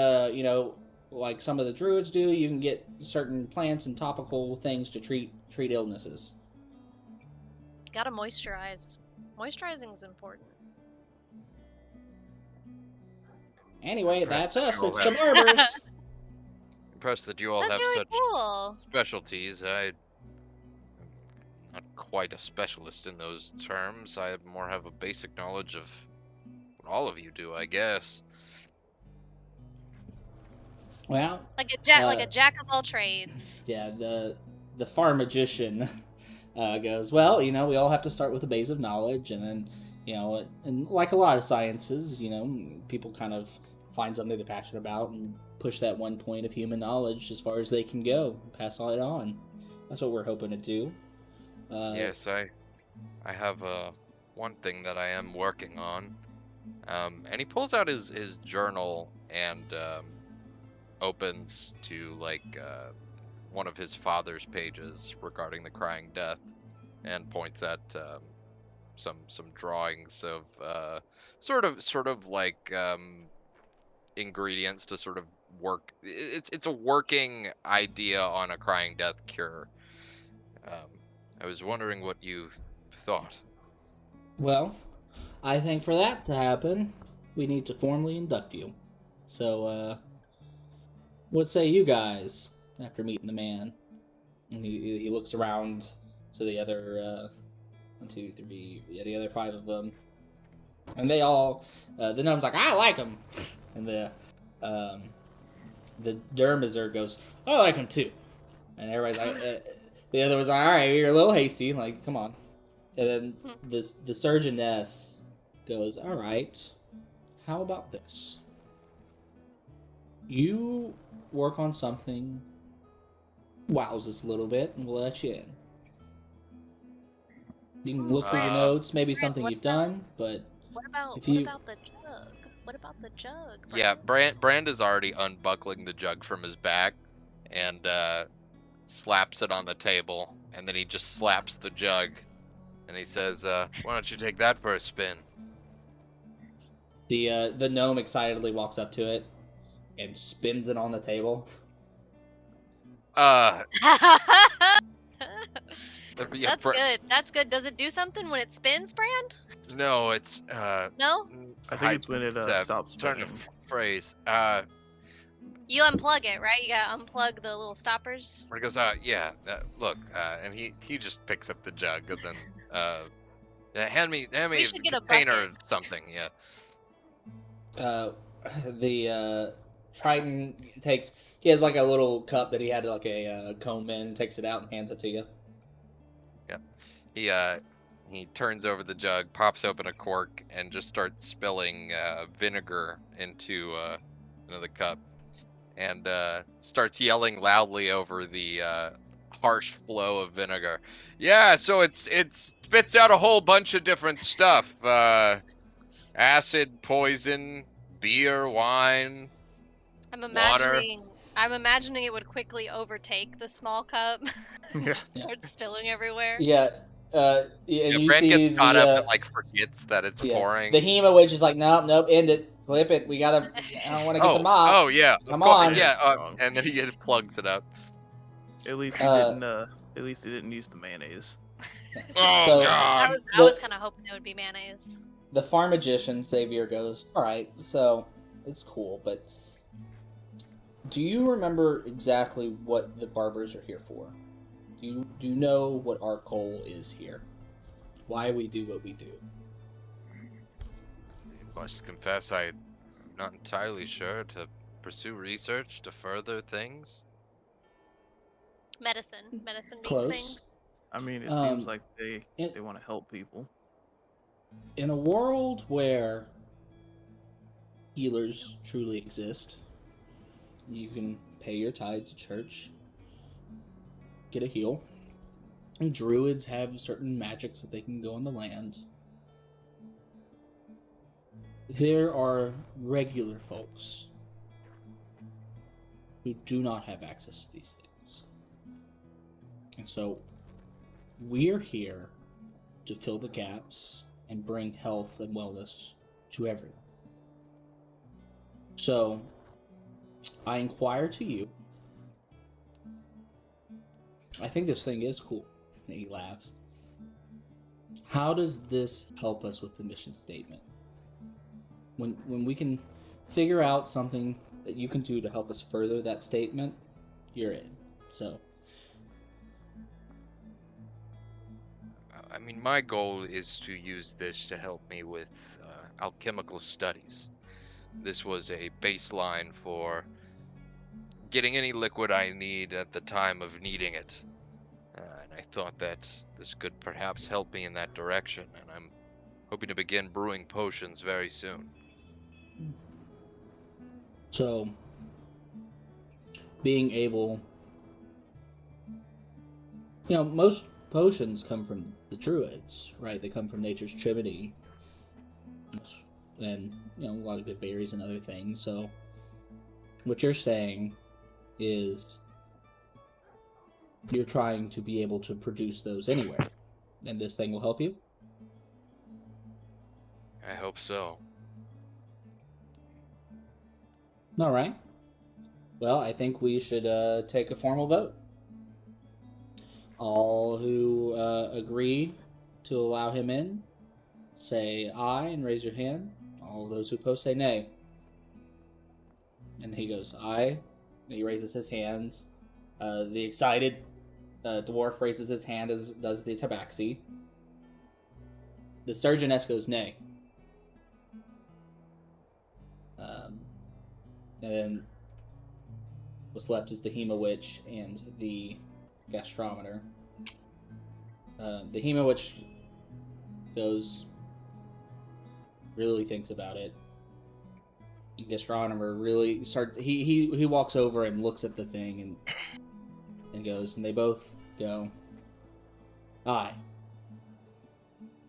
like some of the druids do, you can get certain plants and topical things to treat illnesses. Gotta moisturize. Moisturizing is important. Anyway, Impressed that's us. that you It's all the have- barbers. Impressed that you all That's have really such cool. specialties. I'm not quite a specialist in those terms. I more have a basic knowledge of what all of you do, I guess. Well, Like a jack of all trades. yeah, the farm magician goes, well, we all have to start with a base of knowledge, and then, and like a lot of sciences, people kind of find something they're passionate about and push that one point of human knowledge as far as they can go, pass it on. That's what we're hoping to do. Yes, I have one thing that I am working on. And he pulls out his journal and opens to one of his father's pages regarding the crying death, and points at some drawings of sort of like ingredients to sort of work. It's a working idea on a crying death cure. I was wondering what you thought. Well, I think for that to happen, we need to formally induct you. So, what say you guys after meeting the man? And he looks around to the other, 1, 2, 3, yeah, the other 5 of them. And they all, the gnome's like, I like him. And the Dermizer goes, I like him too. And everybody's like, the other was like, all right, you're a little hasty. Like, come on. And then the Surgeoness goes, all right, how about this? You work on something, wows us a little bit, and we'll let you in. You can look for your notes, maybe something you've done, but what about if you... what about the jug? What about the jug? Yeah, Brand is already unbuckling the jug from his back and slaps it on the table, and then he just slaps the jug, and he says, "Why don't you take that for a spin?" The gnome excitedly walks up to it and spins it on the table. Yeah, That's good. That's good. Does it do something when it spins, Brand? No, it's No? I think it's when it stops turn spinning. the phrase. You unplug it, right? You gotta unplug the little stoppers. Where it goes, yeah, look, and he just picks up the jug and then hand me We a should get a container bucket. of something, yeah. The Triton takes... He has like a little cup that he had like a comb in, takes it out and hands it to you. Yeah. He turns over the jug, pops open a cork, and just starts spilling vinegar into the cup, and starts yelling loudly over the harsh flow of vinegar. Yeah, so it spits out a whole bunch of different stuff: acid, poison, beer, wine, water. I'm imagining it would quickly overtake the small cup. Yeah. Just start spilling everywhere. Yeah, and you Brand see gets caught up and the... like forgets that it's Yeah, pouring. the Hema Witch is like, nope, end it, flip it. We gotta... I don't want to get the mop. Oh yeah, Come of course, on. yeah. And then he plugs it up. At least he didn't. At least he didn't use the mayonnaise. Oh So- God! I was kind of hoping it would be mayonnaise. The farm magician, Xavier, goes, alright, so it's cool, but do you remember exactly what the barbers are here for? Do you know what our goal is here? Why we do what we do? I must confess, I'm not entirely sure. To pursue research, to further things. Medicine being Close. things. I mean, it seems like they want to help people. In a world where healers truly exist, you can pay your tithes to church, get a heal, and druids have certain magics that they can go on the land. There are regular folks who do not have access to these things. And so, we're here to fill the gaps and bring health and wellness to everyone. So, I inquire to you. I think this thing is cool. And he laughs. How does this help us with the mission statement? When we can figure out something that you can do to help us further that statement, you're in. So, I mean, my goal is to use this to help me with alchemical studies. This was a baseline for getting any liquid I need at the time of needing it. And I thought that this could perhaps help me in that direction, and I'm hoping to begin brewing potions very soon. So, being able... most potions come from the druids, right? They come from nature's trinity. And, a lot of good berries and other things. So, what you're saying is you're trying to be able to produce those anywhere. And this thing will help you? I hope so. All right. Well, I think we should take a formal vote. All who agree to allow him in, say aye and raise your hand. All those who oppose say nay. And he goes aye. And he raises his hand. The excited dwarf raises his hand, as does the tabaxi. The surgeoness goes nay. And then what's left is the Hema Witch and the gastrometer. The Hema Witch goes, really thinks about it. The gastronomer really he walks over and looks at the thing and goes, and they both go, aye.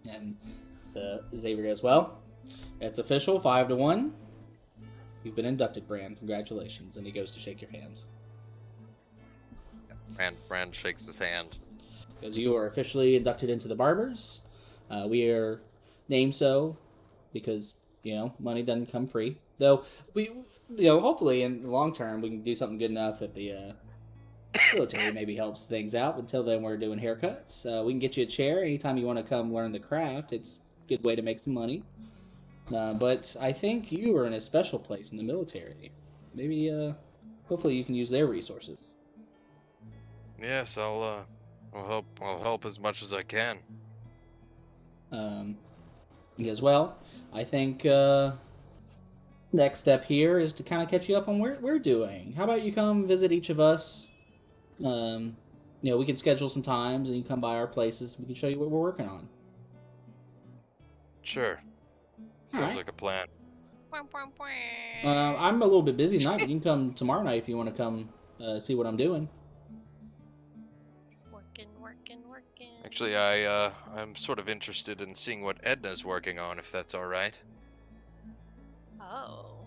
And Xavier goes, well, it's official, 5-1. You've been inducted, Brand. Congratulations. And he goes to shake your hand. Brand shakes his hand. Because you are officially inducted into the Barbers. We are named so because, money doesn't come free. Though, hopefully in the long term, we can do something good enough that the military maybe helps things out. Until then, we're doing haircuts. We can get you a chair anytime you want to come learn the craft. It's a good way to make some money. But I think you are in a special place in the military. Maybe, hopefully you can use their resources. Yes, I'll help as much as I can. He goes, well, I think next step here is to kind of catch you up on what we're doing. How about you come visit each of us? We can schedule some times and you come by our places. We can show you what we're working on. Sure. Sounds like a plan. I'm a little bit busy tonight, but you can come tomorrow night if you want to come see what I'm doing. Working. Actually, I'm sort of interested in seeing what Edna's working on, if that's all right. Oh.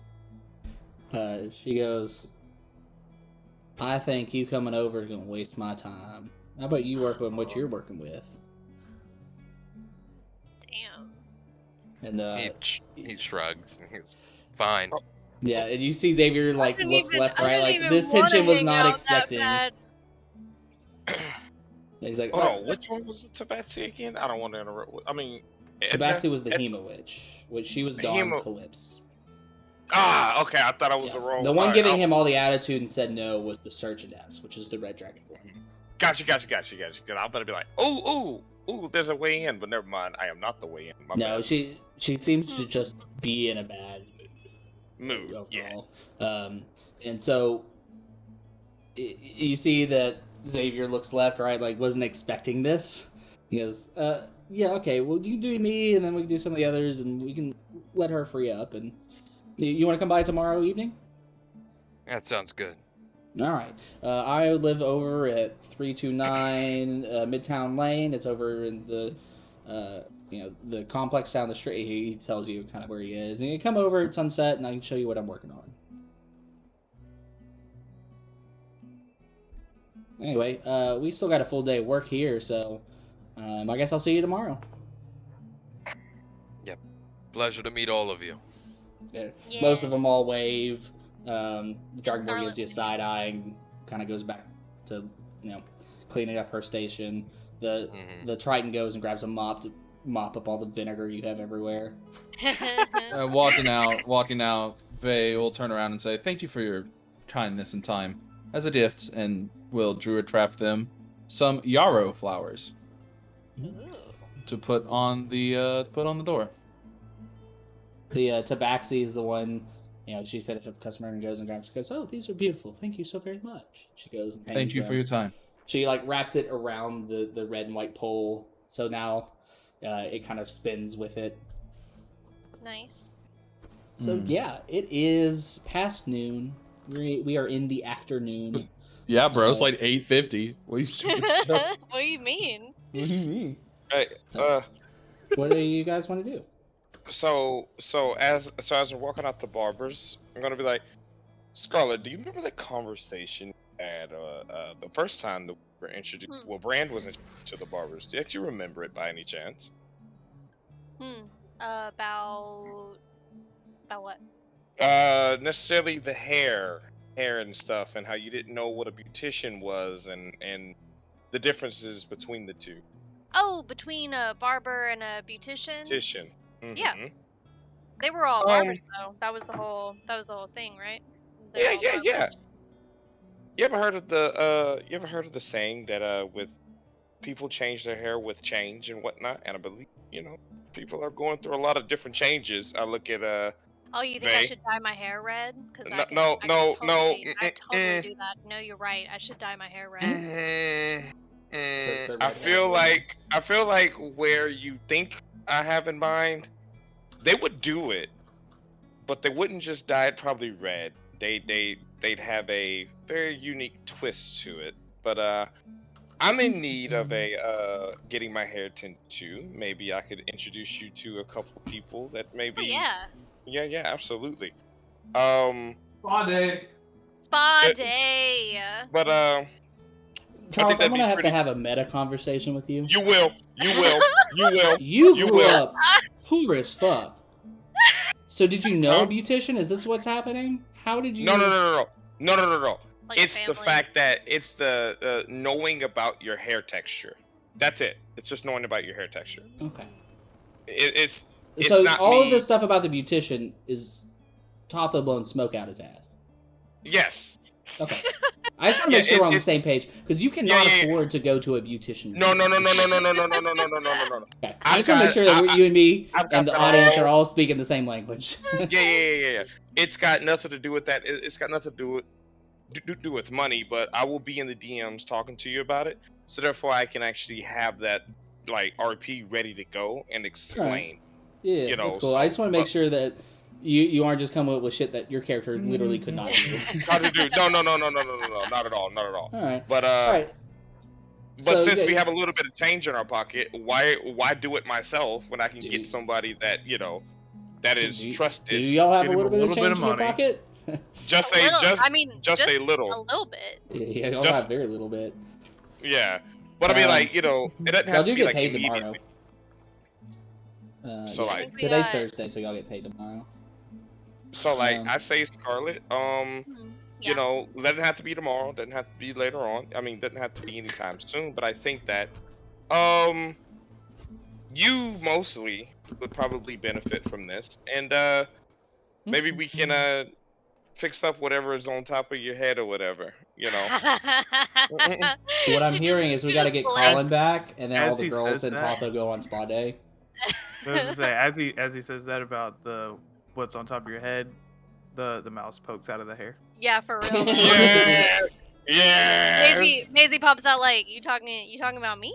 She goes, I think you coming over is going to waste my time. How about you work on what you're working with? Damn. And he shrugs. He's fine. yeah, and you see Xavier looks left, right, like even this wanna tension was hang not out expecting. that He's like, Hold on, which one was the Tabaxi again? I don't want to interrupt. I mean, Tabaxi was the Hema Witch, which she was Dawn Hema- Calypse. Ah, okay. I thought I was Yeah. the wrong. The one giving him all the attitude and said no was the Surgeoness, which is the red dragon one. Gotcha. Because I'm gonna be like, ooh, there's a way in, but never mind. I am not the way in. My No, bad. she seems to just be in a bad mood. overall. And so you see that Xavier looks left, right, like wasn't expecting this. He goes, yeah, okay, well, you do me, and then we can do some of the others, and we can let her free up. And you want to come by tomorrow evening? That sounds good. All right. I live over at 329 Midtown Lane. It's over in the the complex down the street. He tells you kind of where he is. And you come over at sunset, and I can show you what I'm working on. Anyway, we still got a full day of work here, so I guess I'll see you tomorrow. Yep. Pleasure to meet all of you. Yeah. Yeah. Most of them all wave. The Dragonborn Scarlet gives you a side eye and kind of goes back to cleaning up her station. The Triton goes and grabs a mop to mop up all the vinegar you have everywhere. Walking out, Vey will turn around and say, "Thank you for your kindness and time. As a gift, and will druid-craft them some yarrow flowers to put on the door." The Tabaxi is the one, she finished up the customer and goes and grabs. She goes, "Oh, these are beautiful. Thank you so very much." She goes and Thank you for your time. She wraps it around the red and white pole, so now it kind of spins with it. Nice. So yeah, it is past noon. We are in the afternoon. Yeah, bro, it's like 8:50. What What do you mean? do you mean? Hey, What do you guys want to do? So as we're walking out the barbers, I'm gonna be like, Scarlett, do you remember that conversation at the first time that we were introduced? Well, Brand was introduced to the barbers. Do you actually remember it by any chance? About what? Necessarily the hair and stuff, and how you didn't know what a beautician was, and the differences between the two. Oh, between a barber and a beautician. Beautician. Yeah. Mhm. They were all barbers though. That was the whole thing, right? They're all Yeah. barbers. You ever heard of the saying that with people change their hair with change and whatnot? And I believe people are going through a lot of different changes. I look at Oh, you think I should dye my hair red? Because I can totally do that. No, you're right. I should dye my hair red. Says the I red feel woman. like where you think I have in mind, they would do it, but they wouldn't just dye it probably red. They'd have a very unique twist to it. But I'm in need of a getting my hair tinted too. Maybe I could introduce you to a couple people that maybe. Oh yeah. Yeah, absolutely. Spa day. Spa day. But Charles, I'm that'd be gonna have pretty- to have a meta conversation with you. You will. You grew will. up poor as fuck. So did you know Huh? a beautician? Is this what's happening? How did you? No. Like It's the family. fact that it's the knowing about your hair texture. That's it. It's just knowing about your hair texture. Okay. It's So not all me. of this stuff about the beautician is Totho blowing smoke out his ass. Yes. Okay. I just want to make sure we're on the same page because you cannot Yeah. afford to go to a beautician. No. Okay. I just want to make sure that you and me I've got and the that audience all- are all speaking the same language. Yeah. It's got nothing to do with that. It's got nothing to do with money. But I will be in the DMs talking to you about it, so therefore I can actually have that like RP ready to go and explain. Yeah, that's cool. I just want to make sure that you aren't just coming up with shit that your character literally could not do. How to do? No, not at all. All right. But All right. But So, since yeah, we have a little bit of change in our pocket, why do it myself when I can get somebody that that is trusted? Do y'all have Get a him little a bit of little bit change of in your money. pocket? Just a a little, just I mean, just a little. A little bit. Yeah, y'all Just- have very little bit. Yeah, but I mean, like it doesn't Y'all have do to be get like paid immediately. tomorrow. So, Yeah, like- I think we today's got- Thursday, so y'all get paid tomorrow. So like Um, I say, Scarlet. Yeah. Doesn't have to be tomorrow. Doesn't have to be later on. I mean, doesn't have to be anytime soon. But I think that you mostly would probably benefit from this, and maybe we can fix up whatever is on top of your head or whatever. What I'm hearing is we got to get Colin back, and then all As the he girls says in that- Totho go on spa day. I was to say, as he says that about what's on top of your head, the mouse pokes out of the hair. Yeah, for real. Yeah. Maisie pops out like, you talking about me?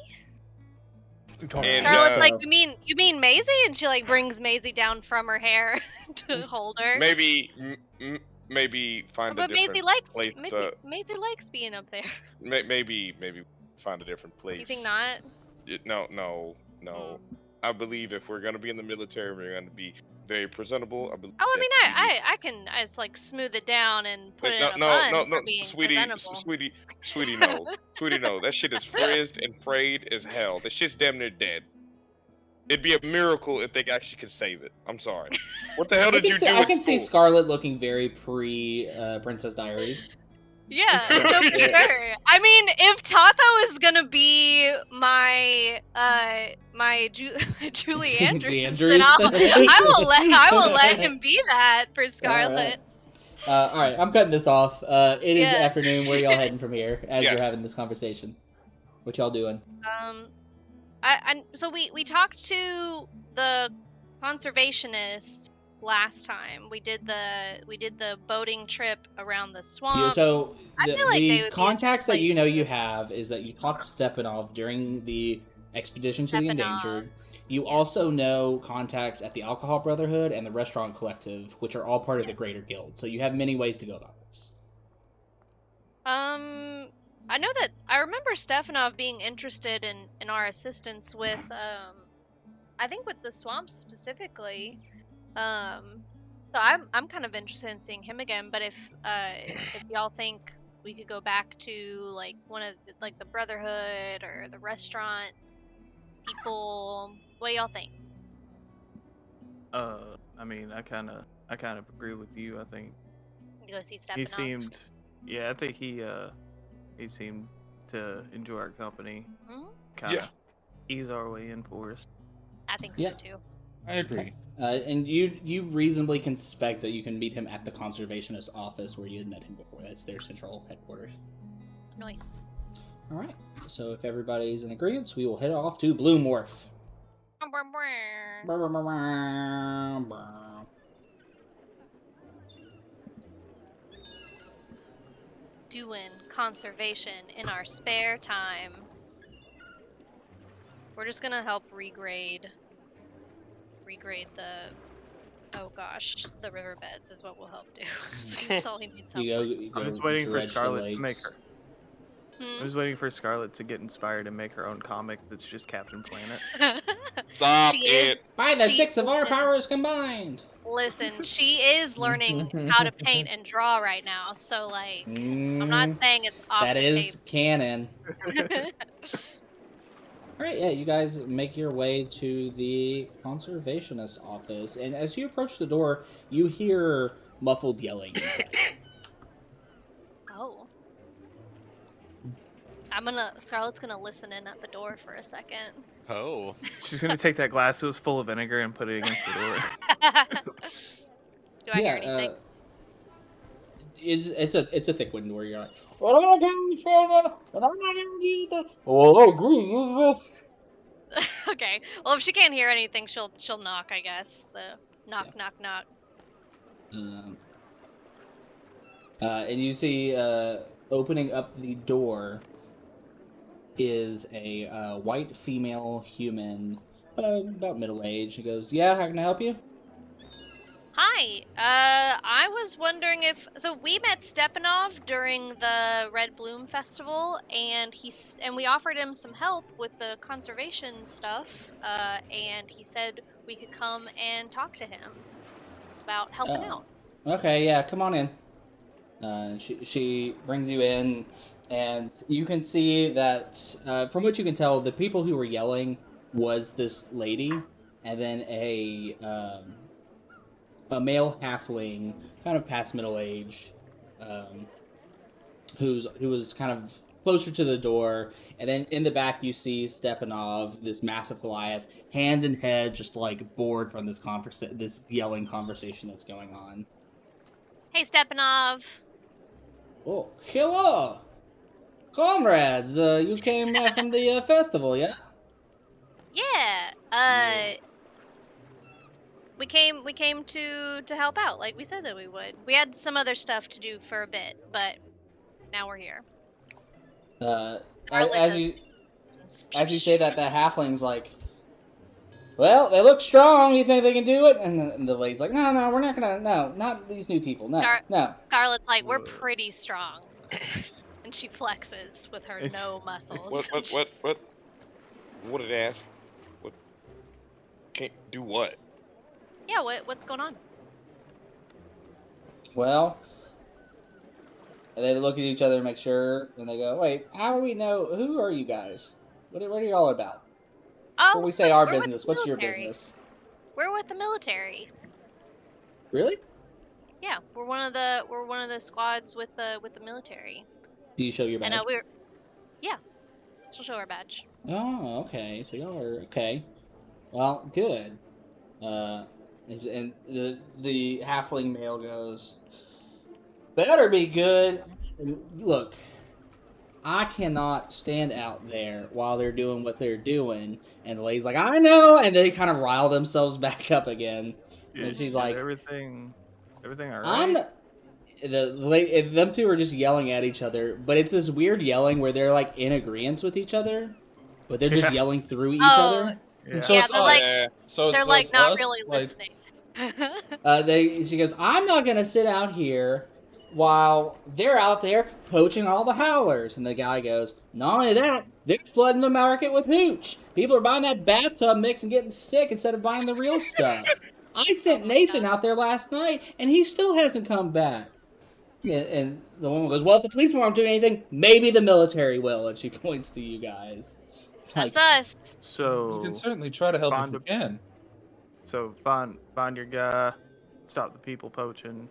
And, Scarlett's like, you mean Maisie? And she like brings Maisie down from her hair to hold her. maybe find a But different Maisie likes place. Maisie likes being up there. Maybe find a different place. You think not? No. I believe if we're gonna be in the military, we're gonna be very presentable. I believe. Oh, I mean, I can just like smooth it down and put it in a bun for being presentable. Sweetie, no, sweetie, no. That shit is frizzed and frayed as hell. That shit's damn near dead. It'd be a miracle if they actually could save it. I'm sorry. What the hell did you do? I at can see school? Scarlet looking very pre Princess Diaries. Yeah, no, for sure. I mean, if Tatho is gonna be my Julie Andrews, then I will let him be that for Scarlet. All right, I'm cutting this off. It is Yeah. afternoon. Where y'all heading from here as Yes. you're having this conversation? What y'all doing? So we talked to the Conservationists last time. We did the boating trip around the swamp. Yeah, so I the, feel like they the would be contacts that like you know to- you have is that you talked to Stepanov during the expedition to the Stepanov, endangered. You yes. also know contacts at the Alcohol Brotherhood and the Restaurant Collective, which are all part of the Greater Guild. So you have many ways to go about this. I know that I remember Stefanov being interested in our assistance with I think with the swamps specifically. So I'm kind of interested in seeing him again, but if y'all think we could go back to like one of like the Brotherhood or the restaurant people, what y'all think? I mean, I kind of agree with you. I think You go see he Stepping seemed, yeah, I think he seemed to enjoy our company. Hmm? Kind of ease our way in for us. I think Yeah. so too. I agree. And you reasonably can suspect that you can meet him at the Conservationist office where you had met him before. That's their central headquarters. Nice. All right. So if everybody's in agreement, we will head off to Bloom Wharf. Doing conservation in our spare time. We're just gonna help regrade the riverbeds is what we'll help do. That's all he needs help with. You go I'm just waiting for dredge the Scarlet to make lakes. her. I'm Hmm? just waiting for Scarlet to get inspired and make her own comic that's just Captain Planet. Stop She is- it. By the She- 6 of our powers combined. Listen, she is learning how to paint and draw right now, so like I'm not saying it's off That the is canon. table. All right, yeah, you guys make your way to the Conservationist office, and as you approach the door, you hear muffled yelling inside. Oh. Scarlett's gonna listen in at the door for a second. Oh. She's gonna take that glass that was full of vinegar and put it against the door. Do I hear anything? It's a thick wooden door. You're like, well, I'm not gonna well, I agree. Okay. Well, if she can't hear anything, she'll knock, I guess. The knock, Yeah. knock, knock. And you see, opening up the door is a white female human, about middle age. She goes, "Yeah, how can I help you?" Hi. I was wondering if we met Stepanov during the Red Bloom Festival, and we offered him some help with the conservation stuff. And he said we could come and talk to him about helping out. Okay, yeah, come on in. She brings you in, and you can see that, from what you can tell, the people who were yelling was this lady, and then a male halfling, kind of past middle age, who was kind of closer to the door, and then in the back you see Stepanov, this massive Goliath, hand in head, just like bored from this yelling conversation that's going on. Hey, Stepanov. Oh, hello, comrades! You came from the festival, yeah? Yeah. We came to help out, like we said that we would. We had some other stuff to do for a bit, but now we're here. As you say that, the halfling's like, well, they look strong. You think they can do it? And the lady's like, no, we're not gonna. No, not these new people. No, no. Scarlett's like, we're pretty strong, and she flexes with her no muscles. What did it ask? What? Can't do what? Yeah, what's going on? Well, and they look at each other and make sure, and they go, wait, how do we know? Who are you guys? What are you all about? Oh, When we say our we're with business, the what's your military. business? We're with the military. Really? Yeah, we're one of the squads with the military. Do you show your badge? And she'll show her badge. Oh, okay. So y'all are okay. Well, good. And the halfling male goes, better be good. Look, I cannot stand out there while they're doing what they're doing. And the lady's like, I know, and they kind of rile themselves back up again. And she's like, everything all right? I'm not... them two are just yelling at each other, but it's this weird yelling where they're like in agreement with each other, but they're just yelling through each other. Yeah. So Yeah, it's they're us. like- So They're it's like not us? really Like, listening. She goes, I'm not gonna sit out here while they're out there poaching all the howlers. And the guy goes, not only that, they're flooding the market with hooch. People are buying that bathtub mix and getting sick instead of buying the real stuff. I sent Nathan out there last night, and he still hasn't come back. And the woman goes, well, if the police won't do anything, maybe the military will. And she points to you guys. That's us. So we can certainly try to help if Bond- we can. So find your guy, stop the people poaching,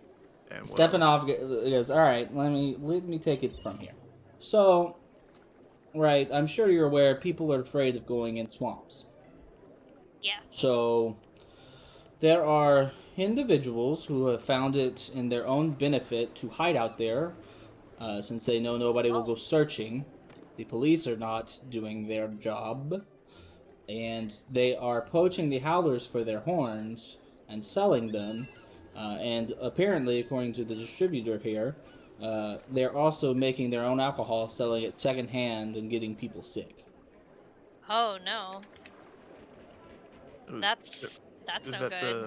and what Stepping else? off goes, all right, let me take it from here. So, right, I'm sure you're aware people are afraid of going in swamps. Yes. So, there are individuals who have found it in their own benefit to hide out there, since they know nobody will go searching. The police are not doing their job, and they are poaching the howlers for their horns and selling them. And apparently, according to the distributor here, they're also making their own alcohol, selling it secondhand, and getting people sick. Oh no. Is That's no that good.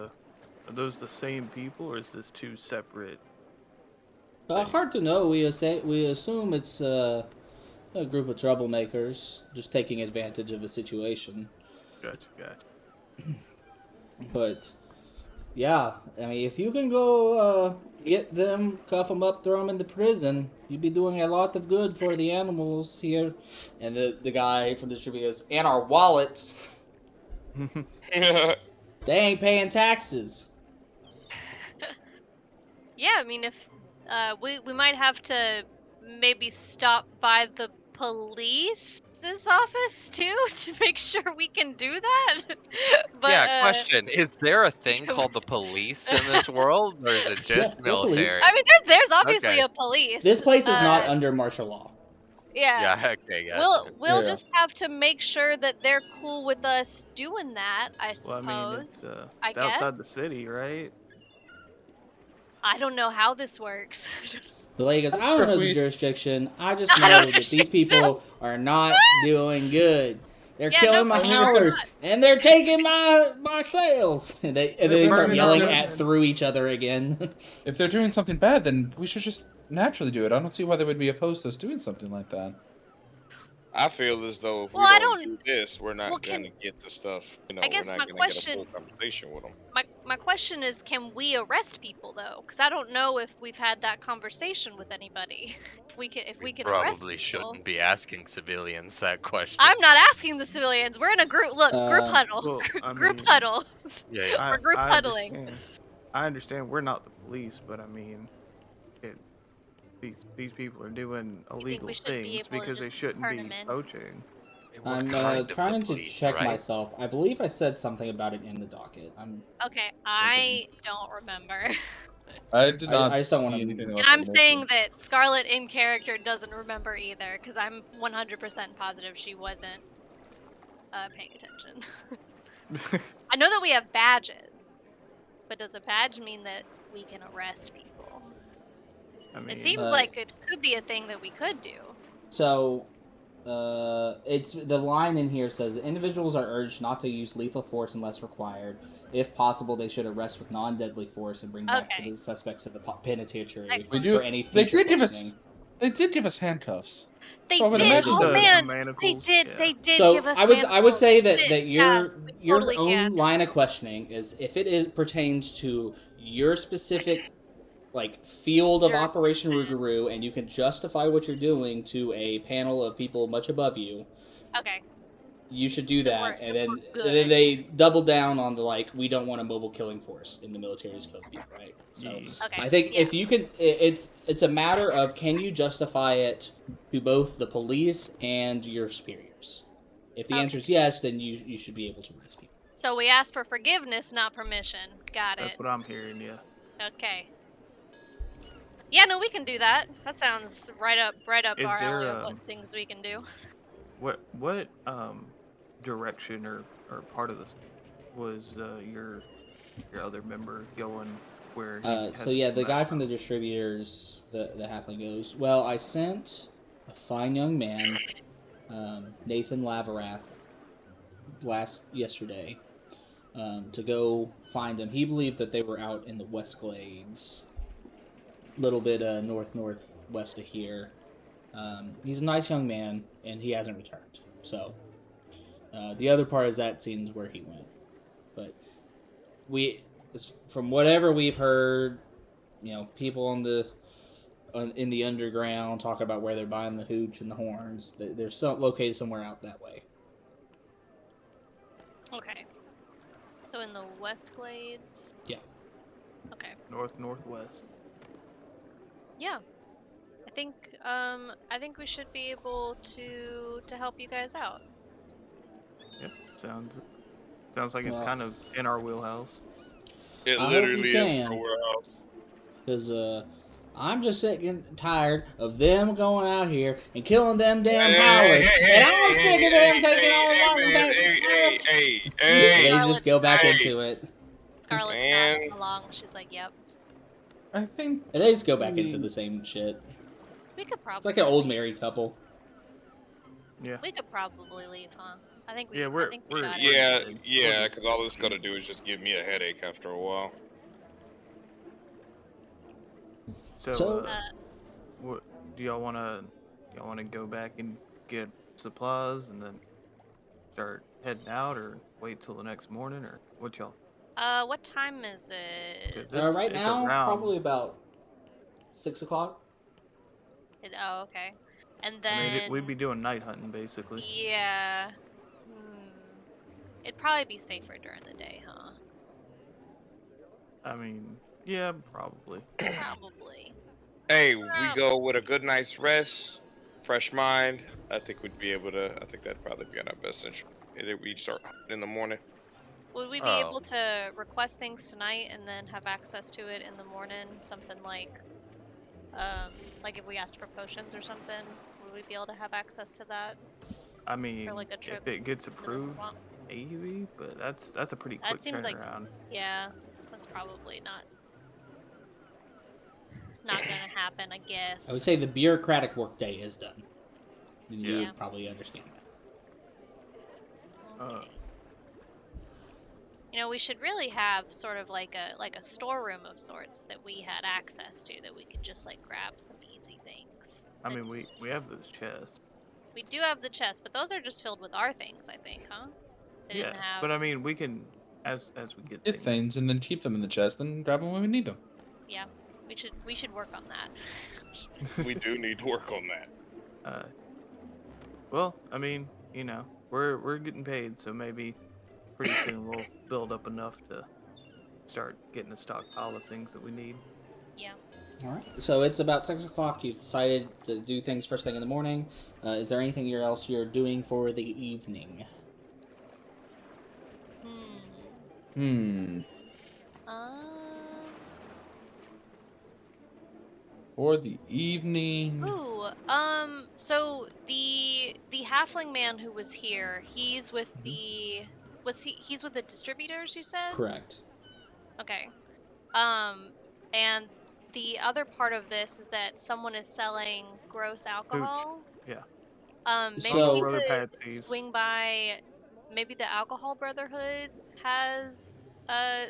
are those the same people, or is this two separate? Hard to know. We assume it's a group of troublemakers just taking advantage of a situation. Gotcha. But yeah, I mean, if you can go get them, cuff them up, throw them into prison, you'd be doing a lot of good for the animals here. And the guy from the distributor goes, and our wallets. They ain't paying taxes. Yeah, I mean, if we might have to maybe stop by the police's office too to make sure we can do that. But Yeah, question. Is there a thing called the police in this world, or is it just the police. military? I mean, there's obviously Okay. a police. This place is not under martial law. Yeah. Yeah, okay, gotcha. We'll Yeah. just have to make sure that they're cool with us doing that, I Well, suppose. I mean, it's I it's outside the guess. city, right? I don't know how this works. The lady goes, I don't know the jurisdiction. I just I don't know that these people are not doing good. They're Yeah, killing no, my for sure howlers, not. and they're taking my sales. And they start If yelling they're- at through each other again. If they're doing something bad, then we should just naturally do it. I don't see why they would be opposed to us doing something like that. I feel as though if Well, I we don't don't- do this, we're not well, gonna get the stuff. You know, I we're guess not my gonna question- get a full conversation with them. My question is, can we arrest people though? Because I don't know if we've had that conversation with anybody. If we can arrest Probably people. shouldn't be asking civilians that question. I'm not asking the civilians. We're in a group. Look, group huddle. Well, I Group mean, huddle. Yeah. We're group huddling. I understand we're not the police, but I mean, these people are doing illegal we should be things able to because they just shouldn't turn be 'em in? poaching. We're I'm kind of the trying to police, check right? myself. I believe I said something about it in the docket. Okay, I don't remember. I did not I just don't see wanna- anything And about I'm that saying mission. that Scarlett in character doesn't remember either, because I'm 100% positive she wasn't paying attention. I know that we have badges, but does a badge mean that we can arrest people? I mean, It seems like it could be a thing that we could do. So, it's the line in here says individuals are urged not to use lethal force unless required. If possible, they should arrest with non-deadly force and bring back to Okay. the suspects at the penitentiary Excellent. We do. for any They future did give us. questioning. They did give us handcuffs. They So I would did. imagine Oh that- man, manacles, they did. yeah. They did So give us. I would manacles. say that Shit, that yeah, we your totally own can. line of questioning is if it pertains to your specific like field of Sure. Operation Rougarou and you can justify what you're doing to a panel of people much above you. Okay. You should do Then that, we're- and then then, we're and then good. they double down on the like we don't want a mobile killing force in the military's killing people, right? So Okay. I think yeah. if you can, it's a matter of can you justify it to both the police and your superiors. If the Okay. answer is yes, then you should be able to arrest people. So we asked for forgiveness, not permission. Got That's it. what I'm hearing. Yeah. Okay. Yeah, no, we can do that. That sounds right up Is our there, alley of what things we can do. What direction or part of this was your other member going where? So yeah, the guy from the distributors, the halfling goes, well, I sent a fine young man, Nathan Laverath, yesterday, to go find him. He believed that they were out in the West Glades, a little bit northwest of here. He's a nice young man, and he hasn't returned. So the other part is that seems where he went. But from whatever we've heard, people in the underground talk about where they're buying the hooch and the horns. They're located somewhere out that way. Okay. So in the West Glades. Yeah. Okay. Northwest. Yeah. I think we should be able to help you guys out. Yep. Sounds like it's Well, kind of in our wheelhouse. It I hope you literally is can. our warehouse. Because I'm just sick and tired of them going out here and killing them damn Hey, Howards. hey, And I'm sick of them taking all the Martin man, They Scarlett's just go back hey. into it. Scarlett's Man. nodding along. She's like, "Yep, I think And they just go back into the same shit. we could probably." It's like an old married couple. Yeah. We could probably leave, huh? I think we. Yeah, I think we got it. Yeah, good. yeah, We'll because just all it's gonna do is just give me a headache after a while. So, what do y'all wanna go back and get supplies and then start heading out, or wait till the next morning, or what y'all? What time is it? 'Cause Right it's now, around. probably about 6 o'clock. Oh, okay. And I then. mean, we'd be doing night hunting basically. Yeah. It'd probably be safer during the day, huh? I mean, yeah, probably. Probably. Hey, we go with a good night's rest, fresh mind. I think we'd be able to. I think that'd probably be in our best interest. If we start in the morning. Would we be able to request things tonight and then have access to it in the morning? Something like if we asked for potions or something, would we be able to have access to that? I mean, like a trip if it gets to the approved, swamp? maybe, but that's a pretty quick That seems like, turnaround. yeah, that's probably not gonna happen, I guess. I would say the bureaucratic workday is done. And you Yeah. would probably understand that. Okay. You know, we should really have sort of like a storeroom of sorts that we had access to, that we could just like grab some easy things. I mean, we have those chests. We do have the chests, but those are just filled with our things, I think, huh? They Yeah, didn't have... but I mean, we can as we get get things and then keep them in the chest and grab them when we need them. Yeah, we should work on that. We do need to work on that. Well, I mean, you know, we're getting paid, so maybe pretty soon we'll build up enough to start getting a stockpile of things that we need. Yeah. All right. So it's about 6 o'clock. You've decided to do things first thing in the morning. Is there anything else you're doing for the evening? For the evening. Ooh, so the halfling man who was here, he's with he's with the distributors, you said? Correct. Okay. And the other part of this is that someone is selling gross alcohol. Yeah. Maybe So- we could swing by. Maybe the Alcohol Brotherhood has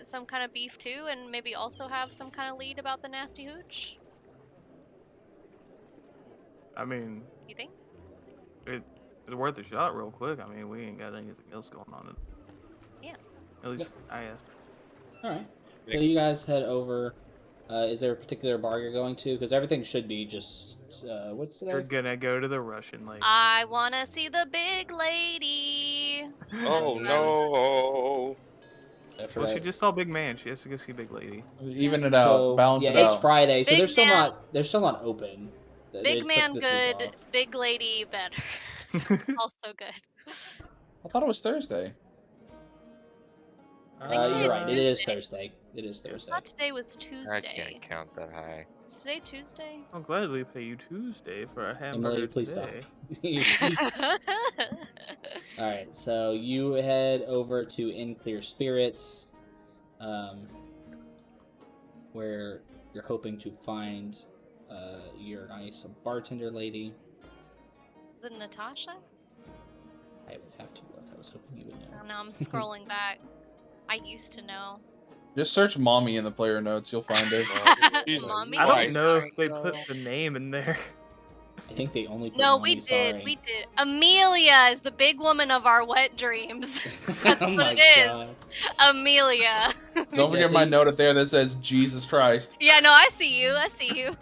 some kind of beef too, and maybe also have some kind of lead about the nasty hooch. I mean, You think? it's worth a shot real quick. I mean, we ain't got anything else going on. Yeah. At least I asked. All right. So you guys head over. Is there a particular bar you're going to? Because everything should be just what's today? We're gonna go to the Russian Lake. I wanna see the big lady. Oh no! Well, she just saw Big Man. She has to go see Big Lady. Even it out, balance yeah, it out. it's Friday, so Big they're still man- not open. They Big took man this good, week off. big lady better. Also good. I thought it was Thursday. think today's You're right. It is Tuesday. Thursday. It is I Thursday. thought today was I Tuesday. can't count that high. Is today Tuesday? I'll gladly pay you Tuesday for a hamburger Emily, please today. stop. All right, so you head over to In Clear Spirits, where you're hoping to find your nice bartender lady. Is it Natasha? I would have to look. I was hoping you would know. I don't know. I'm scrolling back. I used to know. Just search "mommy" in the player notes. You'll find it. Jesus Mommy? I Christ. don't know if they put the name in there. I think they only put No, mommy, we did. sorry. We did. Amelia is the big woman of our wet dreams. That's Oh what my it is. God. Amelia. Don't forget my note up there that says "Jesus Christ." Yeah, no, I see you. I see you.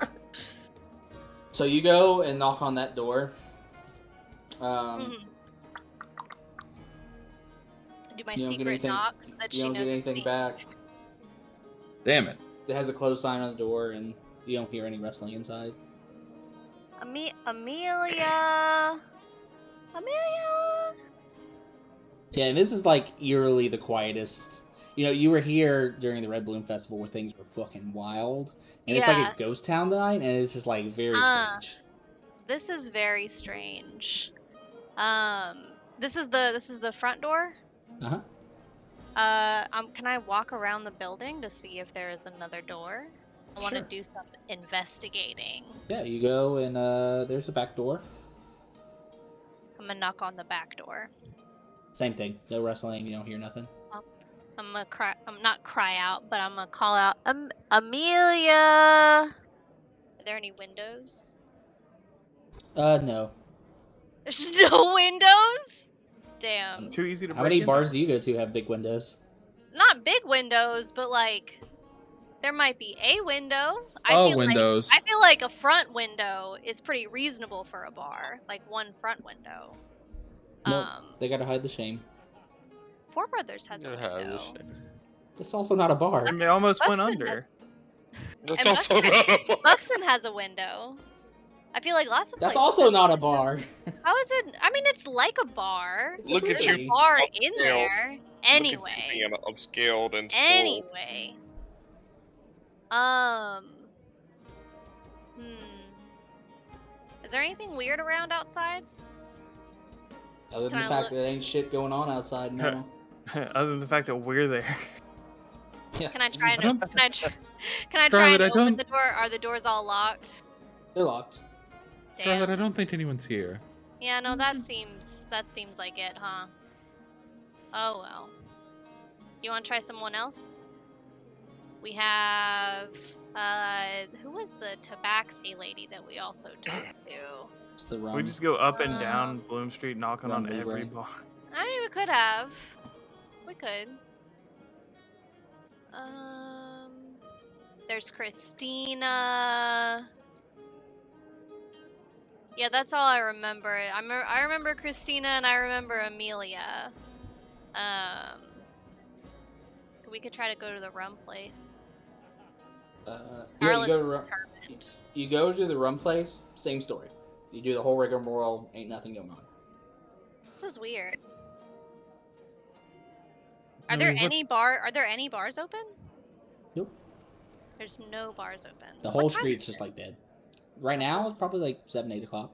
So you go and knock on that door. Do do my You don't get secret anything- knock so that You she don't knows get it's anything me. back. Damn it. It has a closed sign on the door, and you don't hear any rustling inside. Amelia. Yeah, and this is like eerily the quietest. You know, you were here during the Red Balloon Festival where things were fucking wild, and it's like a ghost town tonight, and it's just like very strange. This is very strange. This is the front door. Uh huh. Can I walk around the building to see if there is another door? I want to Sure. do some investigating. Yeah, you go and there's a back door. I'm gonna knock on the back door. Same thing. No rustling. You don't hear nothing. I'm gonna cry. I'm not cry out, but I'm gonna call out, Amelia. Are there any windows? No. There's no windows. Damn. Too easy to How break many in bars there. do you go to have big windows? Not big windows, but like there might be a window. Windows. I feel like a front window is pretty reasonable for a bar, like one front window. Nope. They gotta hide the shame. Four Brothers has a Yeah, the window. shame. It's also not a bar. And they almost went Buxton under. That's And also not a bar. Buxton has a window. I feel like lots of That's places also have not a windows. bar. How is it? I mean, it's like a bar. It's a Look at There's you. a brewery. bar in Upscale. there. Look Anyway. at you being upscaled and spoiled. Anyway. Is there anything weird around outside? Other than Can the I fact look- that there ain't shit going on outside, no. Other than the fact that we're there. Yeah. Can I try and don't- can I try Charlotte, and I open don't- the door? Are the doors all locked? They're locked. Scarlet, Damn. I don't think anyone's here. Yeah, no, that seems like it, huh? Oh well. You want to try someone else? We have who was the tabaxi lady that we also talked to? It's the rum. We just go up and down Bloom Street, knocking Rum on every Libre. bar. I mean, we could have. We could. There's Christina. Yeah, that's all I remember. I remember Christina and I remember Amelia. We could try to go to the rum place. Yeah, you Scarlett's go to rum. determined. You go to the rum place. Same story. You do the whole rigmarole. Ain't nothing going on. This is weird. I Are there mean, what- any bars open? Nope. There's no bars open. The What whole time street's is just it? like dead. Right now, it's probably like 7, 8 o'clock.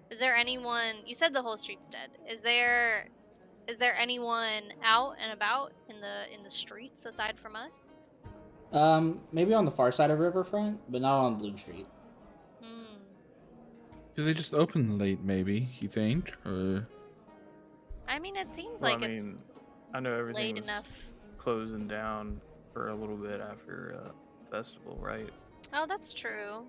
Is there anyone? You said the whole street's dead. Is there anyone out and about in the streets aside from us? Maybe on the far side of Riverfront, but not on Bloom Street. Hmm. Because they just opened late, maybe, you think? Or... I mean, it seems Well, like I mean, it's I know everything late was enough. closing down for a little bit after festival, right? Oh, that's true.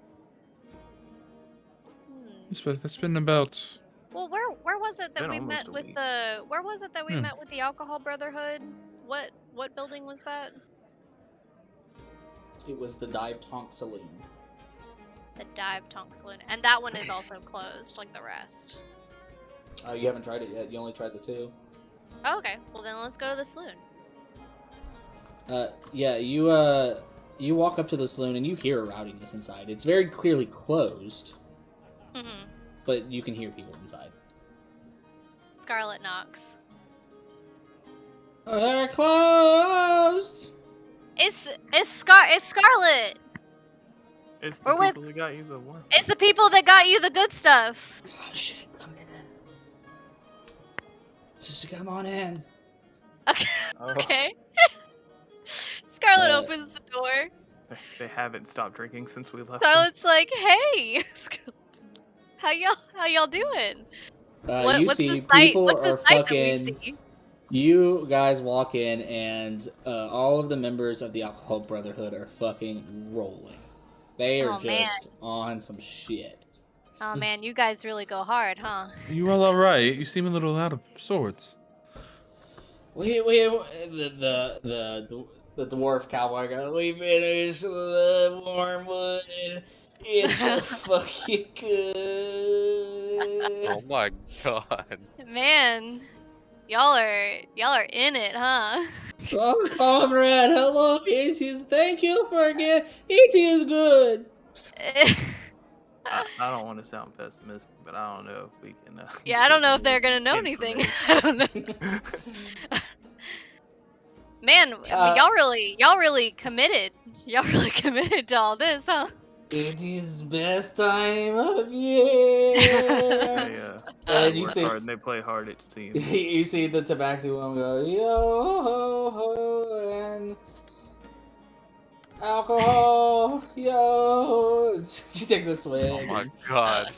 That's been about... Well, where was it that Been we almost met a with week. the? Where was it that we Hmm. met with the Alcohol Brotherhood? What building was that? It was the Dive Tonk Saloon. The Dive Tonk Saloon, and that one is also closed, like the rest. You haven't tried it yet. You only tried the 2. Oh, okay, well then let's go to the saloon. Yeah, you walk up to the saloon and you hear a rowdiness inside. It's very clearly closed, Mm-hmm. but you can hear people inside. Scarlet knocks. Oh, they're closed. It's Scarlet. It's the We're with- people that got you the one. It's the people that got you the good stuff. Oh shit! Come in. Just come on in. Okay. Oh, Okay. Scarlet Uh, opens the door. They haven't stopped drinking since we left. Scarlet's like, "Hey, how y'all doing? You What's see the sight? people What's the are sight that we fucking. see?" You guys walk in, and all of the members of the Alcohol Brotherhood are fucking rolling. They are Oh, man. just on some shit. Oh man, you guys really go hard, huh? You all alright? You seem a little out of sorts. The dwarf cowboy guy. We finished the wormwood. It's so fucking good. Oh my god. Man, y'all are in it, huh? Oh, comrade, hello, it is. Thank you for again. It is good. I don't want to sound pessimistic, but I don't know if we can. Yeah, I don't know if get they're any gonna know anything. information. I don't know. Man, y'all really committed. Y'all really committed to all this, huh? It is best time of year. They And you work see, hard and they play hard, it seems. you see the Tabaxi one go, yo ho ho, and alcohol, yo. She takes a swig. Oh my god.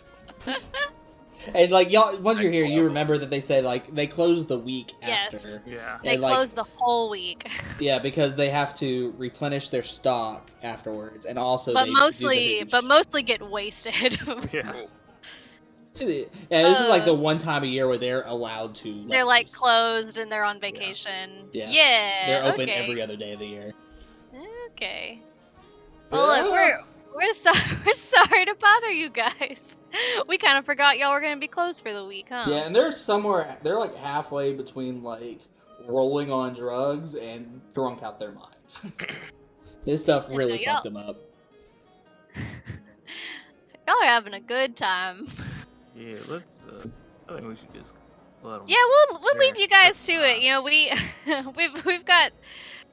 And like y'all, once you're here, you remember that they say like they close the week Yes. after. Yeah. They And, like, closed the whole week. Yeah, because they have to replenish their stock afterwards, and also But they mostly get wasted. Yeah. Yeah, this is like the one time a year where they're allowed to. let They're like loose. closed and they're on vacation. Yeah. Yeah. They're open okay. every other day of the year. Okay. Well, look, Yeah. we're sorry to bother you guys. We kind of forgot y'all were gonna be closed for the week, huh? Yeah, and they're like halfway between like rolling on drugs and drunk out their mind. This stuff really y'all- fucked them up. Y'all are having a good time. Yeah, let's. I think we should just let them. Yeah, we'll leave you guys to it. You know, we've got.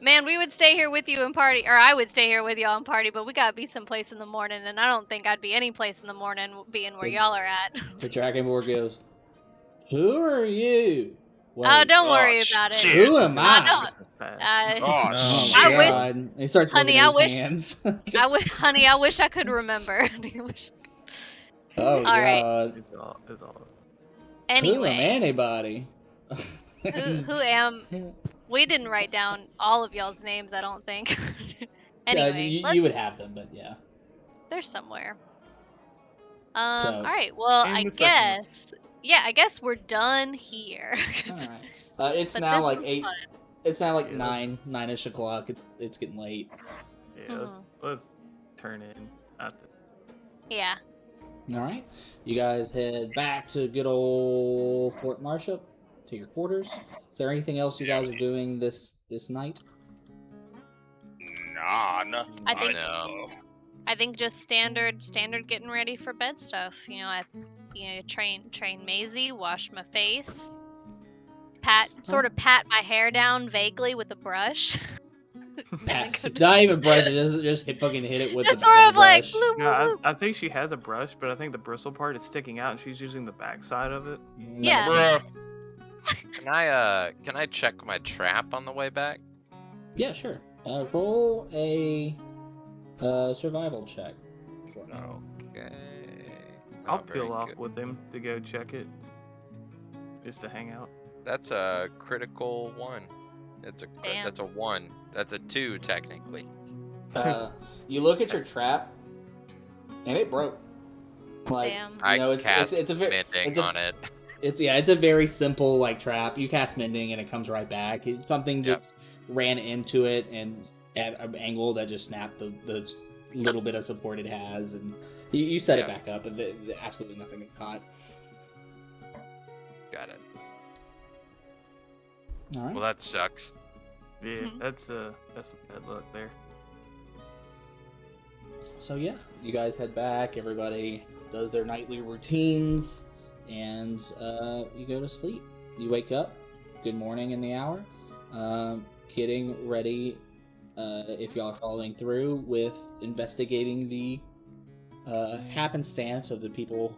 Man, we would stay here with you and party, or I would stay here with y'all and party, but we gotta be someplace in the morning, and I don't think I'd be any place in the morning being where y'all are at. The tracking board goes, "Who are you?" Oh, don't worry oh, about it. shit. Who am I? don't. Oh, Oh I my wish- god! He starts Honey, looking at I his wish- hands. Honey, I wish I could remember. Oh All right. god! It's all. Who am Anyway, anybody? who am? We didn't write down all of y'all's names, I don't think. Anyway, you would have them, but yeah. they're somewhere. So, All right. Well, end I the session. guess. I guess we're done here. All right. It's But now this like was 8. fun. It's now like Yeah. 9ish o'clock. It's getting late. Yeah, let's turn in after. Yeah. All right. You guys head back to good old Fort Marshall to your quarters. Is there anything else you guys are doing this night? Nah, nothing. I think- No. I think just standard getting ready for bed stuff. You know, train Maisie, wash my face, pat my hair down vaguely with a brush. And then go to- Not even brush it. Just fucking hit it with Just the sort of like brush. bloop, bloop, No, bloop. I think she has a brush, but I think the bristle part is sticking out, and she's using the back side of it. Yeah. Bruh. Can I check my trap on the way back? Yeah, sure. Roll a survival check. For now. Okay. I'll Not very peel off good. with him to go check it, just to hang out. That's a critical 1. Damn. That's a 1. That's a 2 technically. You look at your trap, and it broke. Like, Damn. I you know, it's cast a very mending on it. it's a very simple like trap. You cast mending and it comes right back. Something Yep. just ran into it and at an angle that just snapped the little bit of support it has, and you set it Yeah. back up, and absolutely nothing got caught. Got it. All right. Well, that sucks. Yeah, Mhm. that's some bad luck there. So yeah, you guys head back. Everybody does their nightly routines, and you go to sleep. You wake up. Good morning in the hour. Getting ready. If y'all are following through with investigating the happenstance of the people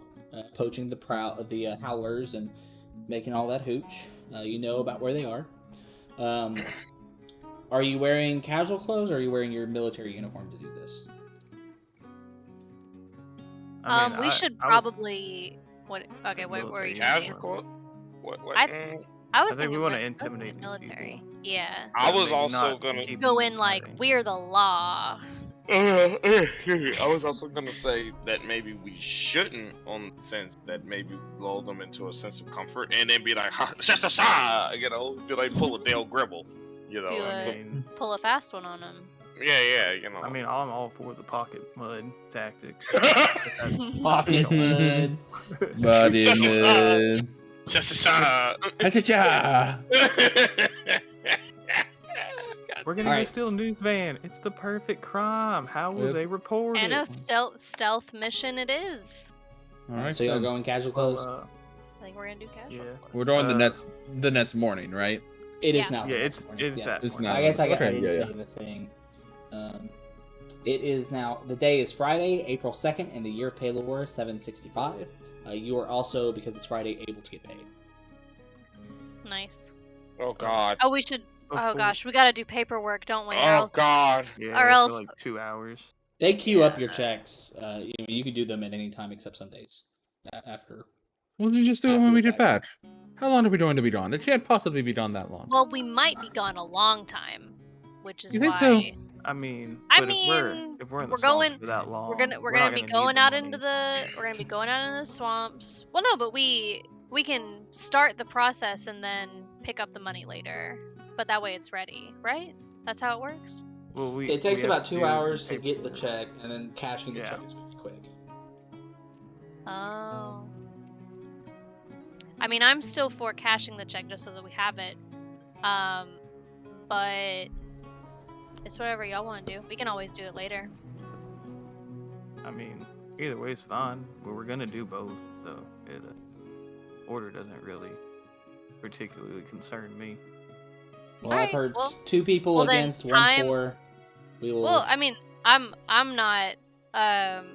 poaching the howlers and making all that hooch, you know about where they are. Are you wearing casual clothes, or are you wearing your military uniform to do this? I mean, We should I would- probably. What? Okay, what were Military you uniform. thinking? Casual. What? I was I think we thinking wanna mostly intimidate these military. people. Yeah. I was maybe also not gonna. keep Go them in like fighting. we're the law. I was also gonna say that maybe we shouldn't, on the sense that maybe lull them into a sense of comfort, and then be like, ha, you know, be like pull a Dale Gribble, you know. Do and it. I mean, Pull a fast one on them. yeah, you know. I'm all for the pocket mud tactic. Pocket mud. Body Just, mid. Cha-cha-cha. Cha-cha-cha. We're gonna go Alright. steal a news van. It's the perfect crime. How will Yes. they report And a it? stealth mission it is. All right, So y'all then. going casual Well, clothes? I think we're gonna do casual. yeah. We're doing Uh, the next morning, right? It is yeah. now. Yeah, the it's next morning. Yeah. that It's morning. now. I guess I Okay, didn't yeah, say the thing. It is now, the day is Friday, April 2nd, in the year of Palor 765. You are also, because it's Friday, able to get paid. Nice. Oh God. Oh, we should. Oh Before- gosh, we gotta do paperwork, don't we? Or Oh else- God. Yeah, or for else- like 2 hours. They queue up Yeah. your checks. You can do them at any time except some days. After. Well, you just do it After when the we fact. dispatch. How long are we going to be gone? It can't possibly be done that long. Well, we might be gone a long time, which is You why. think so? I mean, I but mean, if we're in the we're swamps going- for that long, We're gonna not be need going the out money. into the swamps. Well, no, but we can start the process and then pick up the money later. But that way it's ready, right? That's how it works. Well, It takes we have about to 2 do hours to get the paperwork. check, and then cashing the Yeah. check is pretty quick. Oh. I mean, I'm still for cashing the check just so that we have it. But it's whatever y'all want to do. We can always do it later. I mean, either way is fine. But we're gonna do both, so it order doesn't really particularly concern me. Well, I've Alright, heard well- 2 people well, then against time- 1 for. We will. Well, I mean, I'm not. I have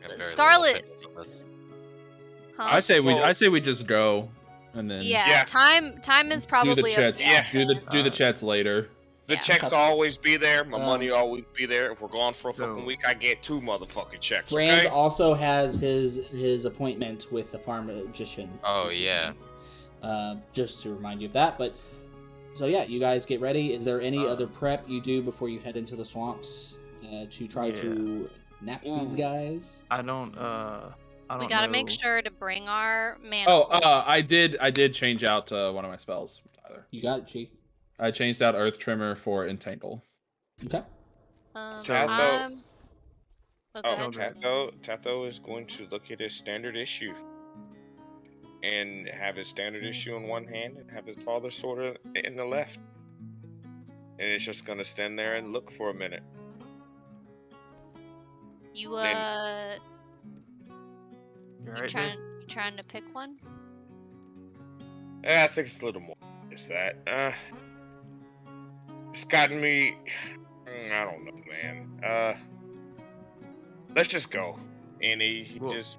very little Scarlet- opinion on this. Huh? I say Well- we just go and then Yeah, time is do the probably a chats. Yeah. Do the chats later. The Yeah. checks will always be there. My Um, money will always be there. If we're gone for a So- fucking week, I get 2 motherfucking checks. Franz Okay. also has his appointment with the pharmacist. Oh, yeah. Just to remind you of that. But so yeah, you guys get ready. Is there any Uh, other prep you do before you head into the swamps to try to nap these Ooh. guys? I don't We gotta make know. sure to bring our Oh, manacles. I did change out one of my spells, Tyler. You got it, Chief. I changed out Earth Trimmer for Entangle. Okay. So- I'm... Oh, Okay. Tato is going to look at his standard issue and have his standard issue in one hand and have his father's sword in the left. And it's just gonna stand there and look for a minute. You You right, you trying to pick one? I think it's a little more than just that. It's gotten me. I don't know, man. Let's just go. And he Well- just.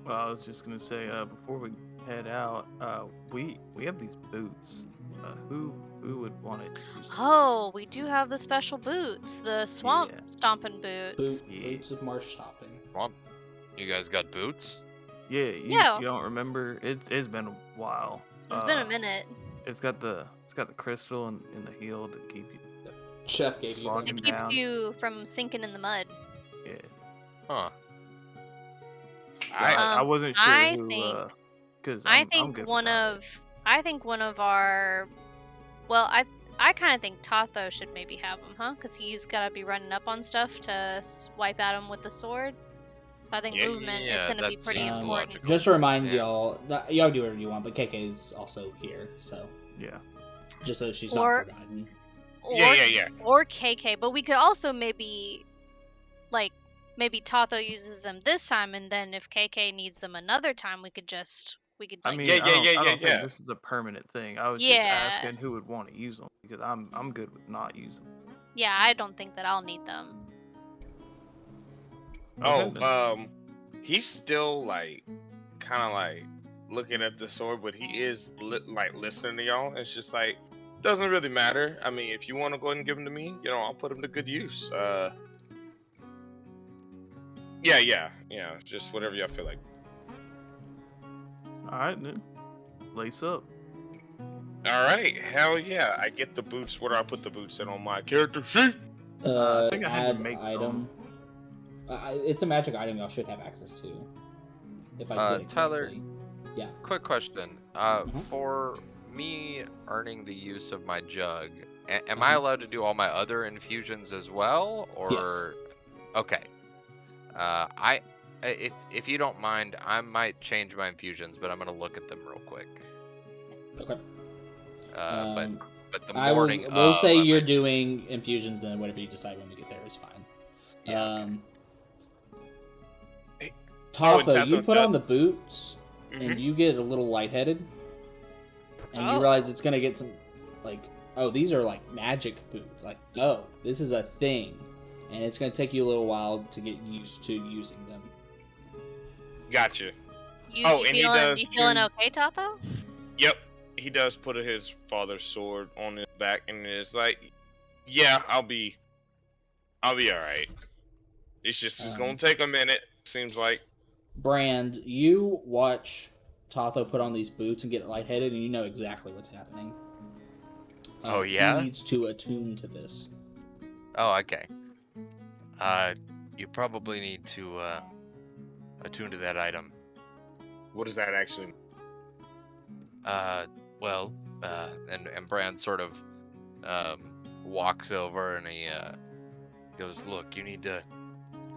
Well, I was just gonna say, before we head out, we have these boots. Who would want it? Oh, we do have the special boots, the swamp Yeah. stomping boots. Boots of marsh stopping. Swamp. You guys got boots? Yeah, Yeah. you don't remember? It's been a while. It's been a minute. It's got the crystal in the heel to keep you. Chef gave you Slog that. him It keeps down. you from sinking in the mud. Yeah. Huh. I wasn't sure I who. think- Because I I'm think good one without of our. Well, I kind of think Tatho should maybe have them, huh? Because he's gotta be running up on stuff to wipe at him with the sword. So I think Yeah, movement is yeah, gonna be that pretty seems important. logical. Just to remind Yeah. y'all, y'all do whatever you want, but KK is also here, so it. Yeah. just so she's Or- not forgotten. Or, Yeah. Or KK, but we could also maybe Tatho uses them this time, and then if KK needs them another time, we could I like, mean, Yeah, I don't yeah. think this is a permanent thing. I was just Yeah. asking who would want to use them because I'm good with not using them. yeah, I don't think that I'll need them. Okay, then. He's still like, kind of like looking at the sword, but he is like listening to y'all. It's just like doesn't really matter. I mean, if you want to go ahead and give him to me, I'll put him to good use. Yeah. Just whatever y'all feel like. All right, then. Lace up. All right, hell yeah! I get the boots. Where do I put the boots in on my character sheet? I think I had to Add make item. It's a magic item y'all should have access to. If I did it Tyler- correctly. Yeah. Quick question. Mhm. For me earning the use of my jug, am I allowed to do all my other infusions as well? Or Yes. okay. if you don't mind, I might change my infusions, but I'm gonna look at them real quick. Okay. But the I morning we'll of, say I you're might- doing infusions, and whatever you decide when we get there is fine. Yeah, okay. Tafo, you Tato put on the boots, Mhm. and you get a little lightheaded, and you Oh. realize it's gonna get some, like, oh, these are like magic boots. Like, oh, this is a thing, and it's gonna take you a little while to get used to using them. Gotcha. You, Oh, you and he feeling, does you feeling too. okay, Tato? Yep, he does put his father's sword on his back, and it's like, yeah, I'll be all right. It's gonna take a minute. Seems like. Brand, you watch Tatho put on these boots and get lightheaded, and you know exactly what's happening. Oh, yeah? He needs to attune to this. Oh, okay. You probably need to attune to that item. What does that actually mean? Well, and Brand sort of walks over and he goes, "Look, you need to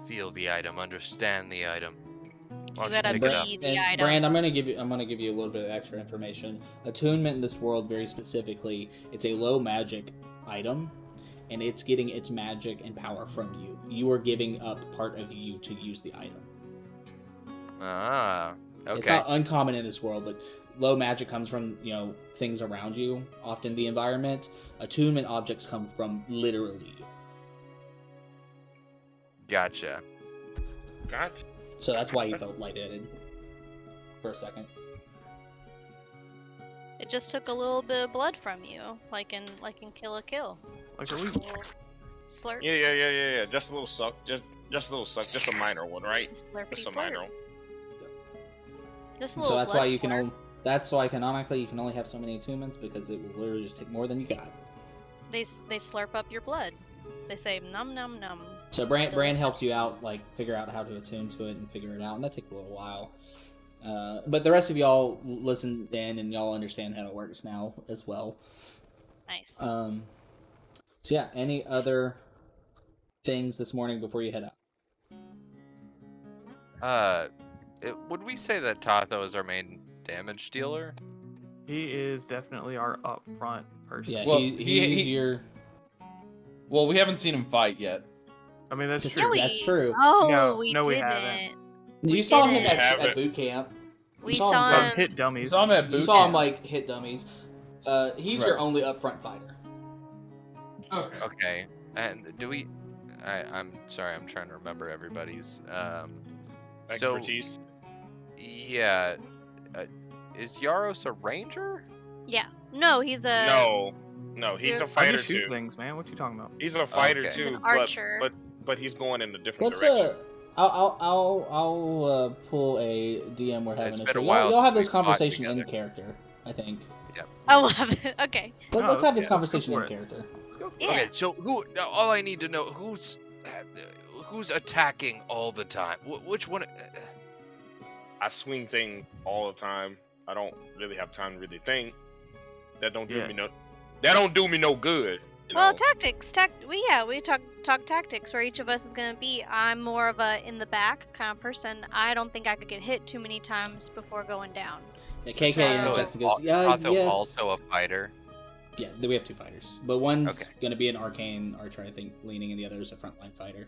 feel the item, understand the item. Why You don't gotta pick it up?" be the And item. Brand, I'm gonna give you a little bit of extra information. Attunement in this world, very specifically, it's a low magic item, and it's getting its magic and power from you. You are giving up part of you to use the item. Ah, It's okay. not uncommon in this world, but low magic comes from, things around you, often the environment. Attunement objects come from literally you. Gotcha. Gotcha. So that's why you felt lightheaded for a second. It just took a little bit of blood from you, like in Kill a Kill. Like a Just leech. a little slurp. Yeah. Just a little suck. Just a little suck. Just a minor one, right? Slurpy Just a slurp. minor one. Just a So little that's blood why you can slurp. only. That's why canonically you can only have so many attunements, because it will literally just take more than you got. They slurp up your blood. They say num num num. So Brand helps you out, like, figure out how to attune to it and figure it out, and that takes a little while. But the rest of y'all listen in, and y'all understand how it works now as well. Nice. So yeah, any other things this morning before you head out? Would we say that Tatho is our main damage dealer? He is definitely our upfront person. Yeah, Well, he's he- your. Well, we haven't seen him fight yet. I mean, that's That's true. That's true. Oh, No, we no, we didn't. haven't. You We saw him didn't. at Haven't. boot camp. We saw saw him him. Hit We dummies. saw him at You boot saw him camp. like hit dummies. He's your Right. only upfront fighter. Okay. Okay. And do we? I'm sorry. I'm trying to remember everybody's. So Expertise. yeah, is Yaros a ranger? Yeah. No, he's a. No, he's you're- a I fighter just shoot too. things, man. What you talking about? He's a fighter Okay. too, An archer. but he's going in a different Let's direction. I'll pull a DM we're having. It's a been a show. while Y'all have since this we fought conversation in together. character, I think. I love it. Okay. Oh, Let's have this yeah, let's go conversation for in it. character. Let's go. Yeah. Okay. So all I need to know who's attacking all the time. Which one? I swing things all the time. I don't really have time to really think. That don't do Yeah. me no. That don't do me no good. You Well, know? tactics. We talk tactics where each of us is gonna be. I'm more of a in the back kind of person. I don't think I could get hit too many times before going down. Yeah, So KK Tatho interjects is and goes, "Yeah, Tatho yes." also a fighter? Yeah, we have two fighters, but one's Okay. going to be an arcane archer, I think, leaning, and the other is a frontline fighter.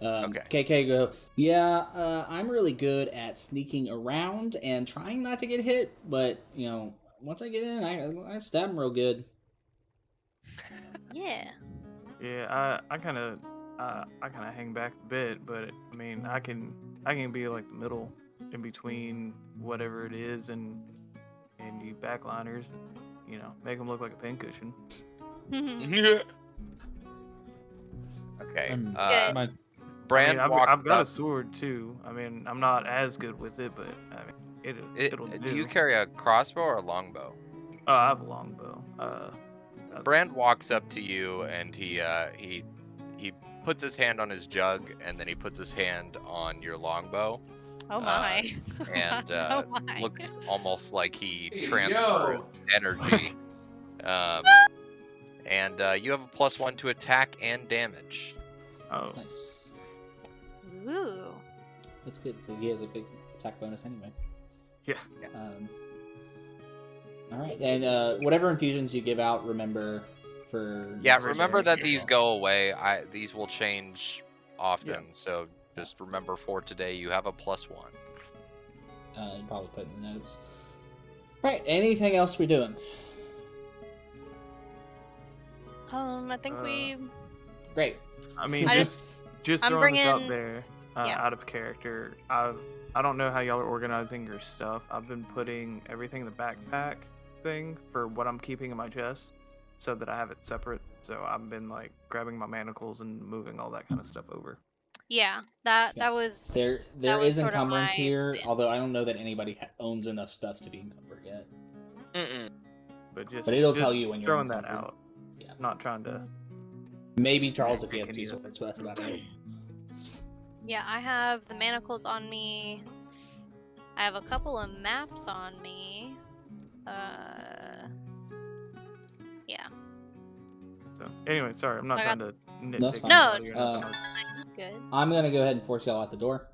Okay. KK go, yeah, I'm really good at sneaking around and trying not to get hit, but once I get in, I stab him real good. Yeah. Yeah, I kind of hang back a bit, but I mean, I can be like the middle in between whatever it is and you backliners, make them look like a pincushion. Yeah. Okay. I'm- Good. my- Brand I've walks got a up. sword too. I mean, I'm not as good with it, but I mean, it'll do. Do you carry a crossbow or a longbow? Oh, I have a longbow. Brand walks up to you and he puts his hand on his jug and then he puts his hand on your longbow Oh my. and Oh my. looks almost like he Hey, transfers yo. energy. And you have a +1 to attack and damage. Oh, Nice. Ooh. That's good because he has a big attack bonus anyway. Yeah. All right, and whatever infusions you give out, remember for Yeah, next remember turn that as these well. go away. These will change often, Yeah. so just remember for today you have a +1. You probably put in the notes. All right, anything else we're doing? I think we. Great. I mean, I just I'm throwing this out bringing- there, yeah. out of character. I don't know how y'all are organizing your stuff. I've been putting everything in the backpack thing for what I'm keeping in my chest, so that I have it separate. So I've been like grabbing my manacles and moving all that kind of stuff over. Yeah, that Yeah. was. There that was is sort of encumbrance my here, plan. although I don't know that anybody owns enough stuff to be encumbered yet. Mm-mm. But it'll just tell you when you're throwing that encumbered. out. Yeah. Not trying to. Maybe Charles if you have Can 2 you- swords, but that's about it. Yeah, I have the manacles on me. I have a couple of maps on me. Yeah. So anyway, sorry, I'm not So I trying got- to nitpick. That's fine. No, anybody or nothing. Good. I'm gonna go ahead and force y'all out the door.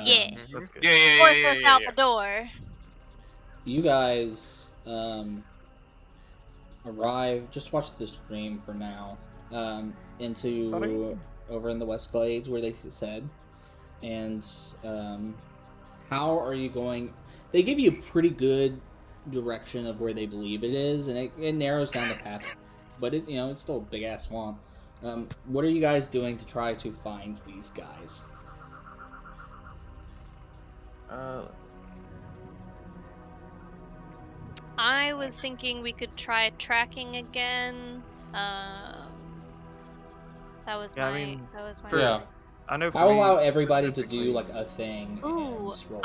Yeah. That's good. Yeah. Force us out the door. You guys arrive. Just watch the stream for now. Into over in the West Glades where they said, and how are you going? They give you a pretty good direction of where they believe it is, and it narrows down the path, but it's still a big ass swamp. What are you guys doing to try to find these guys? I was thinking we could try tracking again. That was Yeah, I my. mean, that was my. Yeah. I know. I'll allow me, everybody to do specifically- like a thing. Ooh, and roll.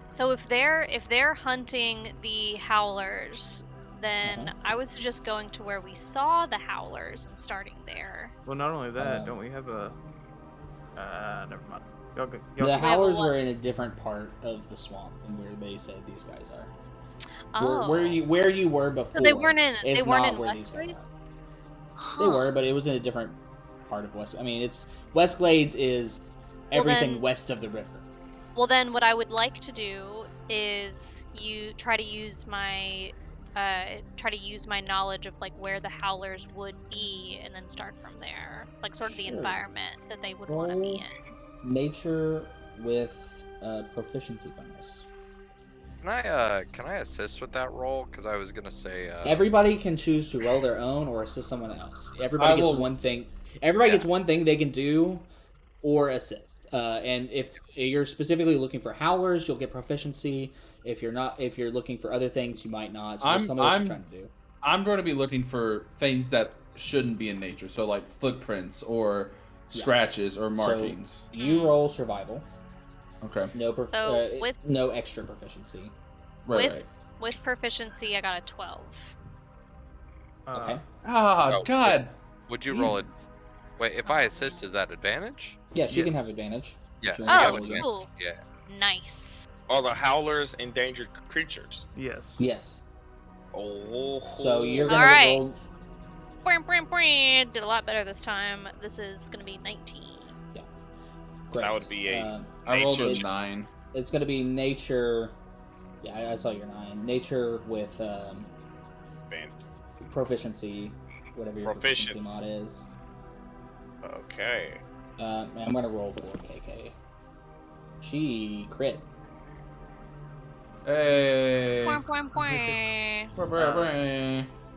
So if they're hunting the howlers, then Uh-huh. I would suggest going to where we saw the howlers and starting there. Well, not only that, Um, don't we have a? Never mind. Y'all go. The have a howlers what? were in a different part of the swamp than where they said these guys are. Oh, Where you were before. So they weren't in. is They weren't not in where these guys Westwood. are. They were, but it was in a different part of West. I mean, it's West Glades is Well, everything then- west of the river. Well, then what I would like to do is try to use my knowledge of like where the howlers would be, and then start from there, like sort of the Sure. environment that they would want to be Roll in. Nature with proficiency bonus. Can I assist with that roll? Because I was gonna say. Everybody can choose to roll their own or assist someone else. Everybody I gets will- one thing. Everybody Yeah. gets one thing they can do, or assist. And if you're specifically looking for howlers, you'll get proficiency. If you're looking for other things, you might not. So just tell me what you're trying to do. I'm going to be looking for things that shouldn't be in nature, so like footprints or Yeah. scratches or markings. You roll survival. Okay. So no extra proficiency. Right. with right. with proficiency, I got a 12. Okay. Ah, Oh, God. Would you Damn. roll it? Wait, if I assist, is that advantage? Yeah, she can Yes. have advantage. Yes. Sure. Yeah, Oh, would you- cool. Yeah. Nice. Are the howlers endangered creatures? Yes. Yes. Oh. So you're gonna Alright. roll. Did a lot better this time. This is gonna be 19. That Great. would be a- I rolled a Nature. 9. It's gonna be nature. Yeah, I saw your 9. Nature with Man. proficiency, whatever your proficiency Proficient. mod is. Okay. And I'm gonna roll for KK. She crit. Hey. Point, point, point.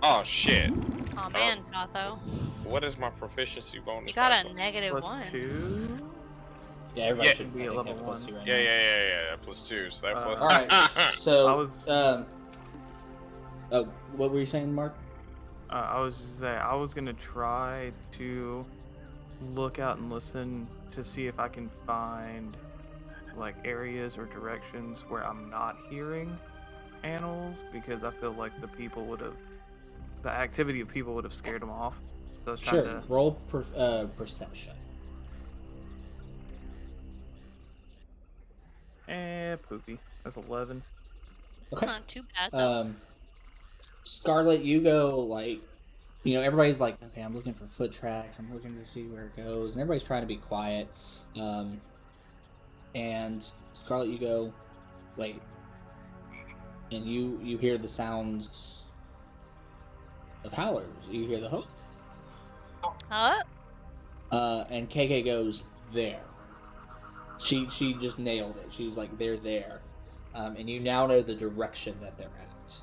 Oh shit. Oh man, Tatho. What is my proficiency bonus? You got a also? negative Plus 1. 2. Yeah, everybody Yeah. should Be I a think, level have plus 1. 2 right Yeah, now. yeah. Plus 2. So that plus. All right. So, I was- oh, what were you saying, Mark? I was just saying, I was gonna try to look out and listen to see if I can find like areas or directions where I'm not hearing animals, because I feel like the activity of people would have scared them off. So I was trying Sure. to. Roll perception. Poopy. That's 11. Okay. Not too bad though. Scarlet, you go like, everybody's like, okay, I'm looking for foot tracks. I'm looking to see where it goes, and everybody's trying to be quiet. And Scarlet, you go, wait. And you hear the sounds of howlers. You hear the hope. Huh? And KK goes, there. She just nailed it. She's like, they're there. And you now know the direction that they're at.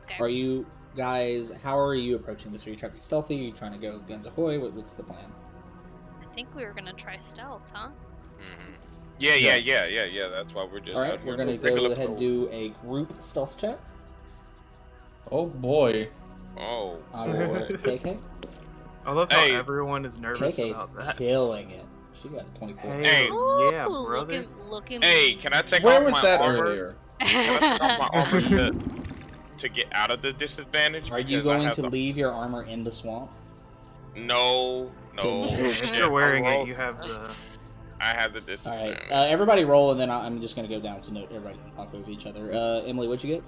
Okay. Are you guys, how are you approaching this? Are you trying to be stealthy? Are you trying to go guns ahoy? What's the plan? I think we were gonna try stealth, huh? Mhm. Yeah. That's why we're just. All out right, here we're on going a to go regular ahead and patrol. do a group stealth check. Oh boy. Oh. I will KK. I love how Hey. everyone is nervous KK's about that. killing it. She got a 24. Hey. Ooh, yeah, brother. Look at Hey, me. can I take Where off was my that armor? earlier? Can I take off my armor to get out of the disadvantage? Are you Because I going have to the- leave your armor in the swamp? No. If Shit, you're wearing I'll it, roll. you have the. I have the All disadvantage. right, everybody roll, and then I'm just going to go down so everybody can talk over each other. Emily, what'd you get?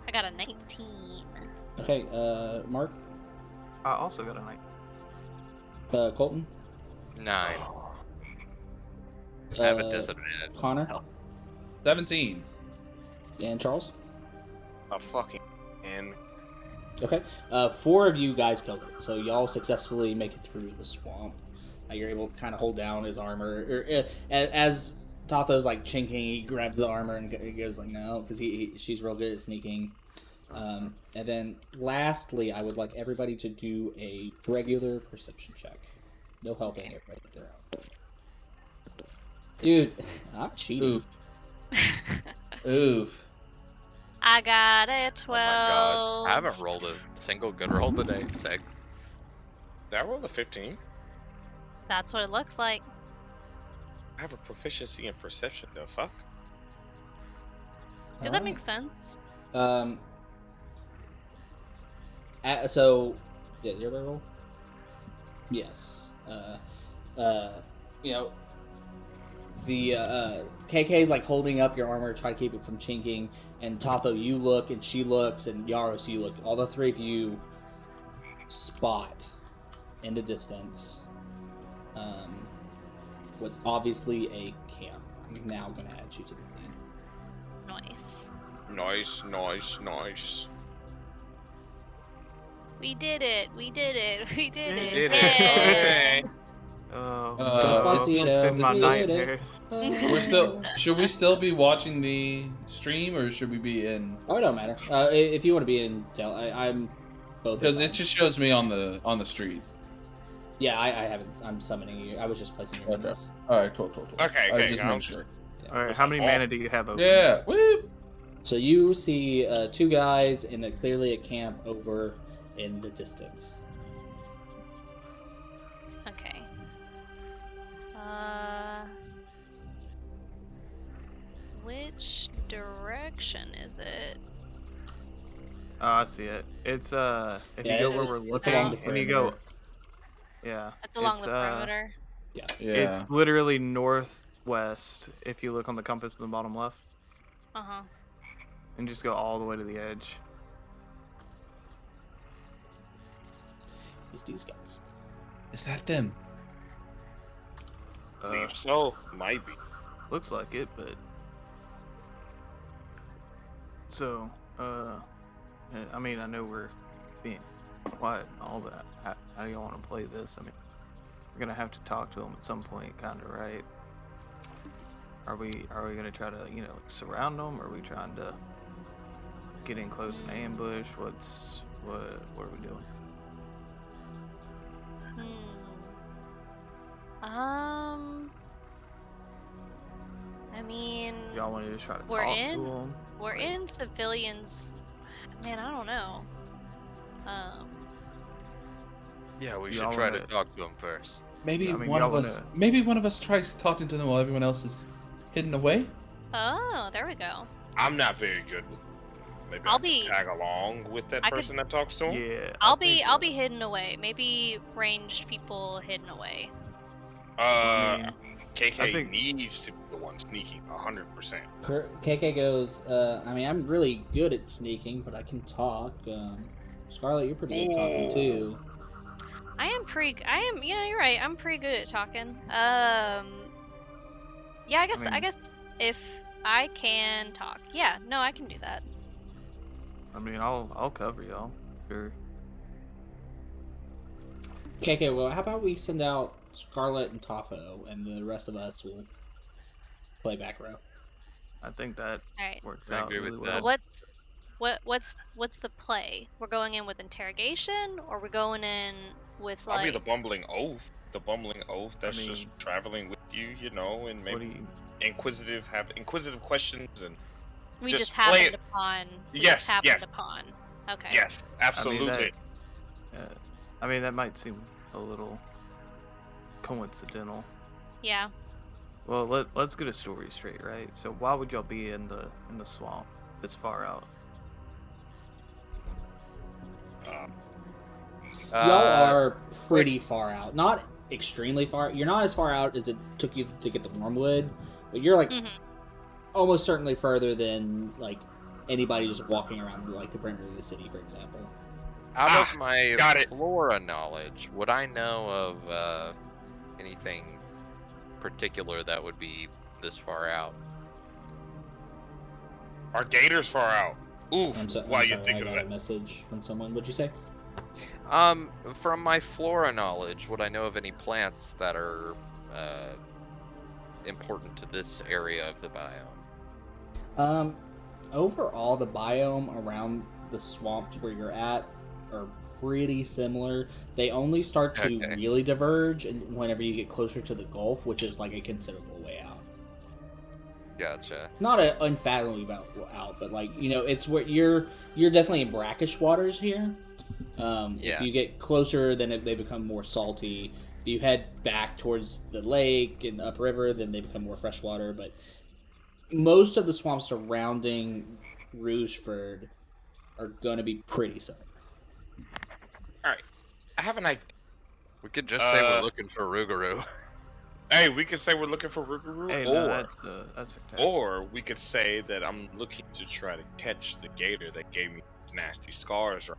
I got a 19. Okay, Mark? I also got a 9. Colton? 9. I have a Uh, disadvantage. Connor? 17. And Charles? A fucking and Okay, 4 of you guys killed it, so y'all successfully make it through the swamp. You're able to kind of hold down his armor. As Tatho's like chinking, he grabs the armor and he goes like, no, because she's real good at sneaking. And then lastly, I would like everybody to do a regular perception check. No helping everybody there. Dude, I'm cheating. Oof. Oof. I got a Oh my 12. god. I haven't rolled a single good roll today. 6. did I roll a 15? That's what it looks like. I have a proficiency in perception. The fuck? Yeah, that makes sense. So, yeah, your roll? Yes. You know, the KK's like holding up your armor, trying to keep it from chinking, and Tatho, you look, and she looks, and Yaros, you look. All the 3 of you spot in the distance what's obviously a camp. I'm now going to add you to the thing. Nice. Nice. We did it. We did it. We did it. Did it. Yeah. Okay. Oh, Despacito, it's in my we did it. nightmares. Should we still be watching the stream, or should we be in? Oh, it don't matter. If you want to be in, I'm both. Because it just shows me on the street. Yeah, I haven't. I'm summoning you. I was just placing your Okay. names. All right, cool. Okay, I okay, just I'm make sure. All right, how many mana do you have open? Yeah. Woo. So you see 2 guys in clearly a camp over in the distance. Okay. Which direction is it? Oh, I see it. It's if Yeah, you go where it's- we're it's along looking the and you go, perimeter. yeah, It's along the perimeter. Yeah. Yeah. it's literally northwest. If you look on the compass in the bottom left, Uh-huh. and just go all the way to the edge. It's these guys. Is that them? Believe so. Might be. Looks like it, but so I mean, I know we're being quiet and all that. How do y'all want to play this? I mean, we're gonna have to talk to them at some point, kind of, right? Are we gonna try to like, surround them? Or are we trying to get in close and ambush? What are we doing? I mean, Y'all want to just try to We're talk in? to them? we're in civilians. Man, I don't know. Yeah, we Y'all should try to wanna- talk to him first. Maybe I mean, one y'all of us. wanna- Maybe one of us tries talking to them while everyone else is hidden away. Oh, there we go. I'm not very good with. Maybe I'll I can be- tag along with that I could- person that talks to him. Yeah. I'll be hidden away. Maybe ranged people hidden away. KK I think- needs to be the one sneaking 100%. KK goes, I mean, I'm really good at sneaking, but I can talk. Scarlet, you're pretty good at talking too. You're right. I'm pretty good at talking. Yeah, I mean- guess if I can talk. Yeah, no, I can do that. I mean, I'll cover y'all. Sure. Okay, well, how about we send out Scarlet and Totho, and the rest of us will play back row. I think that All right. works I out agree really with well. that. What's the play? We're going in with interrogation, or we're going in with I'll be like? the bumbling oaf. The bumbling oaf that's mean, just traveling with you, you know, and What do maybe you? have inquisitive questions and We just just play happened it. upon. We Yes, just happened yes. upon. Okay. Yes, absolutely. I mean, that might seem a little coincidental. Yeah. Well, let's get a story straight, right? So why would y'all be in the swamp this far out? Y'all are pretty far out. Not extremely far. You're not as far out as it took you to get the Wormwood, but you're like almost certainly further than like anybody just walking around like the perimeter of the city, for example. Out of my got it. Flora knowledge, would I know of anything particular that would be this far out? Our gators far out. Ooh, I'm why sorry, you think I of got that? a message from someone. What'd you say? From my Flora knowledge, would I know of any plants that are important to this area of the biome? Overall, the biome around the swamps where you're at are pretty similar. They only start to really diverge whenever you get closer to the Gulf, which is like a considerable way out. Gotcha. Not unfathomably out, but like it's where you're definitely in brackish waters here. If you get closer, then they become more salty. If you head back towards the lake and upriver, then they become more freshwater. But most of the swamps surrounding Rougeford are going to be pretty similar. All right, I have an idea. We could just say we're looking for Rougarou. Hey, we could say we're looking for Rougarou, Hey, or no, that's fantastic. or we could say that I'm looking to try to catch the gator that gave me these nasty scars.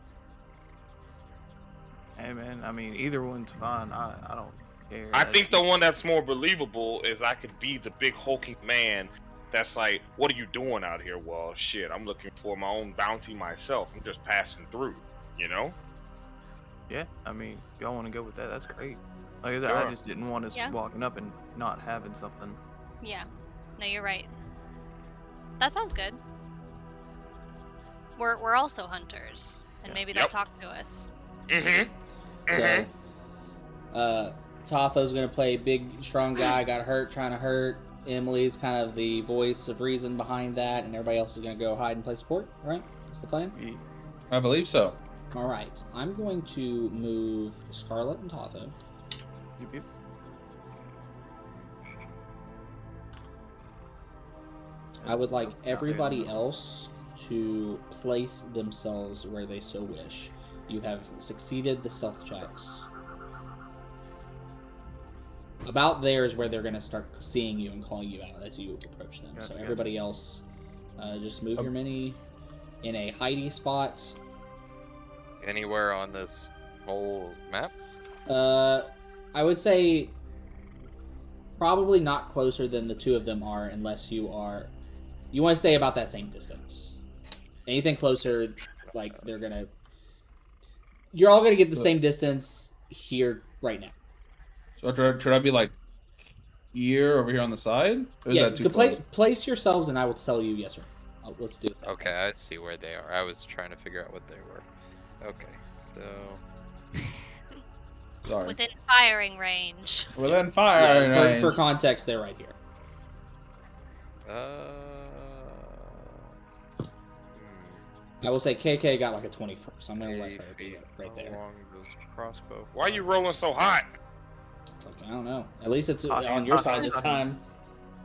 Hey, man, I mean, either one's fine. I don't care. I That's think the just- one that's more believable is I could be the big hulking man that's like, what are you doing out here? Well, shit, I'm looking for my own bounty myself. I'm just passing through, you know? Yeah, I mean, if y'all want to go with that, that's great. Like I said, Sure. I just didn't want us Yeah. walking up and not having something. Yeah. No, you're right. That sounds good. We're also hunters, and Yeah. maybe they'll talk to us. Mm-hmm. So, Totho's going to play big, strong guy, got hurt, trying to hurt. Emily's kind of the voice of reason behind that, and everybody else is going to go hide and play support, right? That's the plan? Yeah. I believe so. All right. I'm going to move Scarlet and Totho. Yep, yep. I would like everybody else to place themselves where they so wish. You have succeeded the stealth checks. About there is where they're going to start seeing you and calling you out as you approach them. Gotcha, So gotcha. everybody else, just move your mini in a hidey spot. Anywhere on this whole map? I would say probably not closer than the two of them are, unless you are. You want to stay about that same distance. Anything closer, like they're gonna. You're all gonna get the same distance here right now. So should I be like here, over here on the side? Or is that too close? Place yourselves, and I will tell you yes or no. Let's do it. Okay, I see where they are. I was trying to figure out what they were. Okay, so Sorry. Within firing range. Within fire range. For context, they're right here. I will say KK got like a 21st. So I'm gonna let her be right there. Along this crossbow. Why are you rolling so hot? Like, I don't know. At least it's Hot on hand, your hot side hand, this hot time.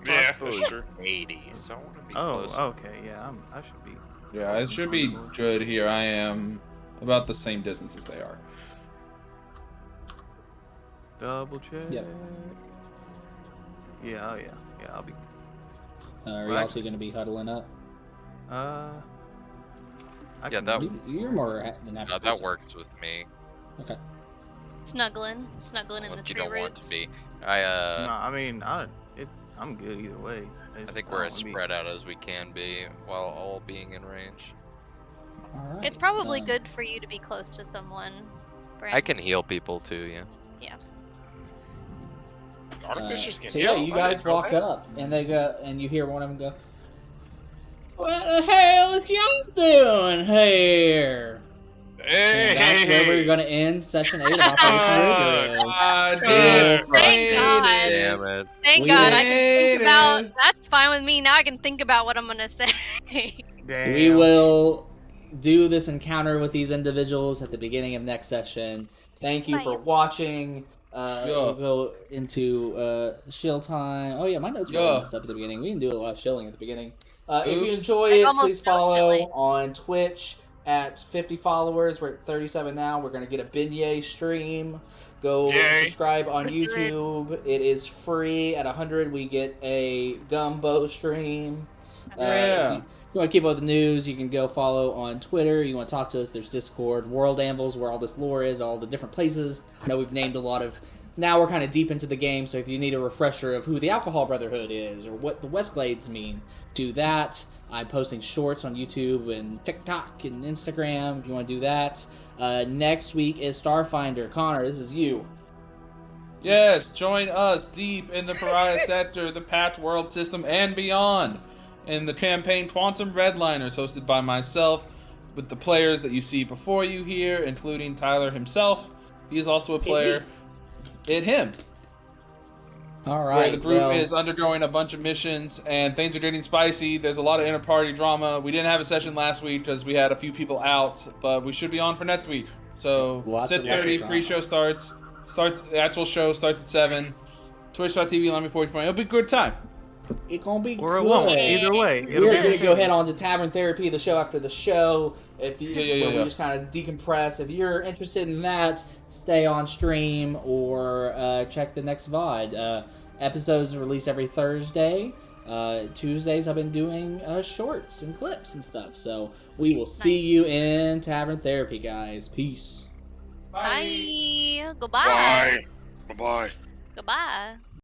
Yeah, Crossbow that's is true. 80, so I want to be Oh, close. okay, yeah, I should be. Yeah, it should be good here. I am about the same distance as they are. Double check. Yep. Yeah, oh yeah, I'll be. Are you Right. also going to be huddling up? I Yeah, can- that- You're more than happy. to do That so. works with me, Okay. Snuggling in the unless you tree don't want roots. to be. No, I mean, I I'm good either way. I think we're as spread out as we can be while all being in range. All right. It's probably good for you to be close to someone. Brent. I can heal people too, yeah. Yeah. Artificers can So yeah, heal. you I guys didn't know walk that. up, and they go, and you hear one of them go, "What the hell is y'all doing here?" And that's where we're going to end session 8 of Operation Rougarou. Thank God. Damn it. Thank God. I can think about. That's fine with me. Now I can think about what I'm gonna say. Damn. We will do this encounter with these individuals at the beginning of next session. Thank you for watching. We'll go into shield time. Oh yeah, my notes were all messed up at the beginning. We can do a lot of shilling at the beginning. If you enjoy it, please follow on Twitch at 50 followers. We're at 37 now. We're going to get a beignet stream. Go subscribe on YouTube. It is free. At 100, we get a gumbo stream. If you want to keep up with the news, you can go follow on Twitter. You want to talk to us, there's Discord. World Anvil's where all this lore is, all the different places. I know we've named a lot of... Now we're kind of deep into the game, so if you need a refresher of who the Alcohol Brotherhood is, or what the Westglades mean, do that. I'm posting shorts on YouTube and TikTok and Instagram if you want to do that. Next week is Starfinder. Connor, this is you. Yes, join us deep in the Pariah Sector, the Pact World System, and beyond in the campaign Quantum Redliners, hosted by myself, with the players that you see before you here, including Tyler himself. He is also a player. Him. All right. Where the group is undergoing a bunch of missions and things are getting spicy. There's a lot of inter-party drama. We didn't have a session last week because we had a few people out, but we should be on for next week. So 6:30 pre-show starts. The actual show starts at 7. Twitch.tv/LemmyPorch. It'll be a good time. It's gonna be Or it good. won't. Either way. We're gonna go head on to Tavern Therapy, the show after the show. If you, we just kind of decompress. If you're interested in that, stay on stream or check the next VOD. Episodes release every Thursday. Tuesdays I've been doing shorts and clips and stuff. So we will see you in Tavern Therapy, guys. Peace. Bye. Goodbye. Bye. Bye-bye. Goodbye.